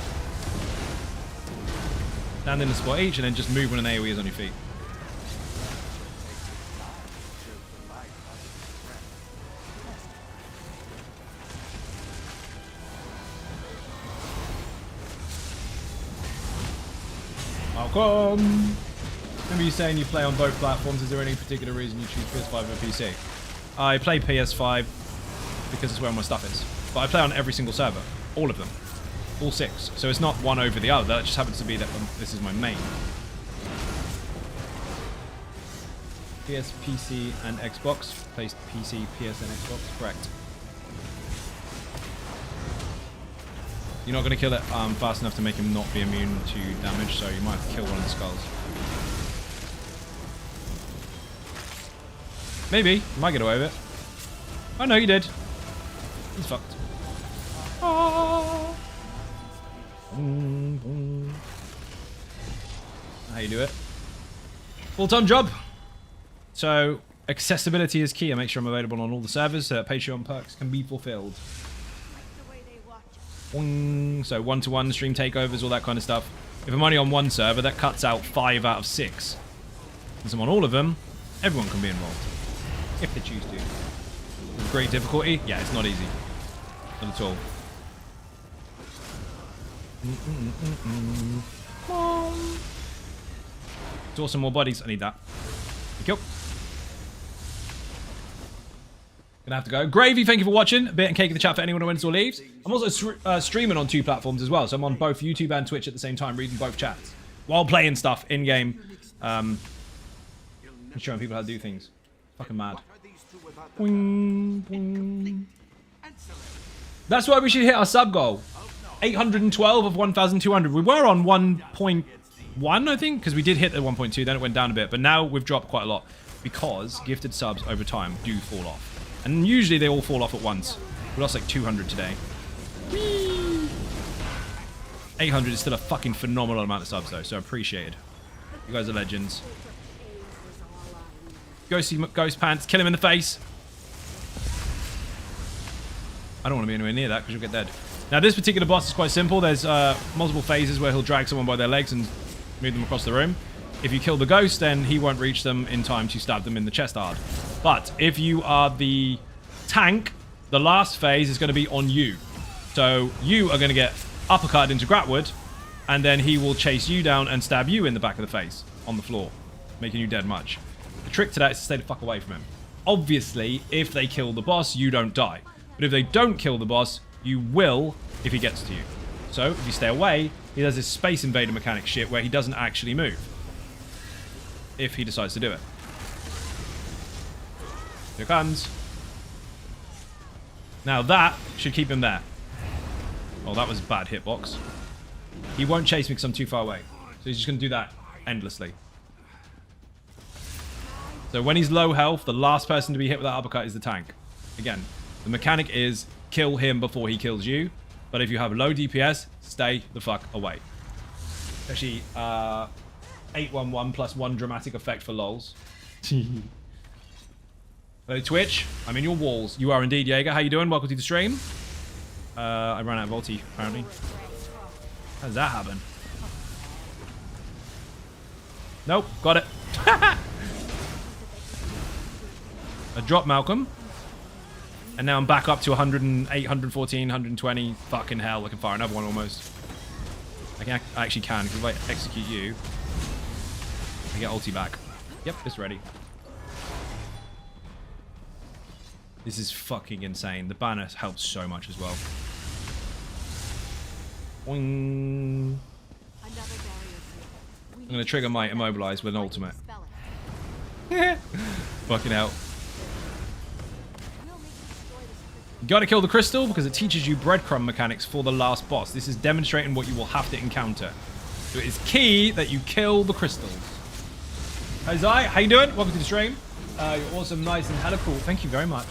Stand in the spot each, and then just move when an AoE is on your feet. Welcome! Remember you saying you play on both platforms. Is there any particular reason you choose PS5 over PC? I play PS5 because it's where my stuff is. But I play on every single server. All of them. All 6. So it's not one over the other. That just happens to be that this is my main. PS, PC, and Xbox. Placed PC, PS, and Xbox. Correct. You're not going to kill it fast enough to make him not be immune to damage, so you might have to kill one of the skulls. Maybe. You might get away with it. Oh no, you did. He's fucked. Oh. How you do it? Full-time job. So accessibility is key. I make sure I'm available on all the servers so that Patreon perks can be fulfilled. So one-to-one stream takeovers, all that kind of stuff. If I'm only on one server, that cuts out 5 out of 6. Since I'm on all of them, everyone can be involved. If they choose to. With great difficulty? Yeah, it's not easy. Not at all. It's awesome, more bodies. I need that. Thank you. Gonna have to go. Gravy, thank you for watching. A bit and cake in the chat for anyone who wins or leaves. I'm also streaming on 2 platforms as well, so I'm on both YouTube and Twitch at the same time, reading both chats while playing stuff in game, and showing people how to do things. Fucking mad. Boing, boing. That's why we should hit our sub goal. 812 of 1,200. We were on 1.1, I think, because we did hit the 1.2, then it went down a bit, but now we've dropped quite a lot because gifted subs over time do fall off. And usually they all fall off at once. We lost like 200 today. Whee! 800 is still a fucking phenomenal amount of subs though, so appreciated. You guys are legends. Ghost Pants, kill him in the face. I don't want to be anywhere near that because you'll get dead. Now this particular boss is quite simple. There's multiple phases where he'll drag someone by their legs and move them across the room. If you kill the ghost, then he won't reach them in time to stab them in the chest hard. But if you are the tank, the last phase is going to be on you. So you are going to get uppercut into Gratwood, and then he will chase you down and stab you in the back of the face on the floor, making you dead much. The trick to that is to stay the fuck away from him. Obviously, if they kill the boss, you don't die. But if they don't kill the boss, you will if he gets to you. So if you stay away, he does this Space Invader mechanic shit where he doesn't actually move. If he decides to do it. Here it comes. Now that should keep him there. Oh, that was a bad hitbox. He won't chase me because I'm too far away. So he's just going to do that endlessly. So when he's low health, the last person to be hit with that uppercut is the tank. Again, the mechanic is kill him before he kills you. But if you have low DPS, stay the fuck away. Actually, 811 plus 1 dramatic effect for lols. Hello, Twitch. I'm in your walls. You are indeed, Jaeger. How you doing? Welcome to the stream. I ran out of ulti, apparently. How does that happen? Nope, got it. I dropped Malcolm. And now I'm back up to 108, 114, 120. Fucking hell, I can fire another one almost. I actually can, because if I execute you, I get ulti back. Yep, it's ready. This is fucking insane. The banner helps so much as well. Boing. I'm going to trigger my immobilize with an ultimate. Fucking hell. You gotta kill the crystal because it teaches you breadcrumb mechanics for the last boss. This is demonstrating what you will have to encounter. So it is key that you kill the crystals. Hey Zai, how you doing? Welcome to the stream. You're awesome, nice, and hella cool. Thank you very much.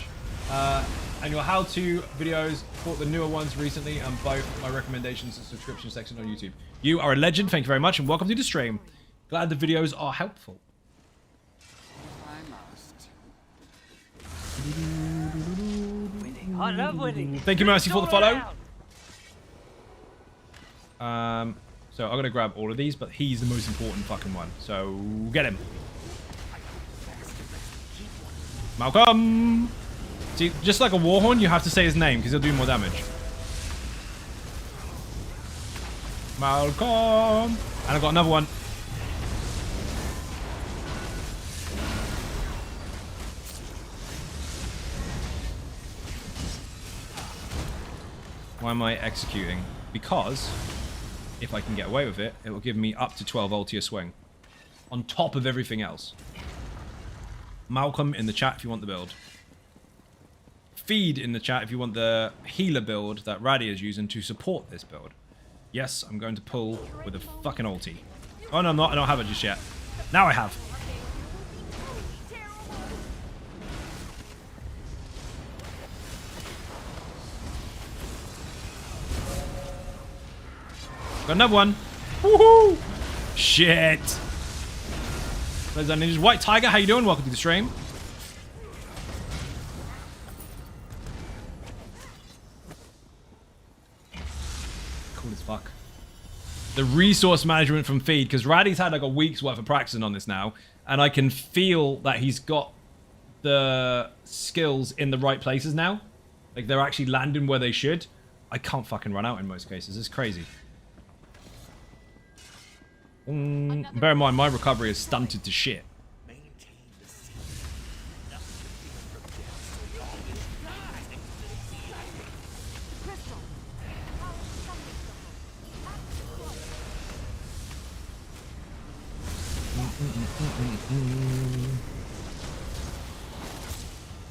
And your how-to videos, caught the newer ones recently, and both my recommendations and subscription section on YouTube. You are a legend. Thank you very much, and welcome to the stream. Glad the videos are helpful. I love winning. Thank you, Mercy, for the follow. So I'm gonna grab all of these, but he's the most important fucking one. So get him, Malcolm. See, just like a warhorn, you have to say his name because he'll do more damage. Malcolm, and I've got another one. Why am I executing? Because if I can get away with it, it will give me up to 12 ulti a swing. On top of everything else. Malcolm in the chat if you want the build. Feed in the chat if you want the healer build that Raddy is using to support this build. Yes, I'm going to pull with a fucking ulti. Oh no, I'm not. I don't have it just yet. Now I have. Got another one. Woohoo! Shit. There's that ninja's White Tiger. How you doing? Welcome to the stream. Cool as fuck. The resource management from Feed, because Raddy's had like a week's worth of practicing on this now, and I can feel that he's got the skills in the right places now. Like they're actually landing where they should. I can't fucking run out in most cases. It's crazy. Bear in mind, my recovery is stunted to shit.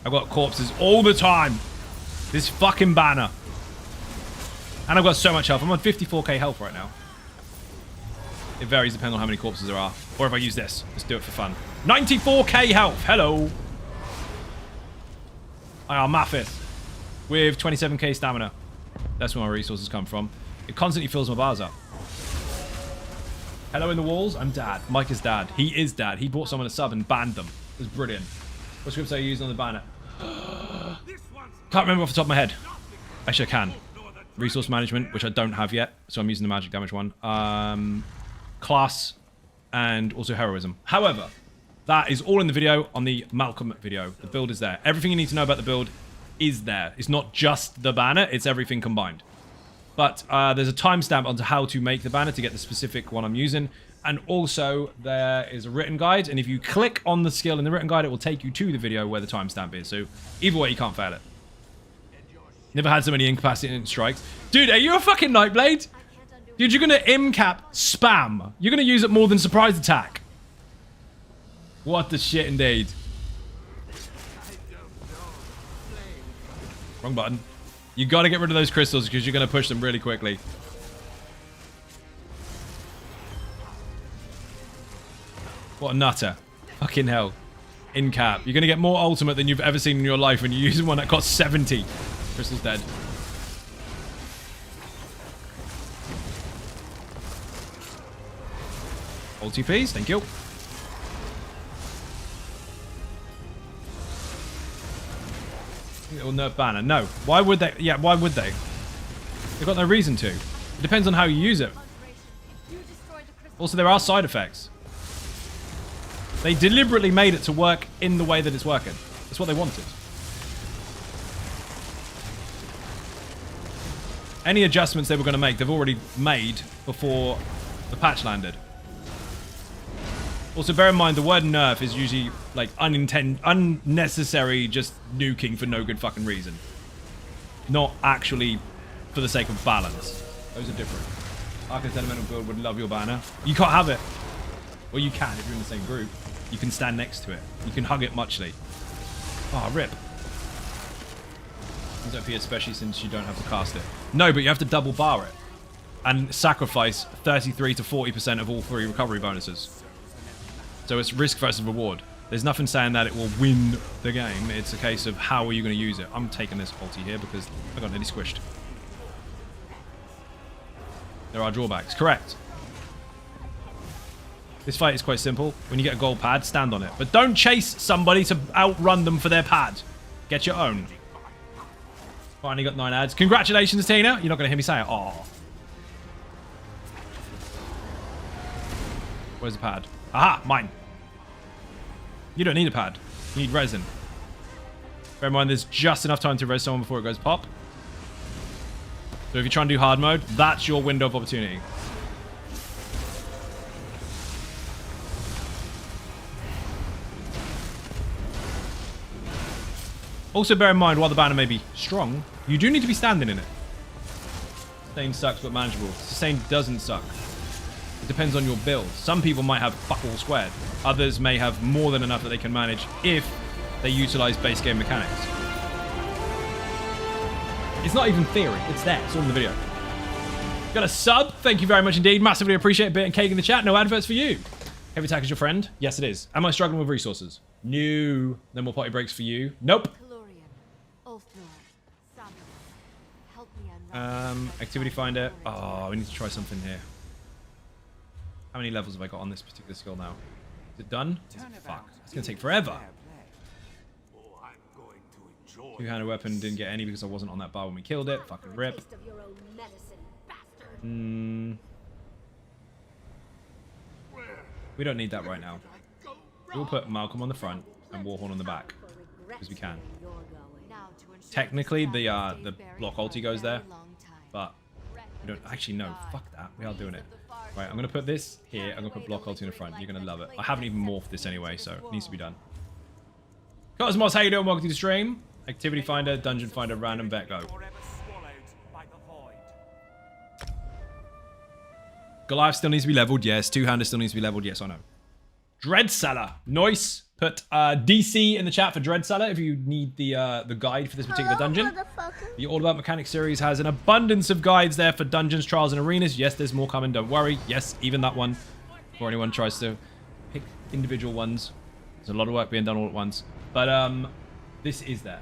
I've got corpses all the time. This fucking banner. And I've got so much health. I'm on 54k health right now. It varies depending on how many corpses there are. Or if I use this. Let's do it for fun. 94k health. Hello. I am Mathis. With 27k stamina. That's where my resources come from. It constantly fills my bars up. Hello in the walls. I'm Dad. Mike is Dad. He is Dad. He brought someone a sub and banned them. It was brilliant. What scripts are you using on the banner? Can't remember off the top of my head. Actually, I can. Resource management, which I don't have yet. So I'm using the magic damage one. Class, and also heroism. However, that is all in the video on the Malcolm video. The build is there. Everything you need to know about the build is there. It's not just the banner, it's everything combined. But there's a timestamp onto how to make the banner to get the specific one I'm using. And also, there is a written guide. And if you click on the skill in the written guide, it will take you to the video where the timestamp is. So either way, you can't fail it. Never had so many incapacitating strikes. Dude, are you a fucking Nightblade? Dude, you're going to imcap spam. You're going to use it more than surprise attack. What the shit indeed. Wrong button. You got to get rid of those crystals because you're going to push them really quickly. What a nutter. Fucking hell. Incap. You're going to get more ultimate than you've ever seen in your life when you're using one that costs 70. Crystal's dead. Ulti, please. Thank you. Little nerf banner. No. Why would they? Yeah, why would they? They've got no reason to. It depends on how you use it. Also, there are side effects. They deliberately made it to work in the way that it's working. That's what they wanted. Any adjustments they were going to make, they've already made before the patch landed. Also, bear in mind, the word nerf is usually, like, unnecessary, just nuking for no good fucking reason. Not actually for the sake of balance. Those are different. Arcus Elemental Build would love your banner. You can't have it. Well, you can if you're in the same group. You can stand next to it. You can hug it muchly. Ah, rip. Especially since you don't have to cast it. No, but you have to double bar it. And sacrifice 33 to 40% of all 3 recovery bonuses. So it's risk versus reward. There's nothing saying that it will win the game. It's a case of how are you going to use it. I'm taking this ulti here because I got nearly squished. There are drawbacks. Correct. This fight is quite simple. When you get a gold pad, stand on it. But don't chase somebody to outrun them for their pad. Get your own. Finally got 9 ads. Congratulations, Tina. You're not going to hear me say it. Aw. Where's the pad? Aha, mine. You don't need a pad. You need resin. Bear in mind, there's just enough time to res someone before it goes pop. So if you try and do hard mode, that's your window of opportunity. Also bear in mind, while the banner may be strong, you do need to be standing in it. Sustain sucks, but manageable. Sustain doesn't suck. It depends on your build. Some people might have fuck all squared. Others may have more than enough that they can manage if they utilize base game mechanics. It's not even theory. It's there. It's all in the video. Got a sub. Thank you very much indeed. Massively appreciate it. Bit and cake in the chat. No adverts for you. Heavy attack is your friend? Yes, it is. Am I struggling with resources? No. No more potty breaks for you? Nope. Activity finder. Oh, we need to try something here. How many levels have I got on this particular skill now? Is it done? Fuck. It's going to take forever. Two-handed weapon. Didn't get any because I wasn't on that bar when we killed it. Fucking rip. We don't need that right now. We'll put Malcolm on the front and Warhorn on the back. Because we can. Technically, the block ulti goes there. But we don't actually know. Fuck that. We are doing it. Right, I'm going to put this here. I'm going to put block ulti in the front. You're going to love it. I haven't even morphed this anyway, so it needs to be done. Cosmos, how you doing? Welcome to the stream. Activity finder, dungeon finder, random vet go. Goliath still needs to be leveled. Yes. Two-hander still needs to be leveled. Yes, I know. Dreadseller. Nice. Put DC in the chat for Dreadseller if you need the guide for this particular dungeon. The All About Mechanics series has an abundance of guides there for dungeons, trials, and arenas. Yes, there's more coming. Don't worry. Yes, even that one. Before anyone tries to pick individual ones. There's a lot of work being done all at once. But this is there.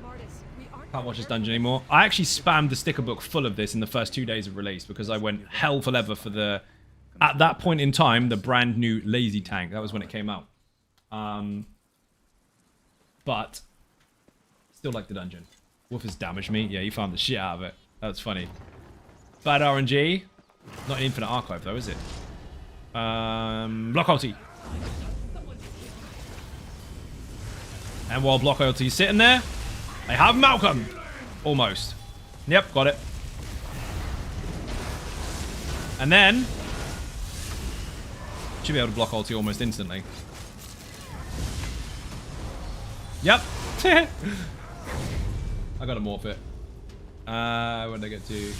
Can't watch this dungeon anymore. I actually spammed the sticker book full of this in the first 2 days of release because I went hell for leather for the... At that point in time, the brand new Lazy Tank. That was when it came out. But still like the dungeon. Wolf has damaged me. Yeah, he farmed the shit out of it. That's funny. Bad RNG. Not an infinite archive though, is it? Block ulti. And while block ulti is sitting there, I have Malcolm. Almost. Yep, got it. And then should be able to block ulti almost instantly. Yep. I gotta morph it. Where did I get to?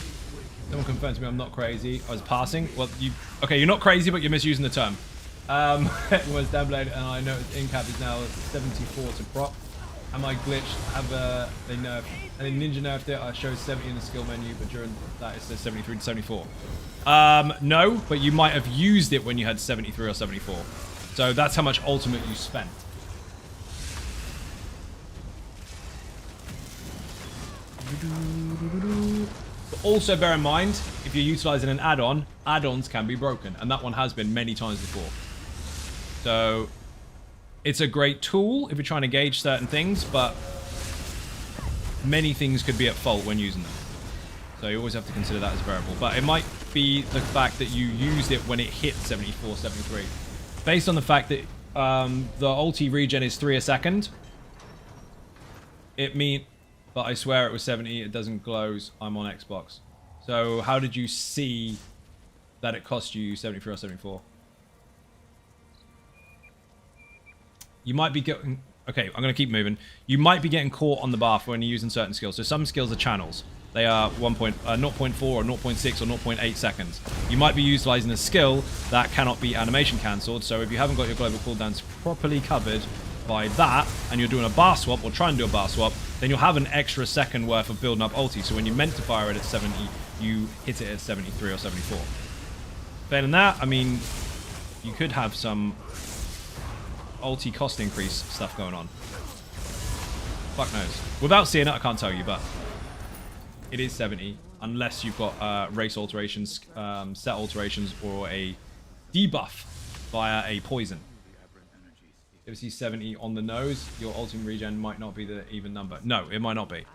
Someone confirmed to me I'm not crazy. I was passing. Well, okay, you're not crazy, but you're misusing the term. It was downblade, and I noticed incap is now 74 to prop. Am I glitched? They nerfed? And then Ninja nerfed it. I showed 70 in the skill menu, but during that it says 73 to 74. No, but you might have used it when you had 73 or 74. So that's how much ultimate you spent. But also bear in mind, if you're utilizing an add-on, add-ons can be broken, and that one has been many times before. So it's a great tool if you're trying to gauge certain things, but many things could be at fault when using them. So you always have to consider that as a variable. But it might be the fact that you used it when it hit 74, 73. Based on the fact that the ulti regen is 3 a second, it means... But I swear it was 70. It doesn't glows. I'm on Xbox. So how did you see that it cost you 73 or 74? You might be getting... Okay, I'm going to keep moving. You might be getting caught on the buff when you're using certain skills. So some skills are channels. They are 0.4 or 0.6 or 0.8 seconds. You might be utilizing a skill that cannot be animation cancelled. So if you haven't got your global cooldowns properly covered by that, and you're doing a bar swap or trying to do a bar swap, then you'll have an extra second worth of building up ulti. So when you're meant to fire it at 70, you hit it at 73 or 74. Failing that, I mean, you could have some ulti cost increase stuff going on. Fuck knows. Without seeing it, I can't tell you, but it is 70, unless you've got race alterations, set alterations, or a debuff via a poison. If you see 70 on the nose, your ultimate regen might not be the even number. No, it might not be.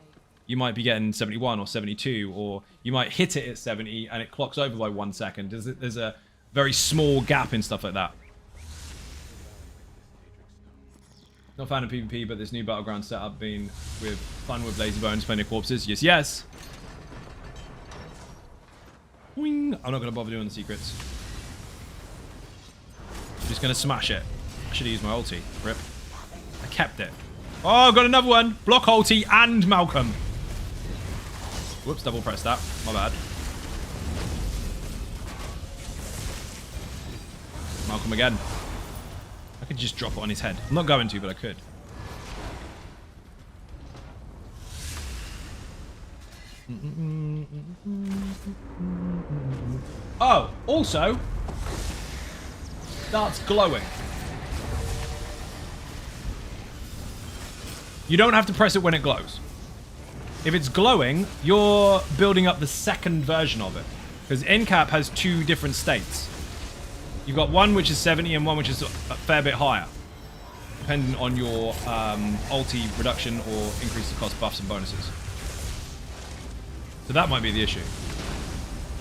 You might be getting 71 or 72, or you might hit it at 70 and it clocks over by 1 second. There's a very small gap in stuff like that. Not a fan of PvP, but this new Battlegrounds setup being with fun with lazy bones, plenty of corpses. Yes, yes. Wing. I'm not going to bother doing the secrets. Just going to smash it. I should have used my ulti. Rip. I kept it. Oh, got another one. Block ulti and Malcolm. Whoops, double pressed that. My bad. Malcolm again. I could just drop it on his head. I'm not going to, but I could. Oh, also, starts glowing. You don't have to press it when it glows. If it's glowing, you're building up the second version of it. Because NCAP has 2 different states. You've got one which is 70 and one which is a fair bit higher. Depending on your ulti reduction or increase the cost buffs and bonuses. So that might be the issue.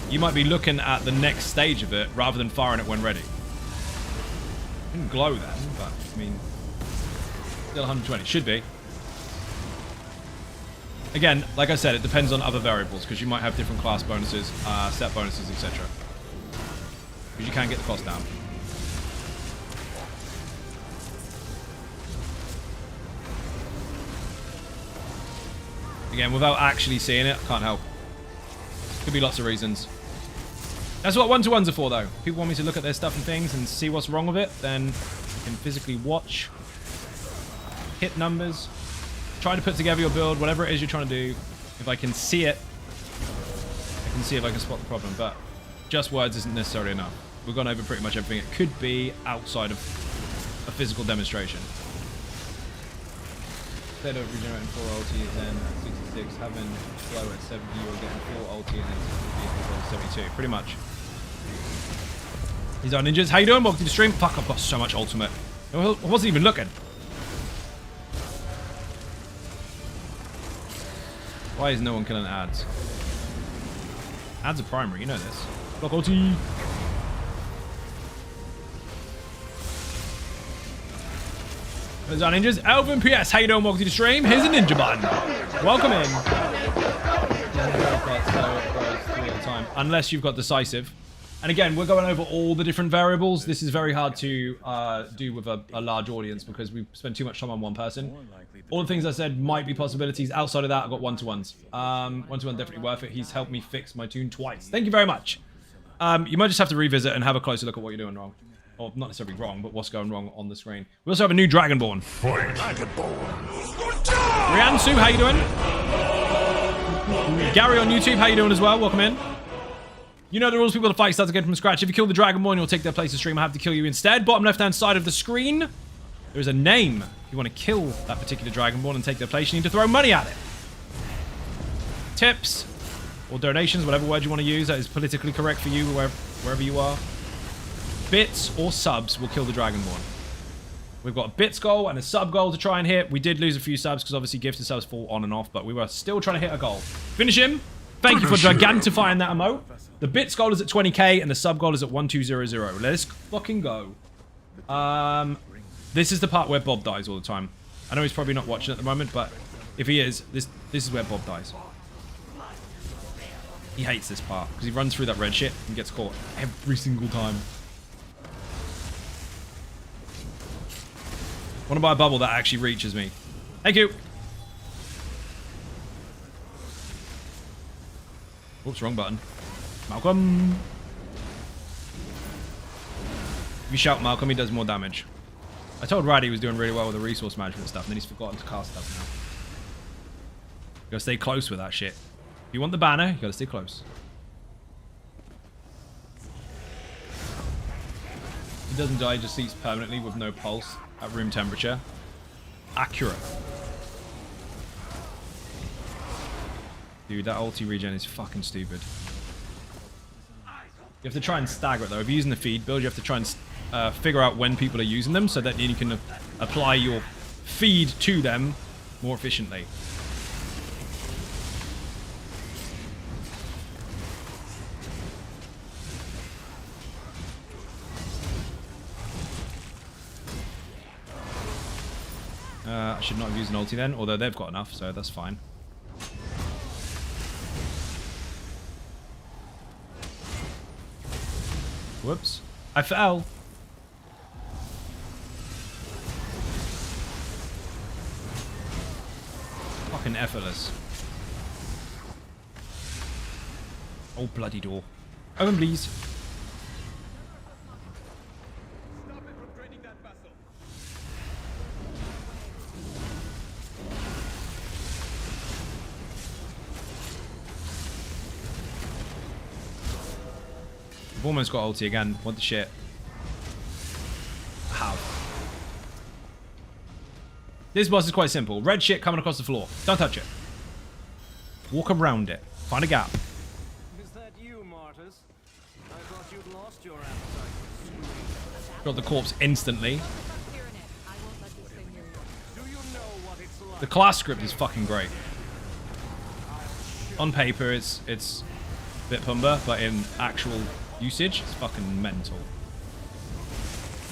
You might be looking at the next stage of it rather than firing it when ready. It didn't glow then, but I mean, still 120. Should be. Again, like I said, it depends on other variables because you might have different class bonuses, set bonuses, etc. Because you can get the cost down. Again, without actually seeing it, I can't help. Could be lots of reasons. That's what one-to-ones are for, though. If people want me to look at their stuff and things and see what's wrong with it, then I can physically watch, hit numbers, try to put together your build, whatever it is you're trying to do. If I can see it, I can see if I can spot the problem. But just words isn't necessarily enough. We've gone over pretty much everything. It could be outside of a physical demonstration. Instead of regenerating 4 ulti and then 66, having flow at 70, you're getting 4 ulti and then 72. Pretty much. These are ninjas. How you doing? Welcome to the stream. Fuck, I've got so much ultimate. I wasn't even looking. Why is no one killing ads? Ads are primary, you know this. Block ulti. Those are ninjas. Elvin PS, how you doing? Welcome to the stream. Here's a ninja button. Welcome in. Unless you've got decisive. And again, we're going over all the different variables. This is very hard to do with a large audience because we spend too much time on one person. All the things I said might be possibilities. Outside of that, I've got one-to-ones. One-to-one definitely worth it. He's helped me fix my tune twice. Thank you very much. You might just have to revisit and have a closer look at what you're doing wrong. Or not necessarily wrong, but what's going wrong on the screen. We also have a new Dragonborn. Riansu, how you doing? Gary on YouTube, how you doing as well? Welcome in. You know the rules, people to fight starts again from scratch. If you kill the Dragonborn, you'll take their place to stream. I have to kill you instead. Bottom left-hand side of the screen, there is a name. If you want to kill that particular Dragonborn and take their place, you need to throw money at it. Tips or donations, whatever word you want to use that is politically correct for you, wherever you are. Bits or subs will kill the Dragonborn. We've got a bits goal and a sub goal to try and hit. We did lose a few subs because obviously gifted subs fall on and off, but we were still trying to hit a goal. Finish him. Thank you for gigantifying that emote. The bits goal is at 20k and the sub goal is at 1200. Let's fucking go. This is the part where Bob dies all the time. I know he's probably not watching at the moment, but if he is, this is where Bob dies. He hates this part because he runs through that red shit and gets caught every single time. Want to buy a bubble that actually reaches me. Thank you. Oops, wrong button. Malcolm. If you shout Malcolm, he does more damage. I told Raddy he was doing really well with the resource management stuff, and then he's forgotten to cast stuff now. You gotta stay close with that shit. If you want the banner, you gotta stay close. He doesn't die, he just sleeps permanently with no pulse at room temperature. Accurate. Dude, that ulti regen is fucking stupid. You have to try and stagger it though. If you're using the feed build, you have to try and figure out when people are using them so that you can apply your feed to them more efficiently. I should not have used an ulti then, although they've got enough, so that's fine. Whoops. I fell. Fucking effortless. Oh, bloody door. Open, please. I've almost got ulti again. What the shit? How? This boss is quite simple. Red shit coming across the floor. Don't touch it. Walk around it. Find a gap. Is that you, Martus? I thought you'd lost your appetite. Got the corpse instantly. I won't let this thing near you. Do you know what it's like? The class script is fucking great. On paper, it's a bit pumba, but in actual usage, it's fucking mental.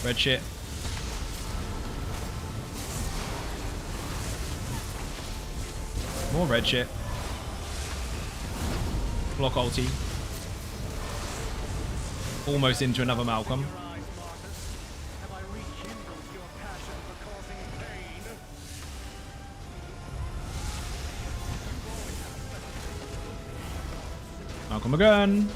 Red shit. More red shit. Block ulti. Almost into another Malcolm. Your eyes, Martus. Have I rekindled your passion for causing pain? Malcolm again.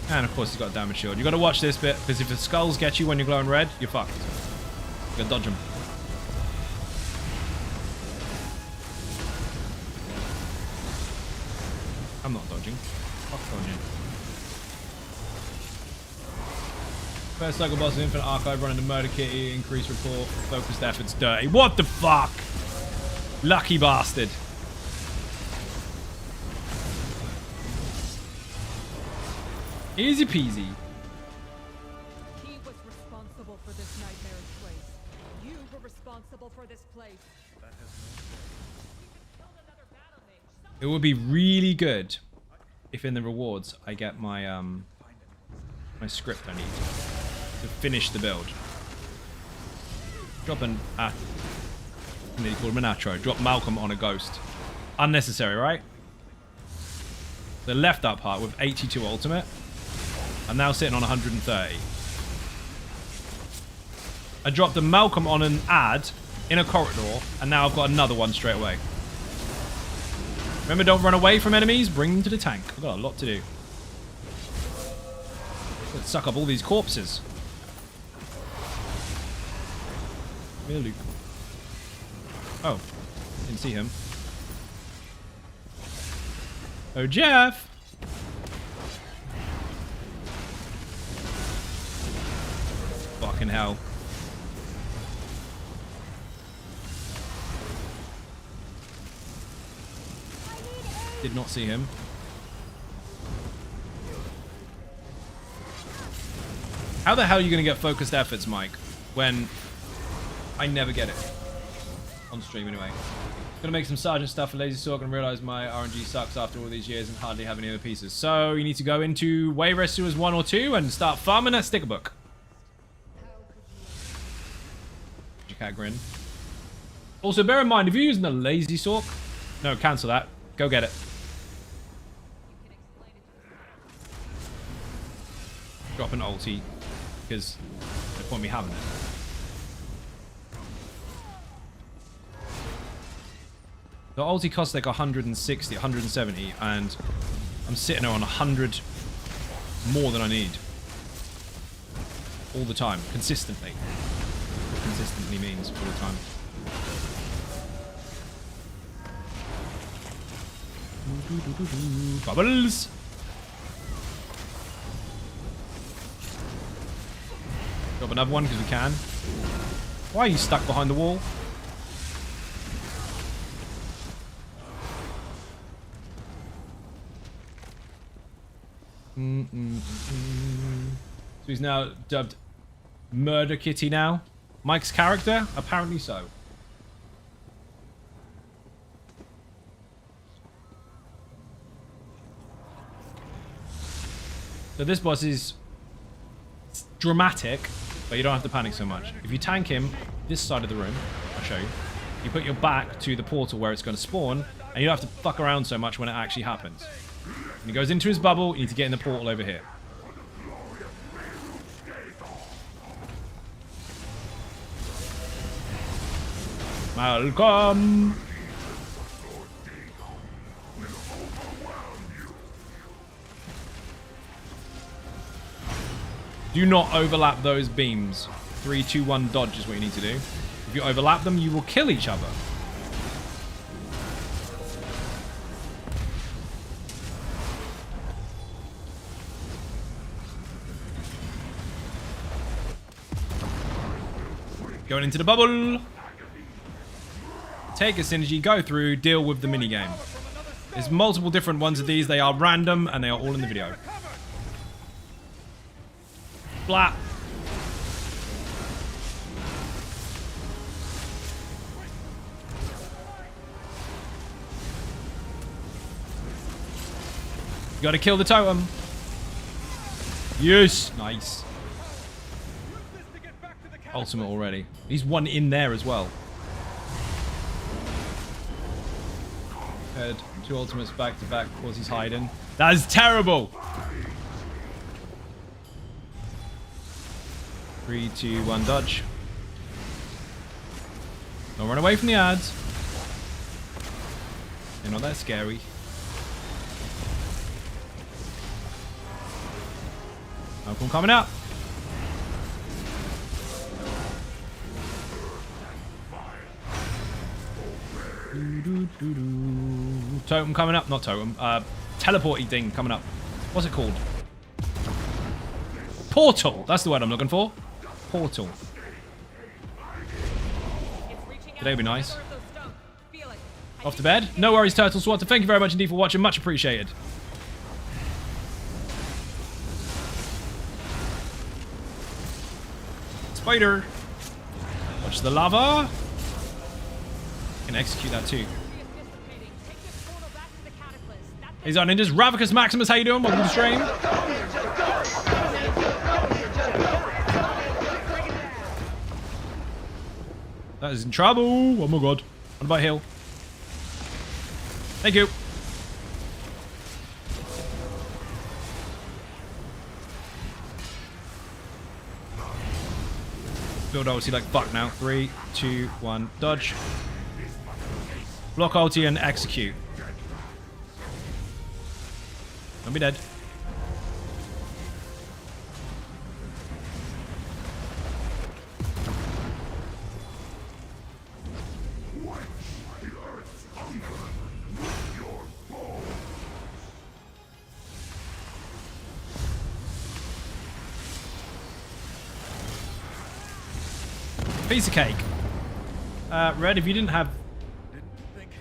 And of course he's got a damage shield. You got to watch this bit, because if the skulls get you when you're glowing red, you're fucked. You got to dodge them. I'm not dodging. Fuck dodging. First cycle boss of Infinite Archive running the Murder Kitty, increased report, focused efforts dirty. What the fuck? Lucky bastard. Easy peasy. He was responsible for this nightmarish place. You were responsible for this place. It would be really good if in the rewards I get my my script I need to finish the build. Drop an they call him an Atro. Drop Malcolm on a ghost. Unnecessary, right? The left up part with 82 ultimate. I'm now sitting on 130. I dropped a Malcolm on an ad in a corridor, and now I've got another one straight away. Remember, don't run away from enemies. Bring them to the tank. I've got a lot to do. Let's suck up all these corpses. Really? Oh, didn't see him. Oh, Jeff. Fucking hell. Did not see him. How the hell are you going to get focused efforts, Mike, when I never get it? On stream, anyway. Gonna make some sergeant stuff for Lazy Sork and realize my RNG sucks after all these years and hardly have any other pieces. So you need to go into Way Rescuers 1 or 2 and start farming that sticker book. Your cat grin. Also, bear in mind, if you're using the Lazy Sork... No, cancel that. Go get it. Drop an ulti, because no point me having it. The ulti costs like 160, 170, and I'm sitting there on 100 more than I need. All the time, consistently. What consistently means all the time. Bubbles! Drop another one because we can. Why are you stuck behind the wall? So he's now dubbed Murder Kitty now. Mike's character? Apparently so. So this boss is dramatic, but you don't have to panic so much. If you tank him this side of the room, I'll show you. You put your back to the portal where it's going to spawn, and you don't have to fuck around so much when it actually happens. When he goes into his bubble, you need to get in the portal over here. Malcolm! Do not overlap those beams. 3, 2, 1 dodge is what you need to do. If If you overlap them, you will kill each other. Going into the bubble. Take a synergy, go through, deal with the minigame. There's multiple different ones of these. They are random, and they are all in the video. Blah. You gotta kill the totem. Yes. Nice. Ultimate already. He's one in there as well. Head 2 ultimates back to back because he's hiding. That is terrible. 3, 2, 1, dodge. Don't run away from the ads. They're not that scary. Malcolm coming out. Totem coming up. Not totem. Teleporty thing coming up. What's it called? Portal. That's the word I'm looking for. Portal. Today be nice. Off to bed. No worries, Turtle Swatter. Thank you very much indeed for watching. Much appreciated. Spider. Watch the lava. Can execute that too. He's on ninjas. Ravicus Maximus, how you doing? Welcome to the stream. That is in trouble. Oh my god. What about heal? Thank you. Build ulti like fuck now. 3, 2, 1, dodge. Block ulti and execute. Don't be dead. Piece of cake. Red, if you didn't have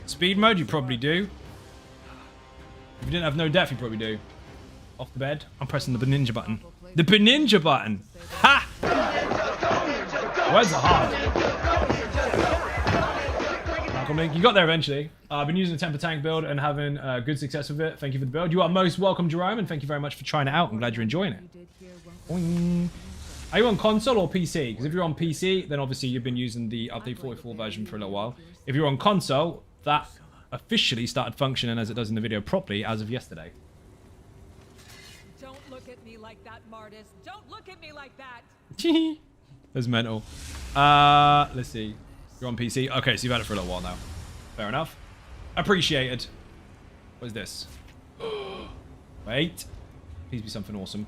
speed mode, you probably do. If you didn't have no death, you probably do. Off the bed. I'm pressing the ninja button. The ninja button! Ha! Words are hard. You got there eventually. I've been using a temper tank build and having good success with it. Thank you for the build. You are most welcome, Jerome, and thank you very much for trying it out. I'm glad you're enjoying it. Boing. Are you on console or PC? Because if you're on PC, then obviously you've been using the update 44 version for a little while. If you're on console, that officially started functioning as it does in the video properly as of yesterday. Don't look at me like that, Martis. Don't look at me like that. That's mental. Let's see. You're on PC. Okay, so you've had it for a little while now. Fair enough. Appreciated. What is this? Wait. Please be something awesome.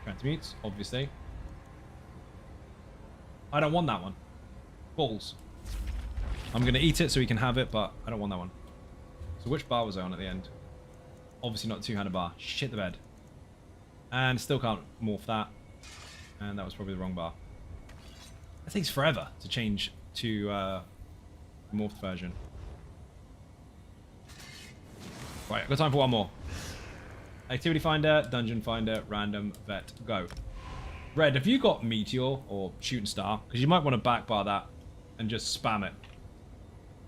Transmutes, obviously. I don't want that one. Balls. I'm going to eat it so we can have it, but I don't want that one. So which bar was I on at the end? Obviously not the two-handed bar. Shit the bed. And still can't morph that. And that was probably the wrong bar. That takes forever to change to the morphed version. Right, I've got time for one more. Activity Finder, Dungeon Finder, Random, Vet, go. Red, have you got Meteor or Shooting Star? Because you might want to backbar that and just spam it.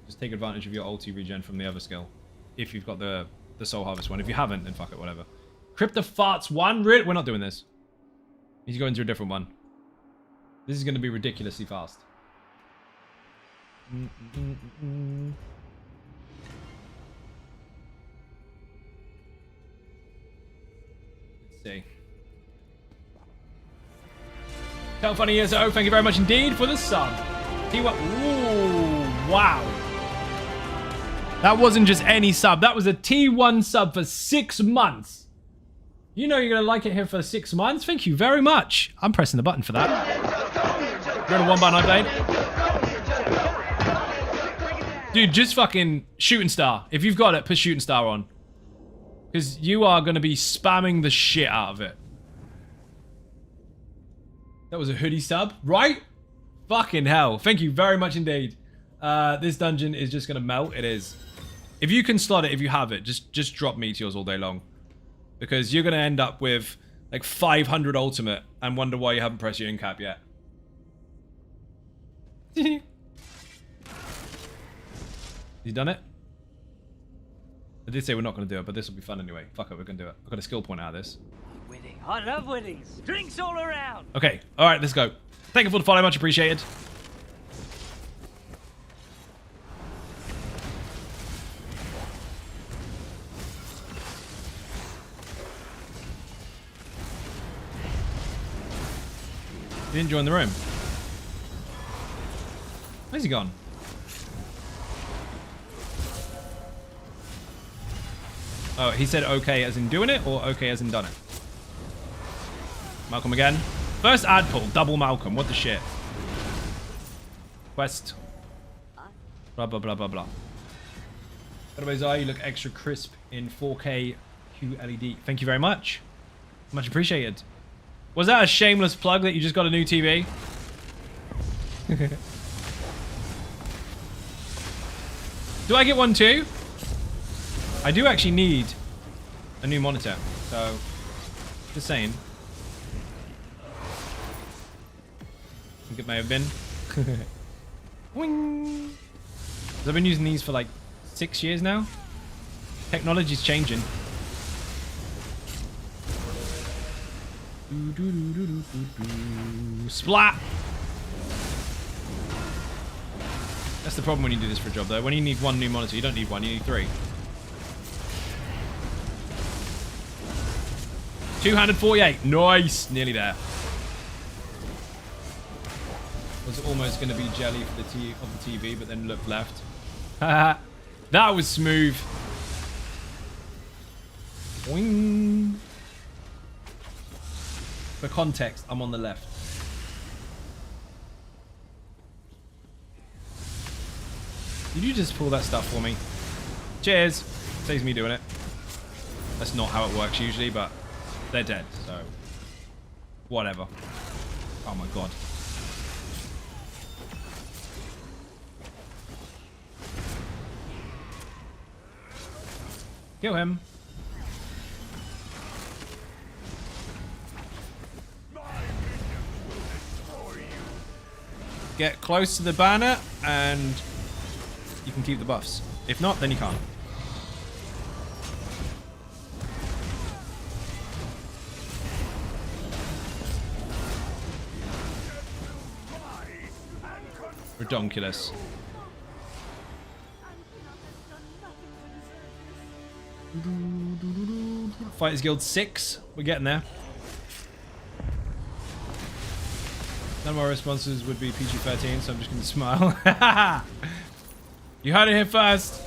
Just take advantage of your ulti regen from the other skill. If you've got the Soul Harvest one. If you haven't, then fuck it, whatever. Crypto Farts 1? Really? We're not doing this. He's going to a different one. This is going to be ridiculously fast. Let's see. Tell Funny ESO, thank you very much indeed for the sub. T1. Ooh, wow. That wasn't just any sub. That was a T1 sub for 6 months. You know you're going to like it here for 6 months. Thank you very much. I'm pressing the button for that. You're in a 1x9 blade. Dude, just fucking shooting star. If you've got it, put shooting star on. Because you are going to be spamming the shit out of it. That was a hoodie sub, right? Fucking hell. Thank you very much indeed. This dungeon is just going to melt. It is. If you can slot it, if you have it, just drop meteors all day long. Because you're going to end up with like 500 ultimate and wonder why you haven't pressed your in-cap yet. You done it? I did say we're not going to do it, but this will be fun anyway. Fuck it, we're going to do it. I've got a skill point out of this. Winning. I love winnings. Drinks all around. Okay, alright, let's go. Thank you for the follow, much appreciated. He didn't join the room. Where's he gone? Oh, he said okay as in doing it, or okay as in done it? Malcolm again. First ad pull, double Malcolm. What the shit? Quest. Blah, blah, blah, blah, blah. By the way, Zai, you look extra crisp in 4K QLED. Thank you very much. Much appreciated. Was that a shameless plug that you just got a new TV? Do I get one too? I do actually need a new monitor, so just saying. I think it may have been. Wing. 'Cause I've been using these for like 6 years now. Technology's changing. Splat! That's the problem when you do this for a job though. When you need one new monitor, you don't need one, you need 3. Two-handed 48. Nice! Nearly there. Was almost going to be jelly for the TV, but then looked left. That was smooth. Boing. For context, I'm on the left. Did you just pull that stuff for me? Cheers. Saves me doing it. That's not how it works usually, but they're dead, so whatever. Oh my god. Kill him. Get close to the banner and you can keep the buffs. If not, then you can't. Redonkulous. Fighters Guild 6. We're getting there. None of my responses would be PG-13, so I'm just going to smile. You heard it here first.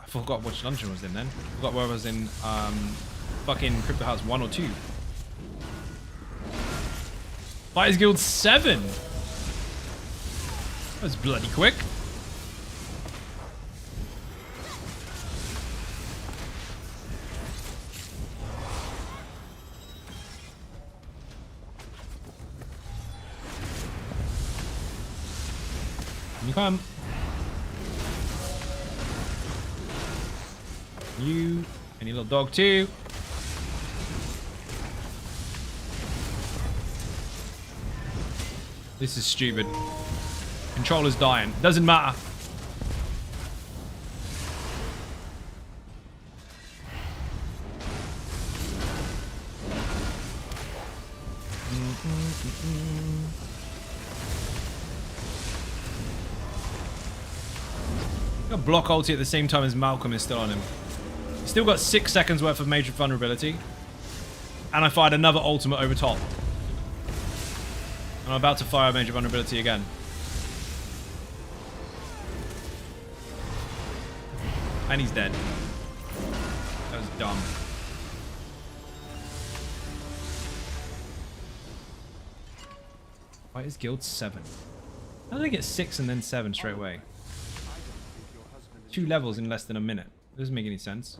I forgot which dungeon I was in then. I forgot where I was in fucking Crypto House 1 or 2. Fighters Guild 7. That was bloody quick. You come. You and your little dog too. This is stupid. Controller's dying. Doesn't matter. Got block ulti at the same time as Malcolm is still on him. He's still got 6 seconds worth of major vulnerability. And I fired another ultimate over top. I'm about to fire a major vulnerability again. And he's dead. dumb. Why is guild 7? How do they get 6 and then 7 straight away? 2 levels in less than a minute. Doesn't make any sense.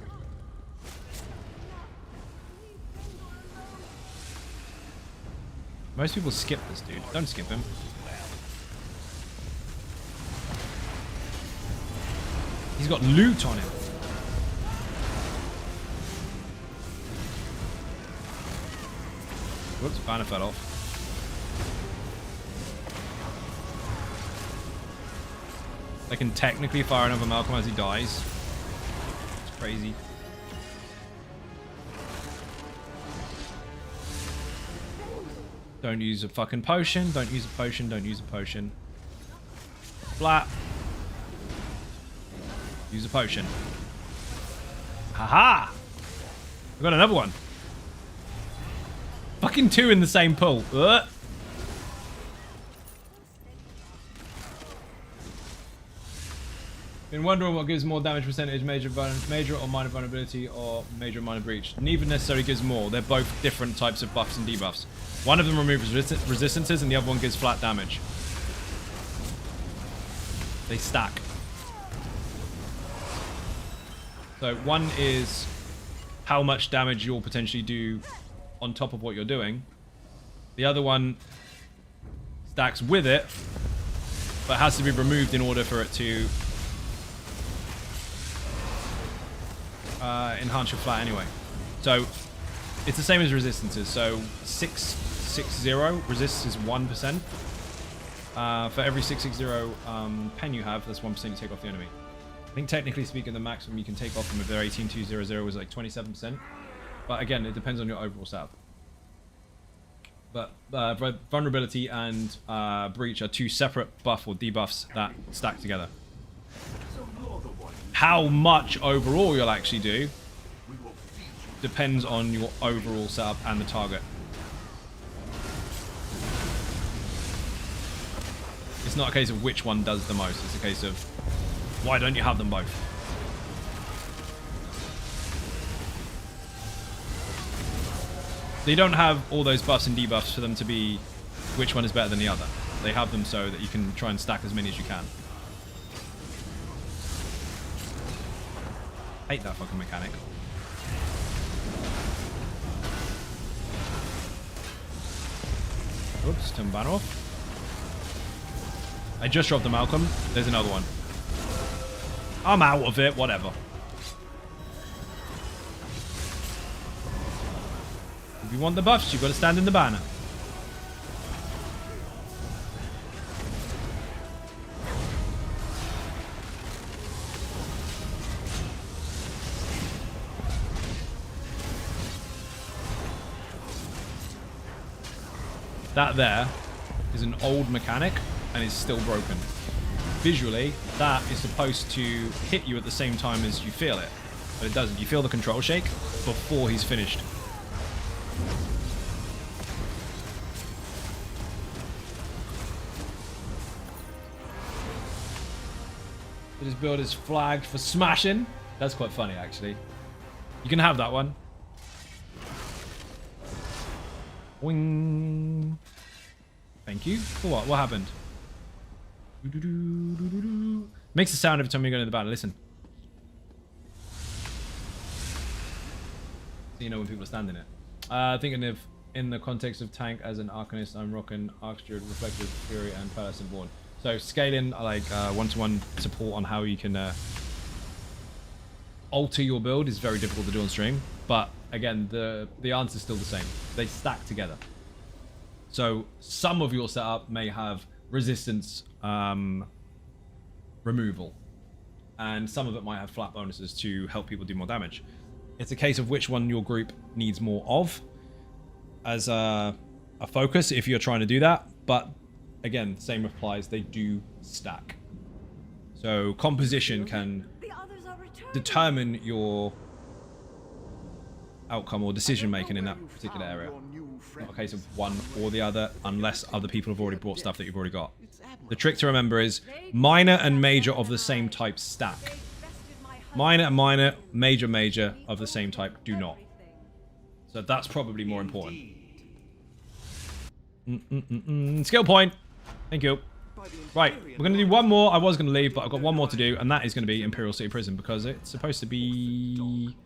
Most people skip this dude. Don't skip him. He's got loot on him. Whoops, banner fell off. They can technically fire another Malcolm as he dies. It's crazy. Don't use a fucking potion. Don't use a potion. Don't use a potion. Flat. Use a potion. Haha! We got another one. Fucking 2 in the same pool. Ugh. Been wondering what gives more damage percentage, major or minor vulnerability, or major or minor breach. Neither necessarily gives more. They're both different types of buffs and debuffs. One of them removes resistances, and the other one gives flat damage. They stack. So one is how much damage you'll potentially do on top of what you're doing. The other one stacks with it, but has to be removed in order for it to enhance your flat anyway. So it's the same as resistances. So 660 resist is 1%. For every 660 pen you have, that's 1% you take off the enemy. I think technically speaking, the maximum you can take off them if they're 18200 was like 27%. But again, it depends on your overall setup. But vulnerability and breach are 2 separate buff or debuffs that stack together. How much overall you'll actually do depends on your overall setup and the target. It's not a case of which one does the most. It's a case of why don't you have them both? So you don't have all those buffs and debuffs for them to be which one is better than the other. They have them so that you can try and stack as many as you can. Hate that fucking mechanic. Oops, turn banner off. I just dropped the Malcolm. There's another one. I'm out of it, whatever. If you want the buffs, you've got to stand in the banner. That there is an old mechanic and is still broken. Visually, that is supposed to hit you at the same time as you feel it, but it doesn't. You feel the control shake before he's finished. This build is flagged for smashing. That's quite funny, actually. You can have that one. Wing. Thank you. For what? What happened? Makes a sound every time you go into the battle. Listen. So you know when people are standing it. Thinking of in the context of tank as an Arcanist, I'm rocking Arcsteward, Reflective, Fury, and Person Born. So scaling like one-to-one support on how you can alter your build is very difficult to do on stream. But again, the answer is still the same. They stack together. So some of your setup may have resistance removal, and some of it might have flat bonuses to help people do more damage. It's a case of which one your group needs more of as a focus if you're trying to do that. But again, same applies. They do stack. So composition can determine your outcome or decision making in that particular area. Not a case of one or the other, unless other people have already brought stuff that you've already got. The trick to remember is minor and major of the same type stack. Minor and minor, major, major of the same type do not. So that's probably more important. Skill point. Thank you. Right, we're going to do one more. I was going to leave, but I've got one more to do, and that is going to be Imperial City Prison, because it's supposed to be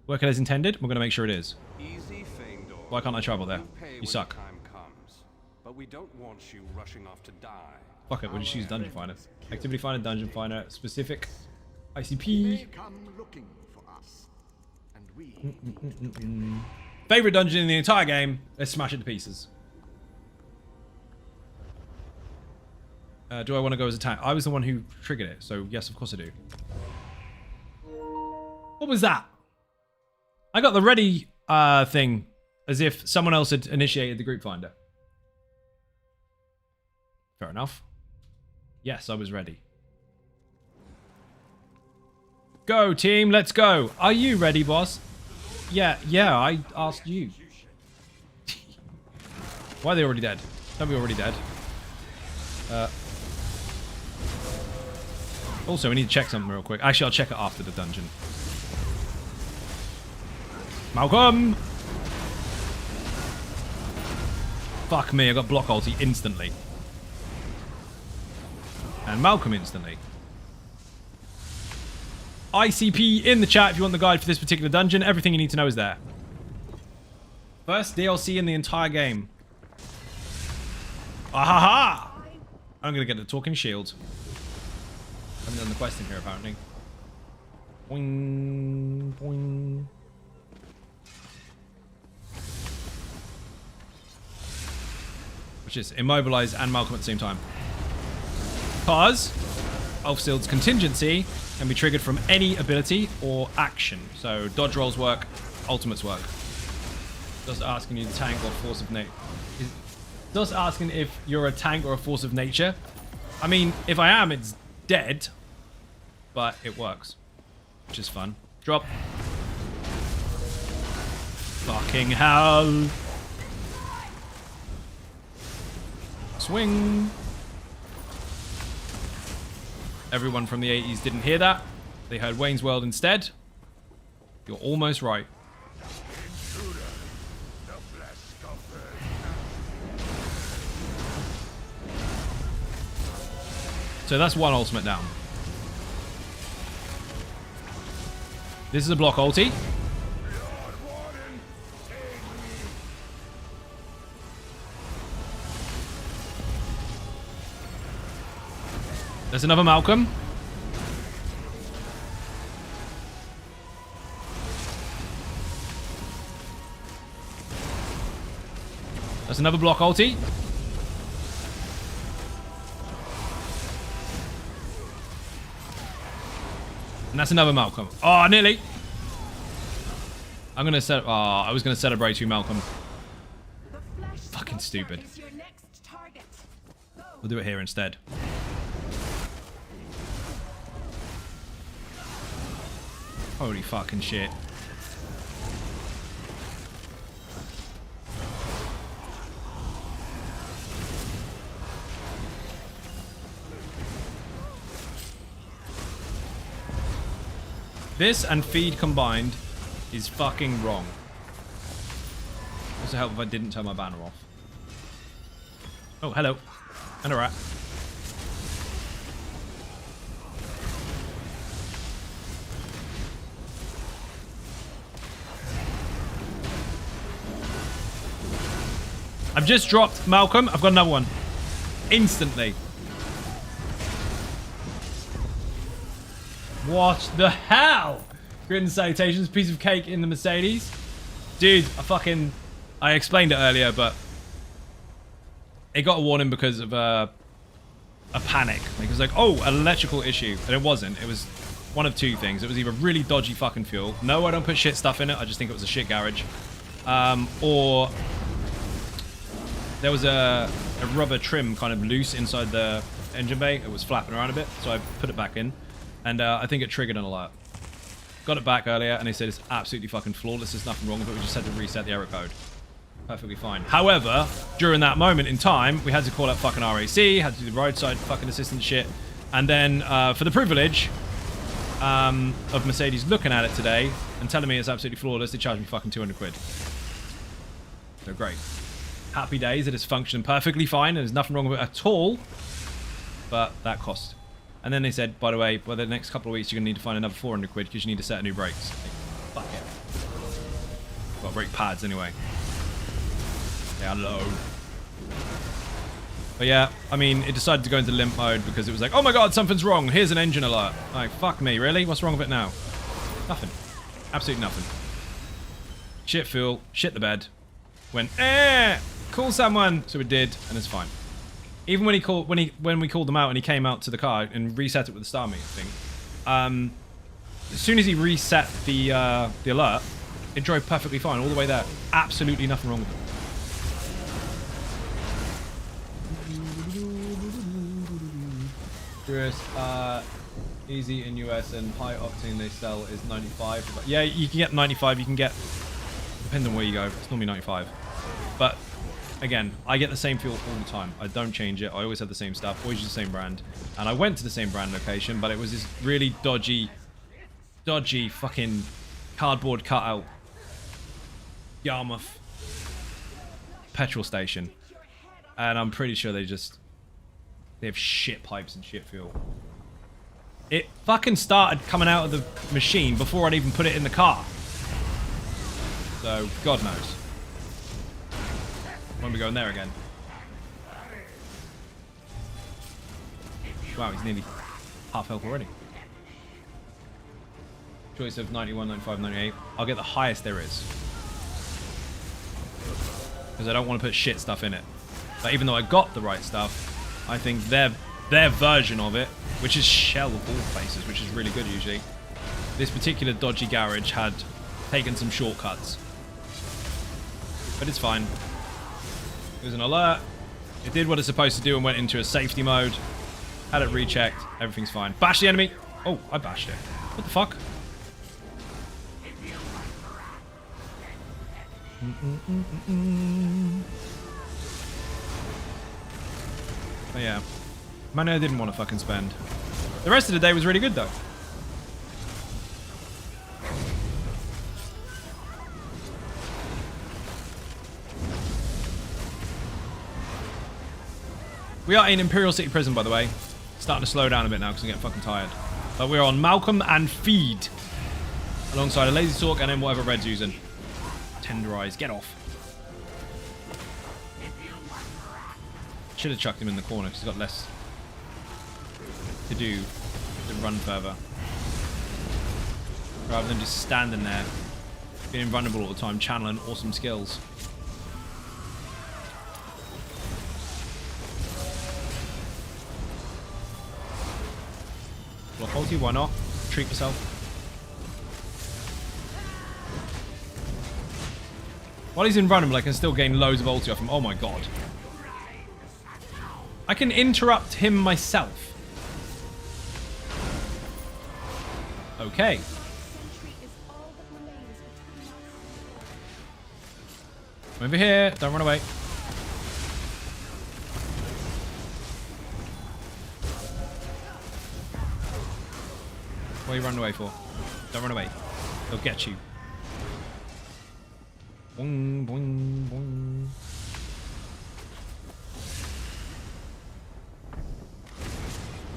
working as intended. We're going to make sure it is. Easy, Feindor. Why can't I travel there? Pay You when suck. Time comes, but we don't want you rushing off to die. Fuck it, we'll just use Dungeon Finder. Activity Finder, Dungeon Finder, specific They ICP. come looking for us, and we Favorite dungeon in the entire game. Let's smash it to pieces. Do I want to go as a tank? I was the one who triggered it, so yes, of course I do. What was that? I got the ready thing as if someone else had initiated the group finder. Fair enough. Yes, I was ready. Go, team, let's go. Are you ready, boss? Yeah, I asked you. Why are they already dead? Tell me already dead. Also, we need to check something real quick. Actually, I'll check it after the dungeon. Malcolm! Fuck me, I got block ulti instantly. And Malcolm instantly. ICP in the chat if you want the guide for this particular dungeon. Everything you need to know is there. First DLC in the entire game. Ahaha! I'm gonna get the talking shield. I haven't done the quest in here apparently. Boing, boing. Which is immobilize and Malcolm at the same time. Because Ulfsild's contingency can be triggered from any ability or action. So dodge rolls work, ultimates work. Just asking you the tank or force of nature. Just asking if you're a tank or a force of nature. I mean, if I am, it's dead. But it works. Which is fun. Drop. Fucking hell. Swing. Everyone from the 80s didn't hear that. They heard Wayne's World instead. You're almost right. So that's one ultimate down. This is a block ulti. There's another Malcolm. That's another block ulti. And that's another Malcolm. Oh, nearly. I'm gonna set. Oh, I was gonna celebrate you, Malcolm. Fucking stupid. We'll do it here instead. Holy fucking shit. This and feed combined is fucking wrong. Also help if I didn't turn my banner off. Oh, hello. And a rat. I've just dropped Malcolm. I've got another one. Instantly. What the hell? Greetings, salutations. Piece of cake in the Mercedes. Dude, I explained it earlier, but it got a warning because of a panic. Like, it was like, oh, an electrical issue. And it wasn't. It was one of two things. It was either really dodgy fucking fuel. No, I don't put shit stuff in it. I just think it was a shit garage. Or there was a rubber trim kind of loose inside the engine bay. It was flapping around a bit, so I put it back in. And I think it triggered an alert. Got it back earlier, and they said it's absolutely fucking flawless. There's nothing wrong with it. We just had to reset the error code. Perfectly fine. However, during that moment in time, we had to call out fucking RAC, had to do the roadside fucking assistance shit. And then, for the privilege, of Mercedes looking at it today and telling me it's absolutely flawless. They charged me fucking 200 quid. So great. Happy days. It is functioning perfectly fine. There's nothing wrong with it at all. But that cost. And then they said, by the way, well, the next couple of weeks you're going to need to find another 400 quid because you need a set of new brakes. Like, fuck it. Well, brake pads anyway. Yeah, low. But yeah, I mean, it decided to go into limp mode because it was like, oh my god, something's wrong. Here's an engine alert. Like, fuck me, really? What's wrong with it now? Nothing. Absolutely nothing. Shit fuel. Shit the bed. Went, call someone. So it did, and it's fine. Even when we called them out and he came out to the car and reset it with the star meter thing, as soon as he reset the alert, it drove perfectly fine all the way there. Absolutely nothing wrong with it. Curious, easy in US and high octane they sell is 95. But yeah, you can get 95. You can get, depends on where you go. It's normally 95. But again, I get the same fuel all the time. I don't change it. I always have the same stuff. Always use the same brand. And I went to the same brand location, but it was this really dodgy fucking cardboard cutout Yarmouth petrol station. And I'm pretty sure they have shit pipes and shit fuel. It fucking started coming out of the machine before I'd even put it in the car. So, God knows. When we go in there again. Wow, he's nearly half health already. Choice of 91, 95, 98. I'll get the highest there is. Because I don't want to put shit stuff in it. But even though I got the right stuff, I think their version of it, which is Shell of all places, which is really good usually, this particular dodgy garage had taken some shortcuts. But it's fine. It was an alert. It did what it's supposed to do and went into a safety mode. Had it rechecked. Everything's fine. Bash the enemy. Oh, I bashed it. What the fuck? But yeah. Money I didn't want to fucking spend. The rest of the day was really good though. We are in Imperial City Prison, by the way. Starting to slow down a bit now because I'm getting fucking tired. But we're on Malcolm and Feed. Alongside a Lazy Talk and then whatever Red's using. Tenderize. Get off. Should have chucked him in the corner because he's got less to do than run further. Rather than just standing there, being vulnerable all the time, channeling awesome skills. Block ulti, why not? Treat yourself. While he's invulnerable, I can still gain loads of ulti off him. Oh my god. I can interrupt him myself. Okay. Over here. Don't run away. What are you running away for? Don't run away. They'll get you. Boing, boing, boing.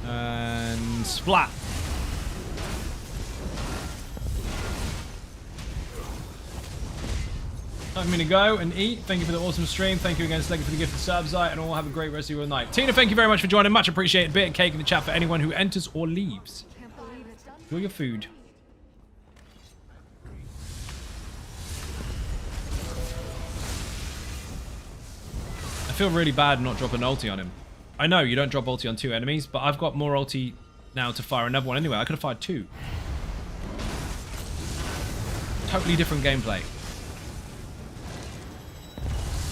And splat. Time for me to go and eat. Thank you for the awesome stream. Thank you again, Sleggy, for the gift of subs, and all have a great rest of your night. Tina, thank you very much for joining. Much appreciated. Bit of cake in the chat for anyone who enters or leaves. Enjoy your food. I feel really bad not dropping ulti on him. I know you don't drop ulti on 2 enemies, but I've got more ulti now to fire another one anyway. I could have fired 2. Totally different gameplay.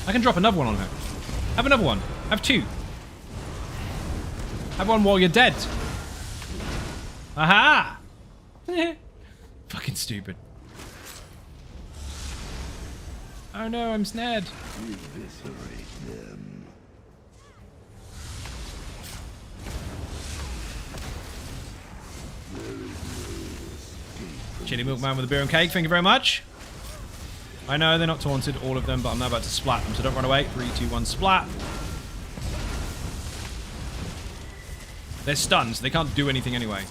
I can drop another one on her. Have another one. Have 2. Have one while you're dead. Aha! Fucking stupid. Oh no, I'm snared. Eviscerate them. There is no Chili Milkman with a beer and cake. Thank you very much. I know they're not taunted, all of them, but I'm now about to splat them, so don't run away. 3, 2, 1, splat. They're stunned, so they can't do anything anyway.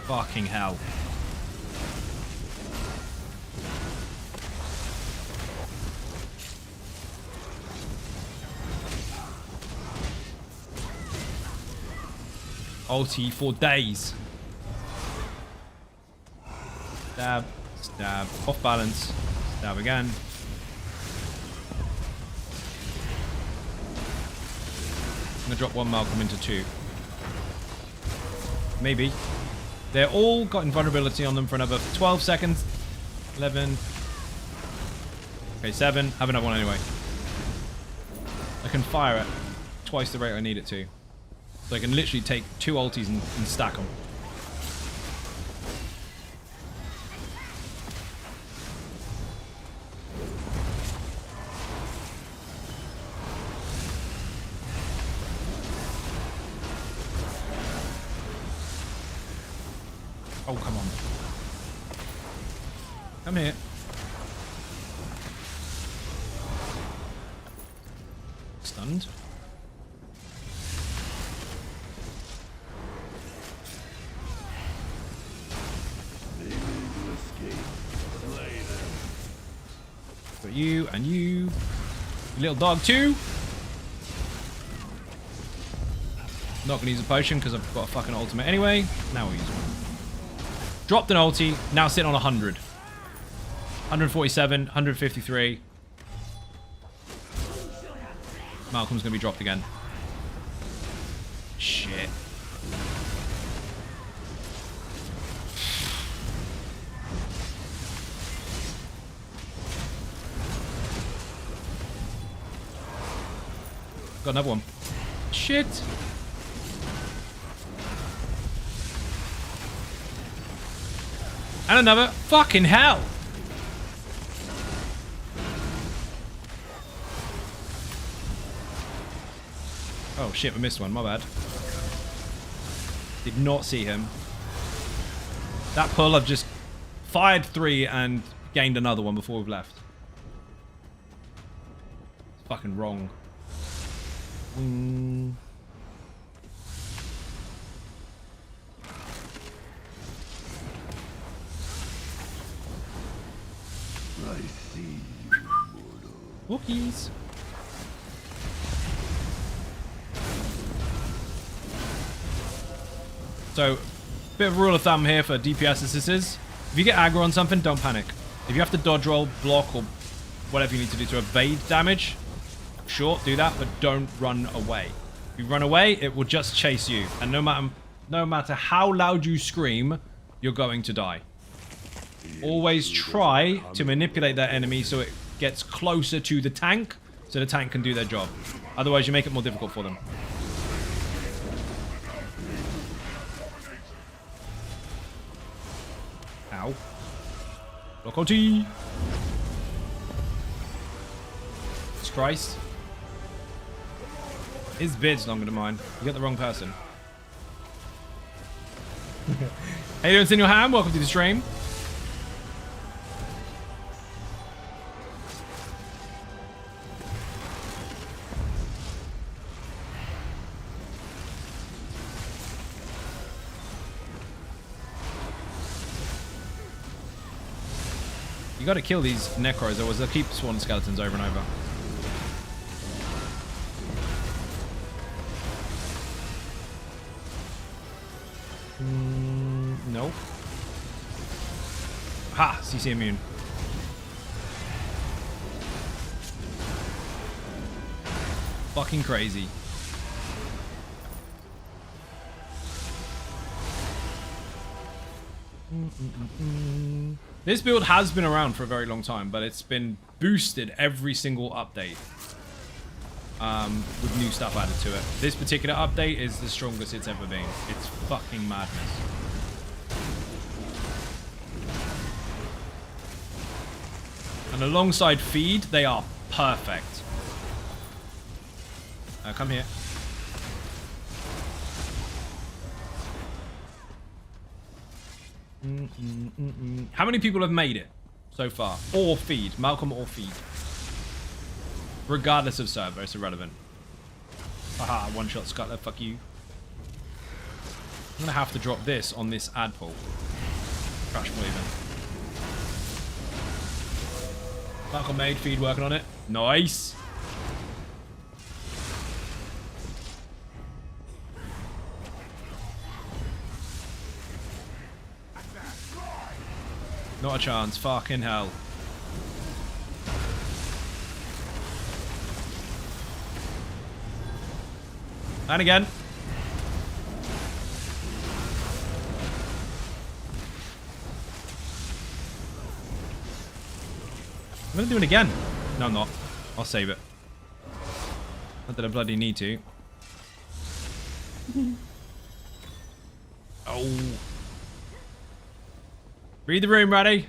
Fucking hell. Ulti for days. Stab, stab, off balance, stab again. I'm gonna drop one Malcolm into 2. Maybe. They're all got invulnerability on them for another 12 seconds. 11. Okay, 7. Have another one anyway. I can fire it twice the rate I need it to. So I can literally take 2 ultis and stack them. Oh, come on. Come here. Stunned. Got you and you. Little dog too. Not gonna use a potion because I've got a fucking ultimate anyway. Now we'll use one. Dropped an ulti. Now sitting on 100. 147, 153. Malcolm's gonna be dropped again. Shit. Got another one. Shit. And another. Fucking hell. Oh shit, we missed one. My bad. Did not see him. That pull, I've just fired 3 and gained another one before we've left. It's fucking wrong. I see you, mortal. Wookies. So, bit of a rule of thumb here for DPS assisters. If you get aggro on something, don't panic. If you have to dodge roll, block, or whatever you need to do to evade damage, sure, do that, but don't run away. If you run away, it will just chase you. And no matter how loud you scream, you're going to die. Always try to manipulate that enemy so it gets closer to the tank, so the tank can do their job. Otherwise, you make it more difficult for them. Ow. Block ulti. Jesus Christ. His vid's longer than mine. You got the wrong person. Hey, you doing, Senior Ham? Welcome to the stream. You gotta kill these necros, otherwise they'll keep spawning skeletons over and over. No. Ha! CC immune. Fucking crazy. This build has been around for a very long time, but it's been boosted every single update with new stuff added to it. This particular update is the strongest it's ever been. It's fucking madness. And alongside feed, they are perfect. Come here. How many people have made it so far? Or feed. Malcolm or feed. Regardless of server, it's irrelevant. Haha, one shot Scuttler, fuck you. I'm gonna have to drop this on this ad pull. Crash even. Malcolm made, feed working on it. Nice. Not a chance. Fucking hell. And again. I'm gonna do it again. No, I'm not. I'll save it. Not that I bloody need to. Oh. Read the room, ready?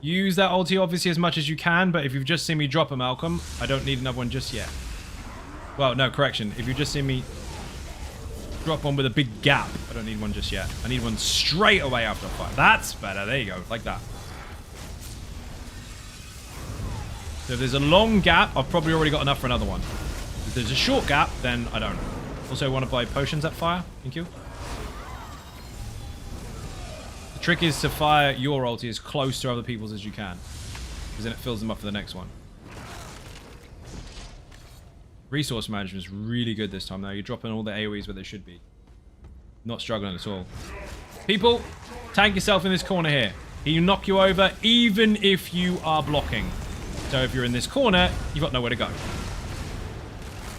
Use that ulti obviously as much as you can, but if you've just seen me drop a Malcolm, I don't need another one just yet. Well, no, correction. If you've just seen me drop one with a big gap, I don't need one just yet. I need one straight away after a fight. That's better. There you go. Like that. So if there's a long gap, I've probably already got enough for another one. If there's a short gap, then I don't. Also, want to buy potions at fire. Thank you. The trick is to fire your ulti as close to other people's as you can, because then it fills them up for the next one. Resource management is really good this time, though. You're dropping all the AoEs where they should be. Not struggling at all. People, tank yourself in this corner here. He'll knock you over even if you are blocking. So if you're in this corner, you've got nowhere to go.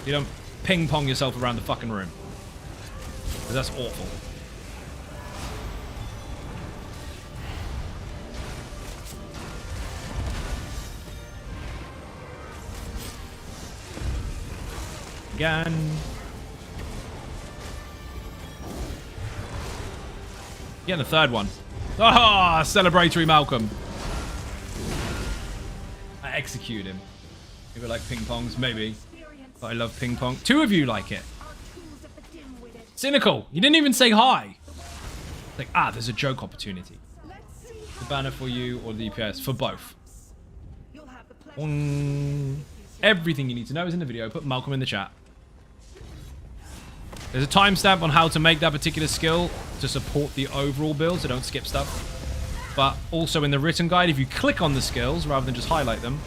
You don't ping-pong yourself around the fucking room. Because that's awful. Again. Getting the third one. Ah, celebratory Malcolm. I executed him. Maybe like ping pongs, maybe. But I love ping pong. Two of you like it. Cynical. You didn't even say hi. Like, there's a joke opportunity. The banner for you or the DPS for both. Everything you need to know is in the video. Put Malcolm in the chat. There's a timestamp on how to make that particular skill to support the overall build, so don't skip stuff. But also in the written guide, if you click on the skills rather than just highlight them,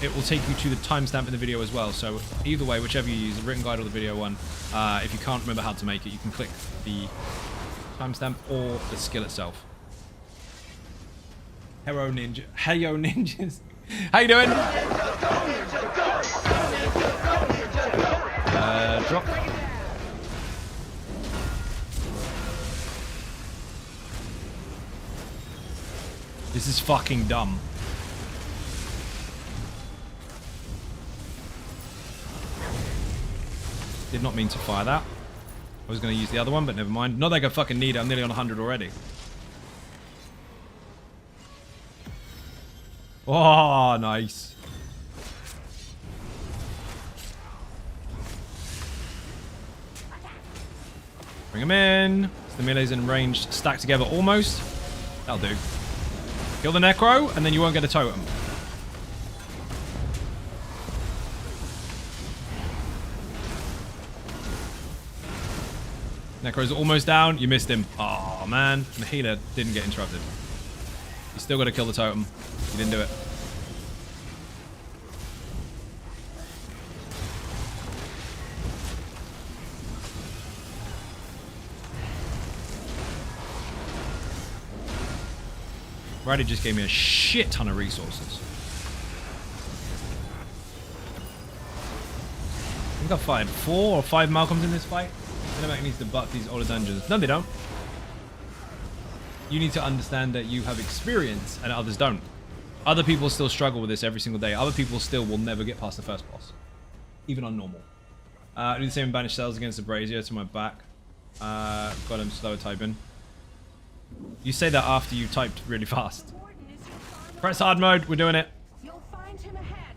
it will take you to the timestamp in the video as well. So either way, whichever you use, the written guide or the video one, if you can't remember how to make it, you can click the timestamp or the skill itself. Hello ninja. Hello ninjas. How you doing? Drop. This is fucking dumb. Did not mean to fire that. I was going to use the other one, but never mind. Not like I fucking need it. I'm nearly on 100 already. Oh, nice. Bring him in. So the melee's in range, stacked together almost. That'll do. Kill the Necro, and then you won't get a totem. Necro's almost down. You missed him. Oh, man. The healer didn't get interrupted. You still got to kill the totem. You didn't do it. Brady just gave me a shit ton of resources. I think I fired 4 or 5 Malcolms in this fight. Cinematic needs to buff these older dungeons. No, they don't. You need to understand that you have experience and others don't. Other people still struggle with this every single day. Other people still will never get past the first boss. Even on normal. Do the same banish cells against the brazier to my back. Got him slower typing. You say that after you typed really fast. Press hard mode. We're doing it. You'll find him ahead.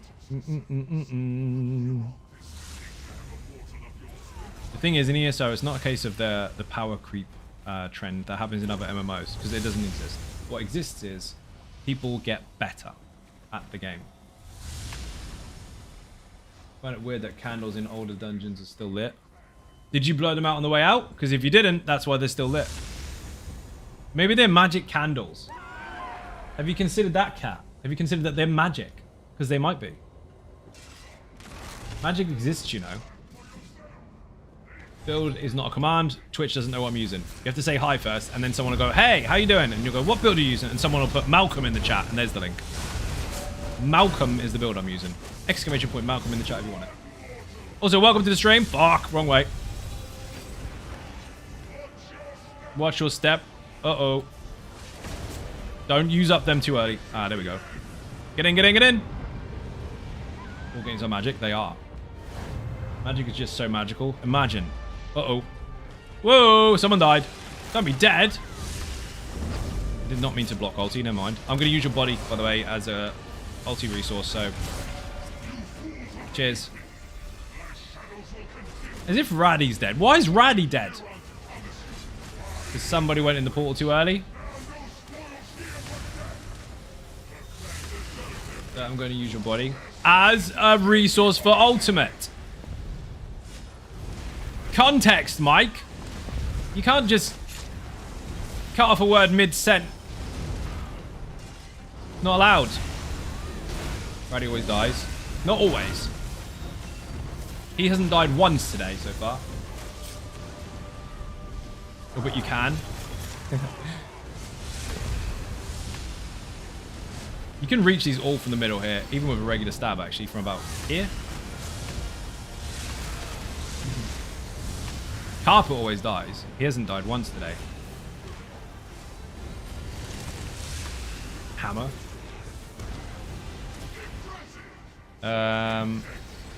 The thing is, in ESO, it's not a case of the power creep trend that happens in other MMOs, because it doesn't exist. What exists is people get better at the game. I find it weird that candles in older dungeons are still lit. Did you blow them out on the way out? Because if you didn't, that's why they're still lit. Maybe they're magic candles. Have you considered that, Cat? Have you considered that they're magic? Because they might be. Magic exists, you know. Build is not a command. Twitch doesn't know what I'm using. You have to say hi first, and then someone will go, hey, how you doing? And you'll go, what build are you using? And someone will put Malcolm in the chat, and there's the link. Malcolm is the build I'm using. Exclamation point Malcolm in the chat if you want it. Also, welcome to the stream. Fuck, wrong way. Watch your step. Uh-oh. Don't use up them too early. Ah, there we go. Get in, get in, get in. All games are magic. They are. Magic is just so magical. Imagine. Uh-oh. Whoa, someone died. Don't be dead. I did not mean to block ulti. Never mind. I'm going to use your body, by the way, as a ulti resource, so... Cheers. As if Raddy's dead. Why is Raddy dead? Because somebody went in the portal too early? So I'm going to use your body as a resource for ultimate. Context, Mike. You can't just cut off a word mid-sent. Not allowed. Raddy always dies. Not always. He hasn't died once today so far. Oh, but you can. You can reach these all from the middle here, even with a regular stab, actually, from about here. Carpet always dies. He hasn't died once today. Hammer.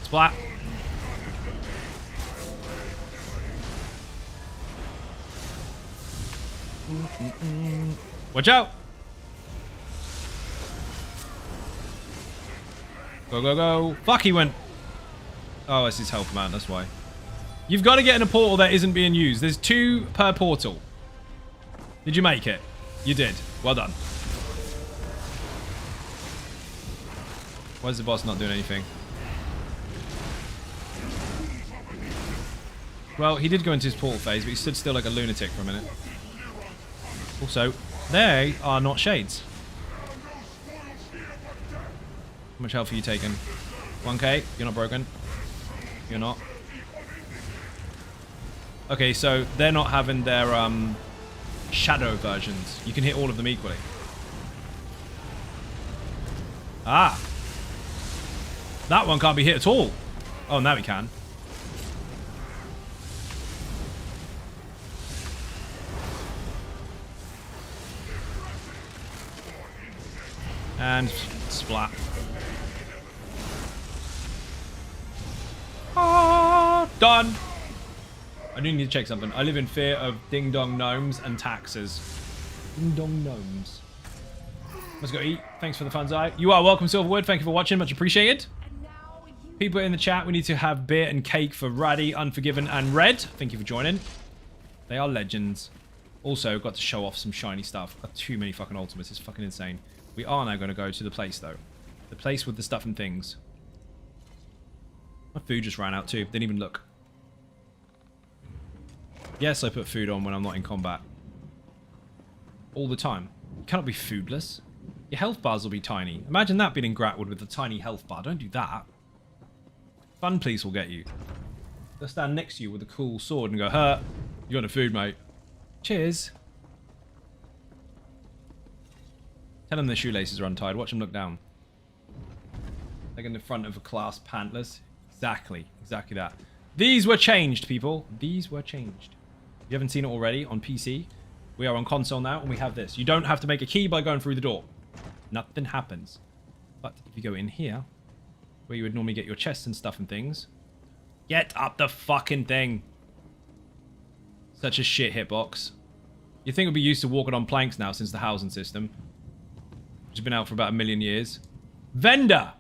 Splat. Watch out! Go, go, go. Fuck, he went. Oh, it's his health amount, that's why. You've got to get in a portal that isn't being used. There's 2 per portal. Did you make it? You did. Well done. Why is the boss not doing anything? Well, he did go into his portal phase, but he stood still like a lunatic for a minute. Also, they are not shades. How much health are you taking? 1k? You're not broken. You're not. Okay, so they're not having their shadow versions. You can hit all of them equally. Ah. That one can't be hit at all. Oh, now we can. And splat. Ah, done. I do need to check something. I live in fear of ding-dong gnomes and taxes. Ding-dong gnomes. Let's go eat. Thanks for the fun's eye. You are welcome, Silverwood. Thank you for watching. Much appreciated. People in the chat, we need to have beer and cake for Raddy, Unforgiven, and Red. Thank you for joining. They are legends. Also, got to show off some shiny stuff. Got too many fucking ultimates. It's fucking insane. We are now going to go to the place, though. The place with the stuff and things. My food just ran out, too. Didn't even look. Yes, I put food on when I'm not in combat. All the time. You cannot be foodless. Your health bars will be tiny. Imagine that being in Gratwood with a tiny health bar. Don't do that. Fun Police will get you. They'll stand next to you with a cool sword and go, "Hurt. You got no food, mate. Cheers." Tell them their shoelaces are untied. Watch them look down. Like in the front of a class pantless. Exactly. Exactly that. These were changed, people. These were changed. If you haven't seen it already on PC, we are on console now, and we have this. You don't have to make a key by going through the door. Nothing happens. But if you go in here, where you would normally get your chests and stuff and things, get up the fucking thing. Such a shit hitbox. You'd think it would be used to walking on planks now since the housing system, which has been out for about 1 million years. Vendor!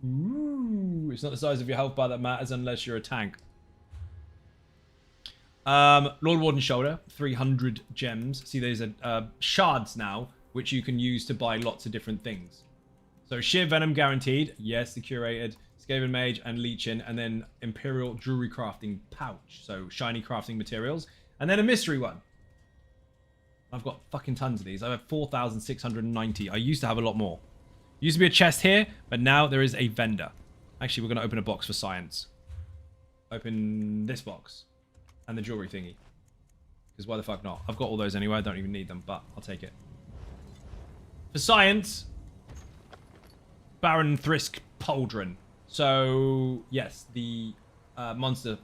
Ooh, it's not the size of your health bar that matters unless you're a tank. Lord Warden's Shoulder, 300 gems. See, there's shards now, which you can use to buy lots of different things. So sheer venom guaranteed. Yes, the curated. Skaven Mage and Leechin. And then Imperial Jewelry Crafting Pouch. So shiny crafting materials. And then a mystery one. I've got fucking tons of these. I have 4,690. I used to have a lot more. Used to be a chest here, but now there is a vendor. Actually, we're going to open a box for science. Open this box. And the jewelry thingy. Because why the fuck not? I've got all those anyway. I don't even need them, but I'll take it. For science, Baron Thrisk Pauldron. So, yes, the monster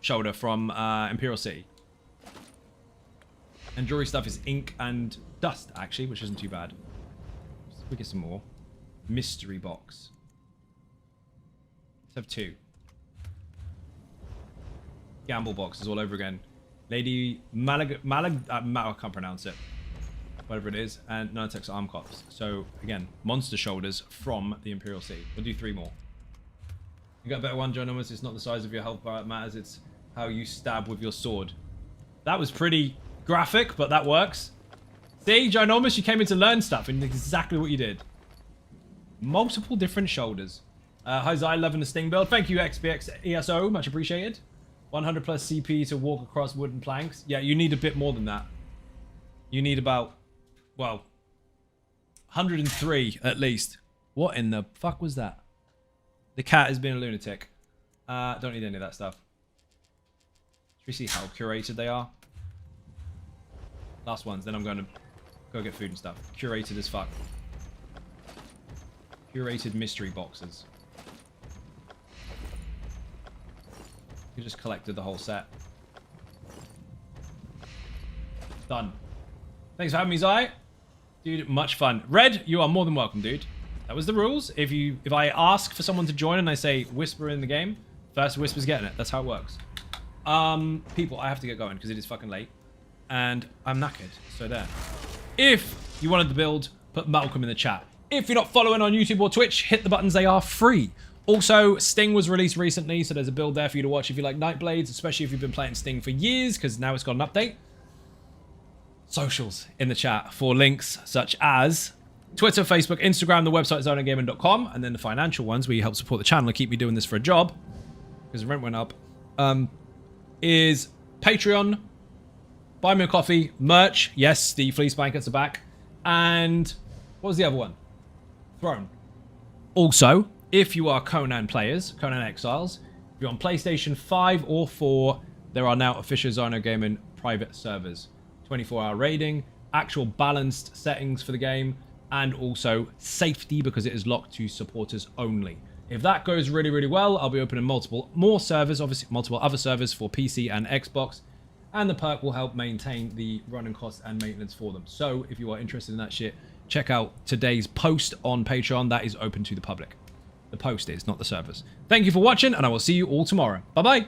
shoulder from Imperial City. And jewelry stuff is ink and dust, actually, which isn't too bad. We get some more. Mystery box. Let's have 2. Gamble boxes all over again. Lady I can't pronounce it. Whatever it is. And Nanotex arm cops. So, again, monster shoulders from the Imperial Sea. We'll do 3 more. You got a better one, Ginormous. It's not the size of your health bar that matters. It's how you stab with your sword. That was pretty graphic, but that works. See, Ginormous, you came in to learn stuff, and exactly what you did. Multiple different shoulders. Hi, Zai, loving the Sting build. Thank you, XBX ESO. Much appreciated. 100 plus CP to walk across wooden planks. Yeah, you need a bit more than that. You need about, well, 103 at least. What in the fuck was that? The cat has been a lunatic. Don't need any of that stuff. Should we see how curated they are? Last ones, then I'm going to go get food and stuff. Curated as fuck. Curated mystery boxes. You just collected the whole set. Done. Thanks for having me, Zai. Dude, much fun. Red, you are more than welcome, dude. That was the rules. If I ask for someone to join and I say whisper in the game, first whisper's getting it. That's how it works. People, I have to get going because it is fucking late. And I'm knackered. So there. If you wanted the build, put Malcolm in the chat. If you're not following on YouTube or Twitch, hit the buttons. They are free. Also, Sting was released recently, so there's a build there for you to watch if you like Nightblades, especially if you've been playing Sting for years, because now it's got an update. Socials in the chat for links such as Twitter, Facebook, Instagram, the website zonegaming.com, and then the financial ones where you help support the channel and keep me doing this for a job, because the rent went up, is Patreon, buy me a coffee, merch, yes, the fleece blankets are back, and what was the other one? Throne. Also, if you are Conan players, Conan Exiles, if you're on PlayStation 5 or 4, there are now official Zono Gaming private servers. 24-hour raiding, actual balanced settings for the game, and also safety because it is locked to supporters only. If that goes really, really well, I'll be opening multiple more servers, obviously multiple other servers for PC and Xbox, and the perk will help maintain the running costs and maintenance for them. So if you are interested in that shit, check out today's post on Patreon. That is open to the public. The post is, not the servers. Thank you for watching, and I will see you all tomorrow. Bye-bye.